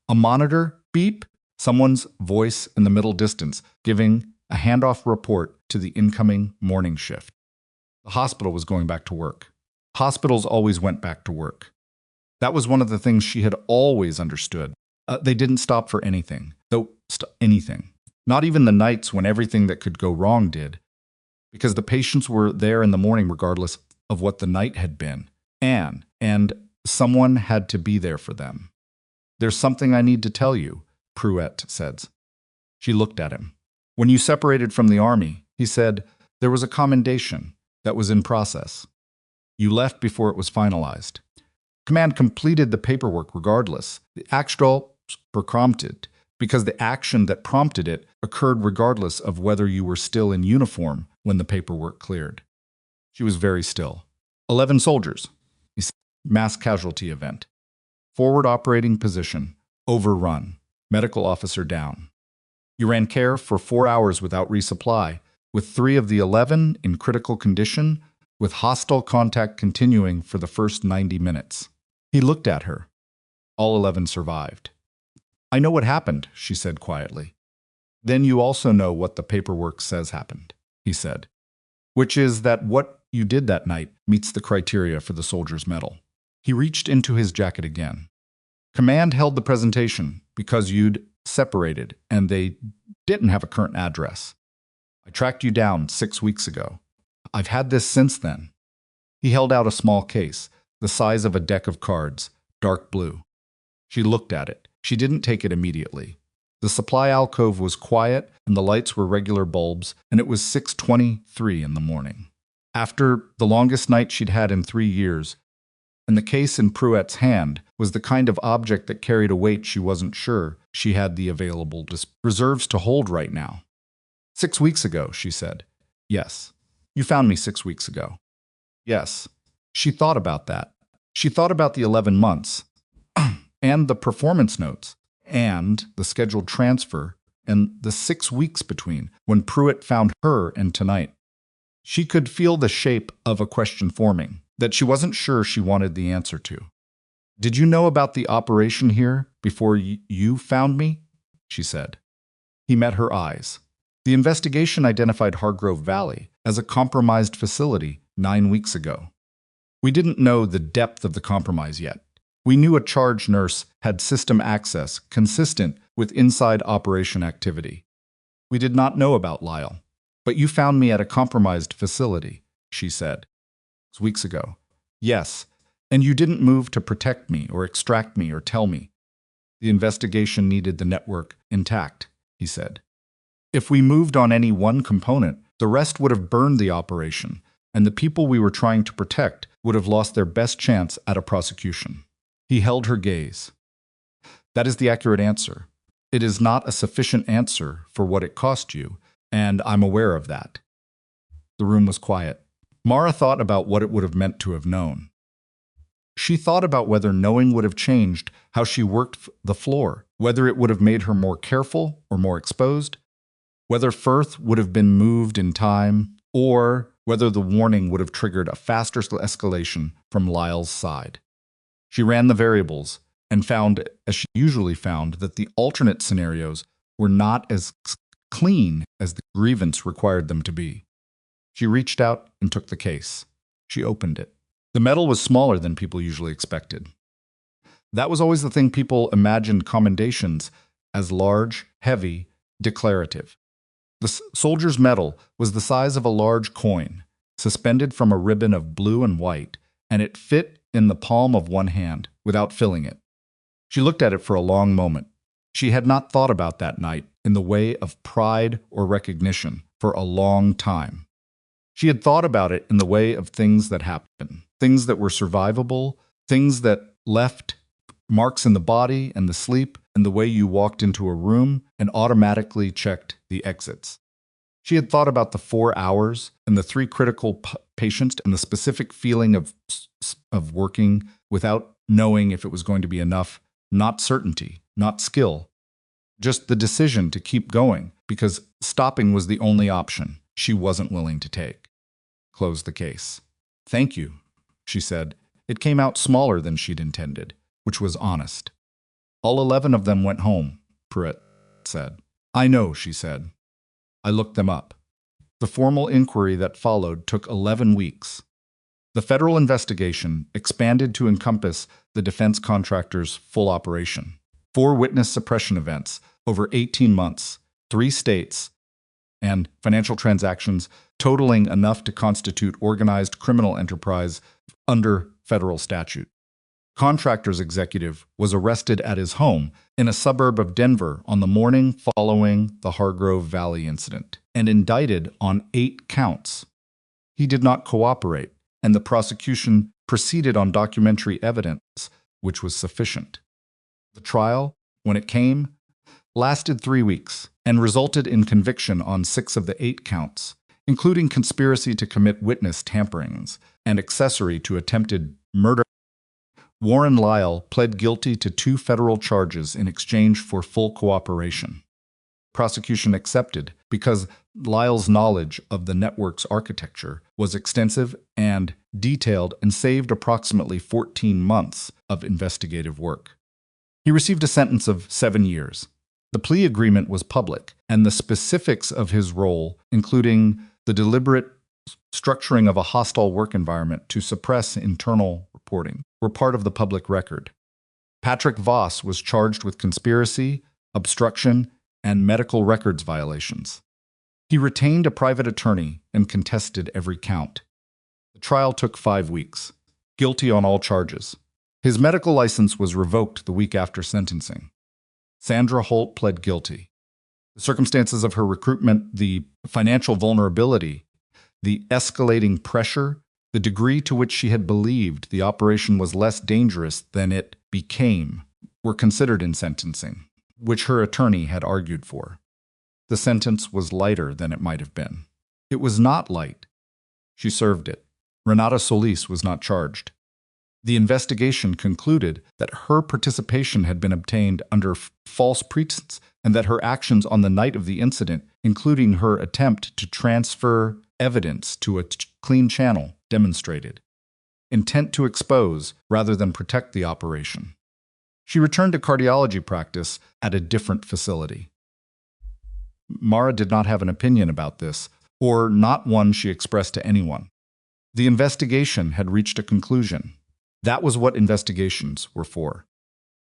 A monitor, beep, someone's voice in the middle distance, giving a handoff report to the incoming morning shift. The hospital was going back to work. Hospitals always went back to work. That was one of the things she had always understood. They didn't stop for anything, anything. Not even the nights when everything that could go wrong did, because the patients were there in the morning regardless of what the night had been. And someone had to be there for them. There's something I need to tell you, Pruitt said. She looked at him. When you separated from the Army, he said, there was a commendation that was in process. You left before it was finalized. Command completed the paperwork regardless. The actual were prompted because the action that prompted it occurred regardless of whether you were still in uniform when the paperwork cleared. She was very still. 11 soldiers. Mass casualty event. Forward operating position. Overrun. Medical officer down. You ran care for 4 hours without resupply, with 3 of the 11 in critical condition, with hostile contact continuing for the first 90 minutes. He looked at her. All 11 survived. I know what happened, she said quietly. Then you also know what the paperwork says happened, he said, which is that what you did that night meets the criteria for the soldier's medal. He reached into his jacket again. Command held the presentation because you'd separated and they didn't have a current address. I tracked you down 6 weeks ago. I've had this since then. He held out a small case, the size of a deck of cards, dark blue. She looked at it. She didn't take it immediately. The supply alcove was quiet and the lights were regular bulbs, and it was 6:23 in the morning. After the longest night she'd had in 3 years, and the case in Pruitt's hand was the kind of object that carried a weight she wasn't sure she had the available reserves to hold right now. 6 weeks ago, she said. Yes. You found me 6 weeks ago. Yes. She thought about that. She thought about the 11 months, and the performance notes, and the scheduled transfer, and the 6 weeks between when Pruitt found her and tonight. She could feel the shape of a question forming that she wasn't sure she wanted the answer to. Did you know about the operation here before you found me? She said. He met her eyes. The investigation identified Hargrove Valley as a compromised facility 9 weeks ago. We didn't know the depth of the compromise yet. We knew a charge nurse had system access consistent with inside operation activity. We did not know about Lyle. But you found me at a compromised facility, she said. It was weeks ago. Yes, and you didn't move to protect me or extract me or tell me. The investigation needed the network intact, he said. If we moved on any one component, the rest would have burned the operation, and the people we were trying to protect would have lost their best chance at a prosecution. He held her gaze. That is the accurate answer. It is not a sufficient answer for what it cost you, and I'm aware of that. The room was quiet. Mara thought about what it would have meant to have known. She thought about whether knowing would have changed how she worked the floor, whether it would have made her more careful or more exposed, whether Firth would have been moved in time, or whether the warning would have triggered a faster escalation from Lyle's side. She ran the variables and found, as she usually found, that the alternate scenarios were not as clean as the grievance required them to be. She reached out and took the case. She opened it. The metal was smaller than people usually expected. That was always the thing people imagined commendations as large, heavy, declarative. The soldier's medal was the size of a large coin, suspended from a ribbon of blue and white, and it fit in the palm of one hand without filling it. She looked at it for a long moment. She had not thought about that night in the way of pride or recognition for a long time. She had thought about it in the way of things that happen, things that were survivable, things that left marks in the body and the sleep and the way you walked into a room and automatically checked the exits. She had thought about the 4 hours and the 3 critical patients and the specific feeling of working without knowing if it was going to be enough, not certainty, not skill, just the decision to keep going because stopping was the only option she wasn't willing to take. Close the case. Thank you, she said. It came out smaller than she'd intended, which was honest. All 11 of them went home, Pruitt said. I know, she said. I looked them up. The formal inquiry that followed took 11 weeks. The federal investigation expanded to encompass the defense contractor's full operation. 4 witness suppression events over 18 months, 3 states, and financial transactions totaling enough to constitute organized criminal enterprise under federal statute. Contractor's executive was arrested at his home in a suburb of Denver on the morning following the Hargrove Valley incident and indicted on 8 counts. He did not cooperate, and the prosecution proceeded on documentary evidence, which was sufficient. The trial, when it came, lasted 3 weeks and resulted in conviction on 6 of the 8 counts, including conspiracy to commit witness tamperings and accessory to attempted murder. Warren Lyle pled guilty to 2 federal charges in exchange for full cooperation. Prosecution accepted because Lyle's knowledge of the network's architecture was extensive and detailed and saved approximately 14 months of investigative work. He received a sentence of 7 years. The plea agreement was public, and the specifics of his role, including the deliberate structuring of a hostile work environment to suppress internal reporting, were part of the public record. Patrick Voss was charged with conspiracy, obstruction, and medical records violations. He retained a private attorney and contested every count. The trial took 5 weeks. Guilty on all charges. His medical license was revoked the week after sentencing. Sandra Holt pled guilty. The circumstances of her recruitment, the financial vulnerability, the escalating pressure, the degree to which she had believed the operation was less dangerous than it became, were considered in sentencing, which her attorney had argued for. The sentence was lighter than it might have been. It was not light. She served it. Renata Solis was not charged. The investigation concluded that her participation had been obtained under false pretense and that her actions on the night of the incident, including her attempt to transfer evidence to a clean channel, demonstrated intent to expose rather than protect the operation. She returned to cardiology practice at a different facility. Mara did not have an opinion about this, or not one she expressed to anyone. The investigation had reached a conclusion. That was what investigations were for.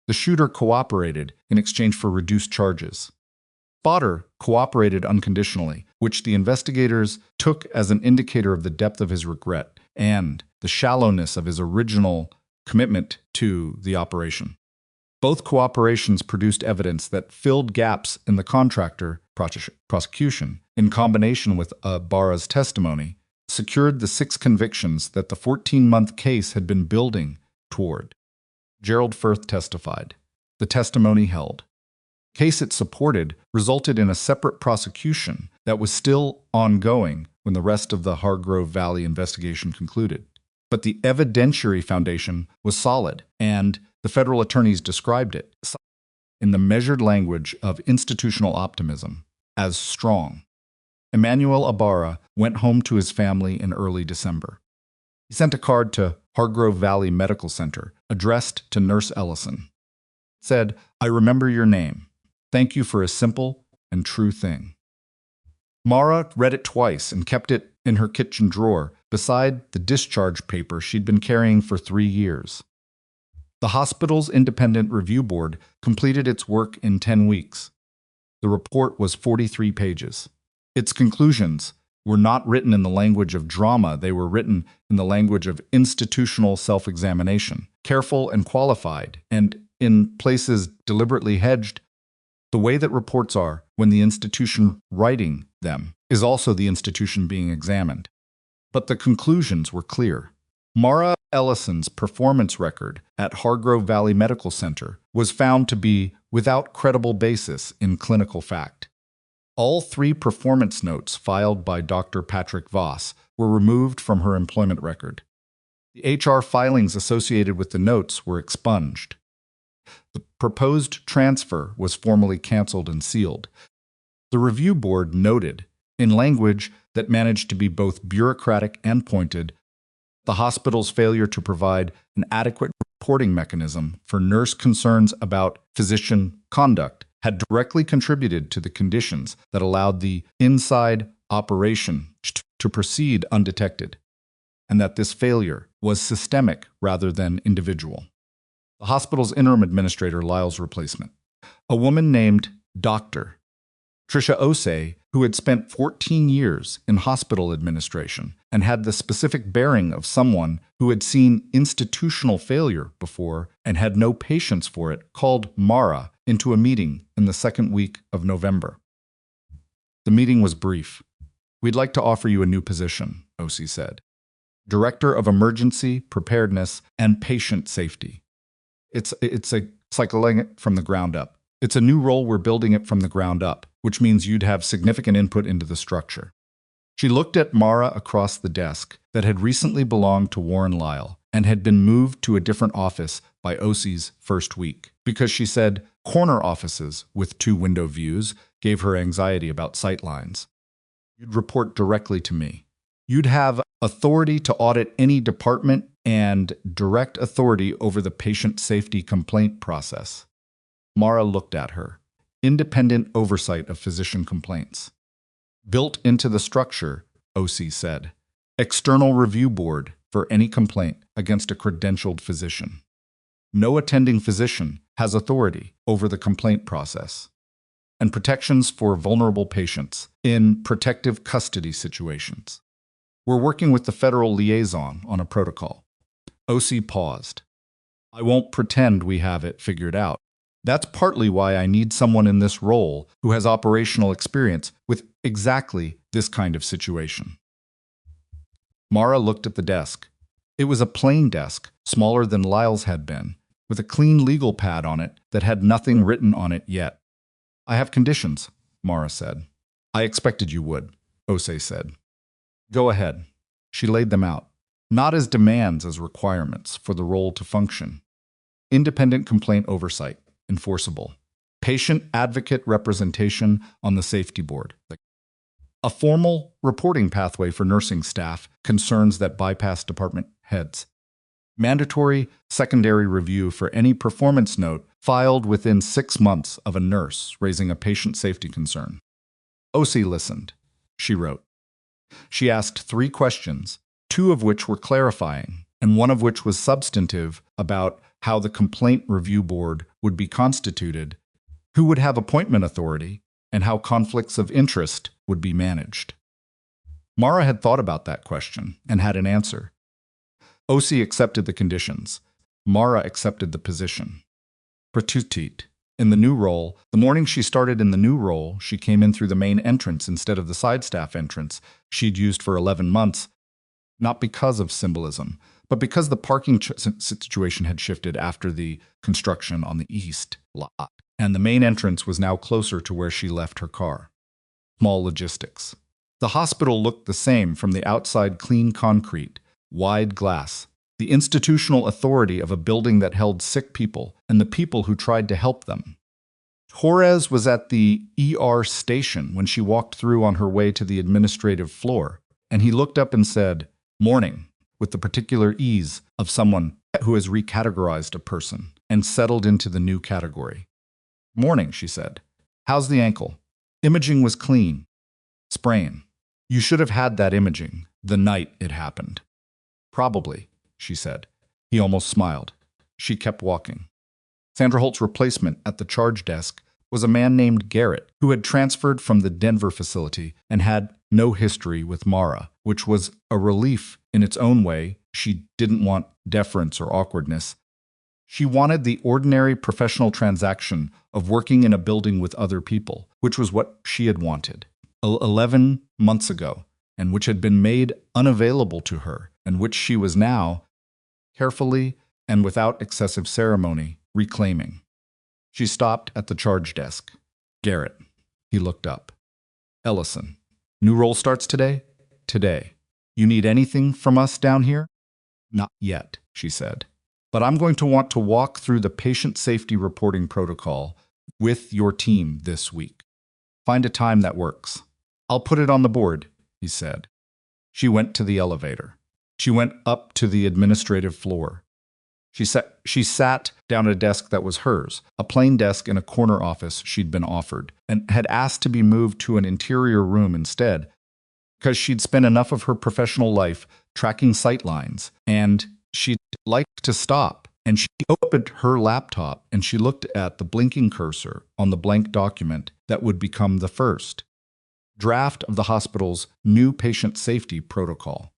The shooter cooperated in exchange for reduced charges. Spotter cooperated unconditionally, which the investigators took as an indicator of the depth of his regret and the shallowness of his original commitment to the operation. Both cooperations produced evidence that filled gaps in the contractor prosecution, in combination with Barra's testimony, secured the 6 convictions that the 14-month case had been building toward. Gerald Firth testified. The testimony held. The case it supported resulted in a separate prosecution that was still ongoing when the rest of the Hargrove Valley investigation concluded. But the evidentiary foundation was solid, and the federal attorneys described it in the measured language of institutional optimism as strong. Emmanuel Ibarra went home to his family in early December. He sent a card to Hargrove Valley Medical Center, addressed to Nurse Ellison. It said, "I remember your name. Thank you for a simple and true thing." Mara read it twice and kept it in her kitchen drawer beside the discharge paper she'd been carrying for 3 years. The hospital's independent review board completed its work in 10 weeks. The report was 43 pages. Its conclusions were not written in the language of drama, they were written in the language of institutional self-examination, careful and qualified, and in places deliberately hedged. The way that reports are when the institution writing them is also the institution being examined. But the conclusions were clear. Mara Ellison's performance record at Hargrove Valley Medical Center was found to be without credible basis in clinical fact. All 3 performance notes filed by Dr. Patrick Voss were removed from her employment record. The HR filings associated with the notes were expunged. The proposed transfer was formally canceled and sealed. The review board noted, in language that managed to be both bureaucratic and pointed, the hospital's failure to provide an adequate reporting mechanism for nurse concerns about physician conduct had directly contributed to the conditions that allowed the inside operation to proceed undetected, and that this failure was systemic rather than individual. The hospital's interim administrator, Lyle's replacement, a woman named Dr. Tricia Osei, who had spent 14 years in hospital administration and had the specific bearing of someone who had seen institutional failure before and had no patience for it, called Mara into a meeting in the 2nd week of November. The meeting was brief. "We'd like to offer you a new position," Osei said. "Director of Emergency, Preparedness, and Patient Safety. It's a cycling it from the ground up. It's a new role, we're building it from the ground up, which means you'd have significant input into the structure." She looked at Mara across the desk that had recently belonged to Warren Lyle and had been moved to a different office by Osei's first week, because she said corner offices with 2 window views gave her anxiety about sightlines. "You'd report directly to me. You'd have authority to audit any department and direct authority over the patient safety complaint process." Mara looked at her. Independent oversight of physician complaints. "Built into the structure," Osei said. "External review board for any complaint against a credentialed physician. No attending physician has authority over the complaint process. And protections for vulnerable patients in protective custody situations. We're working with the federal liaison on a protocol." Osei paused. "I won't pretend we have it figured out. That's partly why I need someone in this role who has operational experience with exactly this kind of situation." Mara looked at the desk. It was a plain desk, smaller than Lyle's had been, with a clean legal pad on it that had nothing written on it yet. "I have conditions," Mara said. "I expected you would," Osei said. "Go ahead." She laid them out, not as demands as requirements for the role to function. Independent complaint oversight. Enforceable. Patient advocate representation on the safety board. A formal reporting pathway for nursing staff concerns that bypass department heads. Mandatory secondary review for any performance note filed within 6 months of a nurse raising a patient safety concern. OC listened, she wrote. She asked 3 questions, 2 of which were clarifying, and 1 of which was substantive about how the complaint review board would be constituted, who would have appointment authority, and how conflicts of interest would be managed. Mara had thought about that question and had an answer. OC accepted the conditions. Mara accepted the position. Pertutit. In the new role, the morning she started in the new role, she came in through the main entrance instead of the side staff entrance she'd used for 11 months, not because of symbolism, but because the parking situation had shifted after the construction on the east lot, and the main entrance was now closer to where she left her car. Small logistics. The hospital looked the same from the outside: clean concrete, wide glass, the institutional authority of a building that held sick people and the people who tried to help them. Torres was at the ER station when she walked through on her way to the administrative floor, and he looked up and said, "Morning," with the particular ease of someone who has recategorized a person and settled into the new category. "Morning," she said. "How's the ankle?" Imaging was clean. Sprain. You should have had that imaging the night it happened. "Probably," she said. He almost smiled. She kept walking. Sandra Holt's replacement at the charge desk was a man named Garrett, who had transferred from the Denver facility and had no history with Mara, which was a relief in its own way. She didn't want deference or awkwardness. She wanted the ordinary professional transaction of working in a building with other people, which was what she had wanted 11 months ago, and which had been made unavailable to her, and which she was now, carefully and without excessive ceremony, reclaiming. She stopped at the charge desk. "Garrett." He looked up. "Ellison. New role starts today?" "Today. You need anything from us down here?" "Not yet," she said. "But I'm going to want to walk through the patient safety reporting protocol with your team this week. Find a time that works." "I'll put it on the board," he said. She went to the elevator. She went up to the administrative floor. She sat down at a desk that was hers, a plain desk in a corner office she'd been offered, and had asked to be moved to an interior room instead, because she'd spent enough of her professional life tracking sightlines, and she'd like to stop. And she opened her laptop, and she looked at the blinking cursor on the blank document that would become the first draft of the hospital's new patient safety protocol.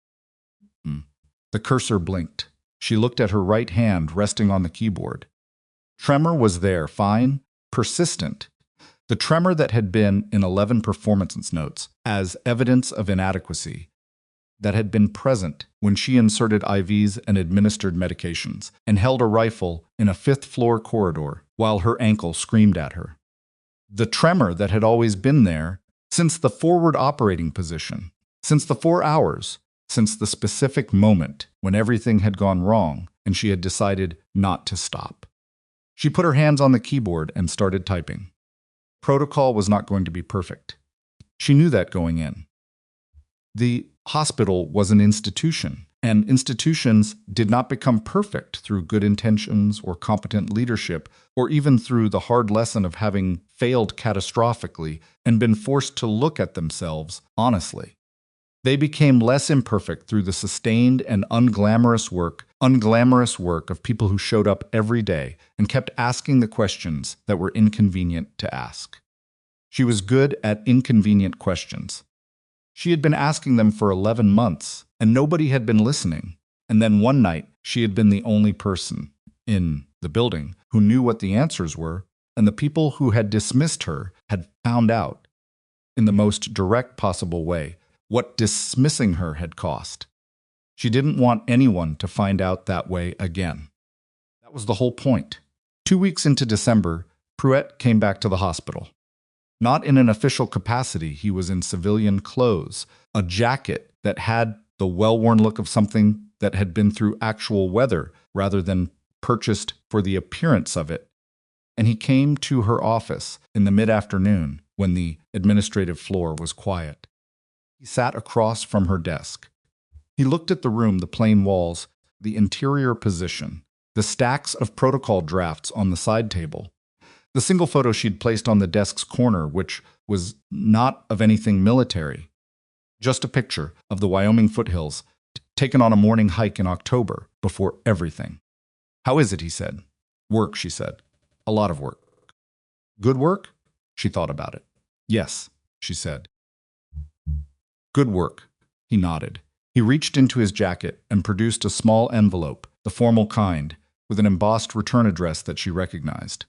The cursor blinked. She looked at her right hand resting on the keyboard. Tremor was there, fine, persistent. The tremor that had been in 11 performance notes as evidence of inadequacy, that had been present when she inserted IVs and administered medications and held a rifle in a 5th-floor corridor while her ankle screamed at her. The tremor that had always been there since the forward operating position, since the 4 hours, since the specific moment when everything had gone wrong and she had decided not to stop. She put her hands on the keyboard and started typing. Protocol was not going to be perfect. She knew that going in. The hospital was an institution, and institutions did not become perfect through good intentions or competent leadership, or even through the hard lesson of having failed catastrophically and been forced to look at themselves honestly. They became less imperfect through the sustained and unglamorous work of people who showed up every day and kept asking the questions that were inconvenient to ask. She was good at inconvenient questions. She had been asking them for 11 months, and nobody had been listening. And then one night, she had been the only person in the building who knew what the answers were, and the people who had dismissed her had found out, in the most direct possible way, what dismissing her had cost. She didn't want anyone to find out that way again. That was the whole point. 2 weeks into December, Pruitt came back to the hospital. Not in an official capacity, he was in civilian clothes, a jacket that had the well-worn look of something that had been through actual weather rather than purchased for the appearance of it. And he came to her office in the mid-afternoon when the administrative floor was quiet. He sat across from her desk. He looked at the room, the plain walls, the interior position, the stacks of protocol drafts on the side table, the The single photo she'd placed on the desk's corner, which was not of anything military. Just a picture of the Wyoming foothills, taken on a morning hike in October, before everything. "How is it?" he said. "Work," she said. "A lot of work." "Good work?" She thought about it. "Yes," she said. "Good work." He nodded. He reached into his jacket and produced a small envelope, the formal kind, with an embossed return address that she recognized.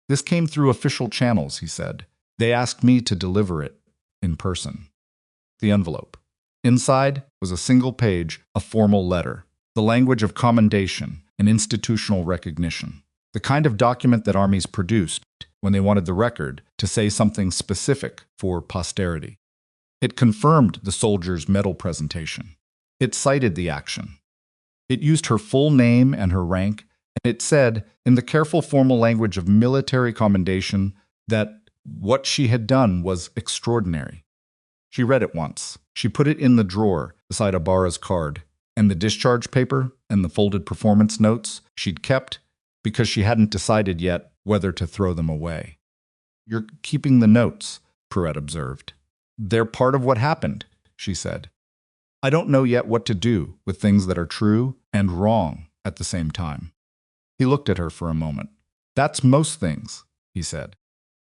"This came through official channels," he said. "They asked me to deliver it in person." The envelope. Inside was a single page, a formal letter, the language of commendation and institutional recognition, the kind of document that armies produced when they wanted the record to say something specific for posterity. It confirmed the soldier's medal presentation. It cited the action. It used her full name and her rank, and it said, in the careful formal language of military commendation, that what she had done was extraordinary. She read it once. She put it in the drawer beside Ibarra's card, and the discharge paper and the folded performance notes she'd kept because she hadn't decided yet whether to throw them away. "You're keeping the notes," Pruitt observed. "They're part of what happened," she said. "I don't know yet what to do with things that are true and wrong at the same time." He looked at her for a moment. "That's most things," he said.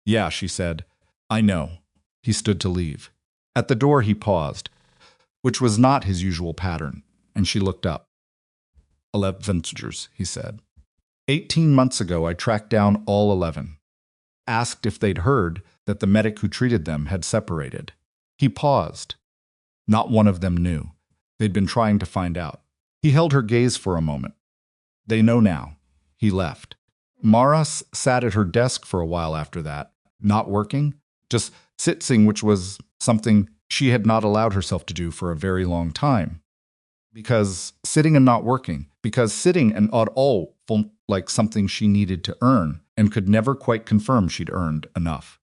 "Yeah," she said. "I know." He stood to leave. At the door he paused, which was not his usual pattern, and she looked up. 11 soldiers, he said. 18 months ago I tracked down all 11. Asked if they'd heard that the medic who treated them had separated. He paused. Not one of them knew. They'd been trying to find out. He held her gaze for a moment. "They know now." He left. Mara sat at her desk for a while after that, not working, just sitting, which was something she had not allowed herself to do for a very long time. Because sitting and not working, because sitting and at all felt like something she needed to earn and could never quite confirm she'd earned enough.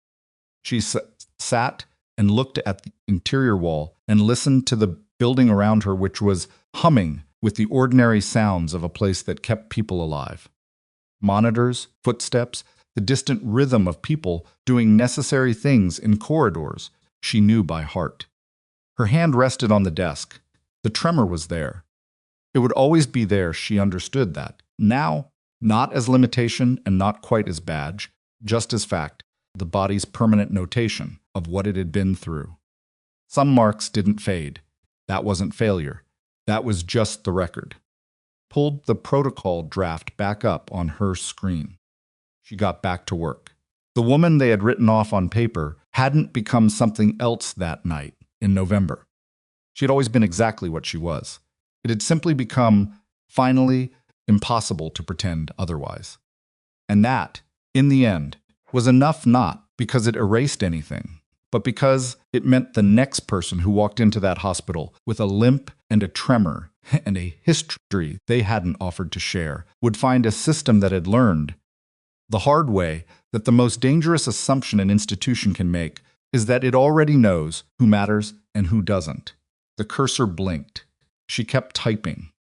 She sat and looked at the interior wall and listened to the building around her, which was humming with the ordinary sounds of a place that kept people alive. Monitors, footsteps, the distant rhythm of people doing necessary things in corridors she knew by heart. Her hand rested on the desk. The tremor was there. It would always be there, she understood that. Now, not as limitation and not quite as badge, just as fact, the body's permanent notation of what it had been through. Some marks didn't fade. That wasn't failure. That was just the record. Pulled the protocol draft back up on her screen. She got back to work. The woman they had written off on paper hadn't become something else that night in November. She had always been exactly what she was. It had simply become, finally, impossible to pretend otherwise. And that, in the end, was enough not because it erased anything, but because it meant the next person who walked into that hospital with a limp and a tremor and a history they hadn't offered to share would find a system that had learned the hard way that the most dangerous assumption an institution can make is that it already knows who matters and who doesn't. The cursor blinked. She kept typing.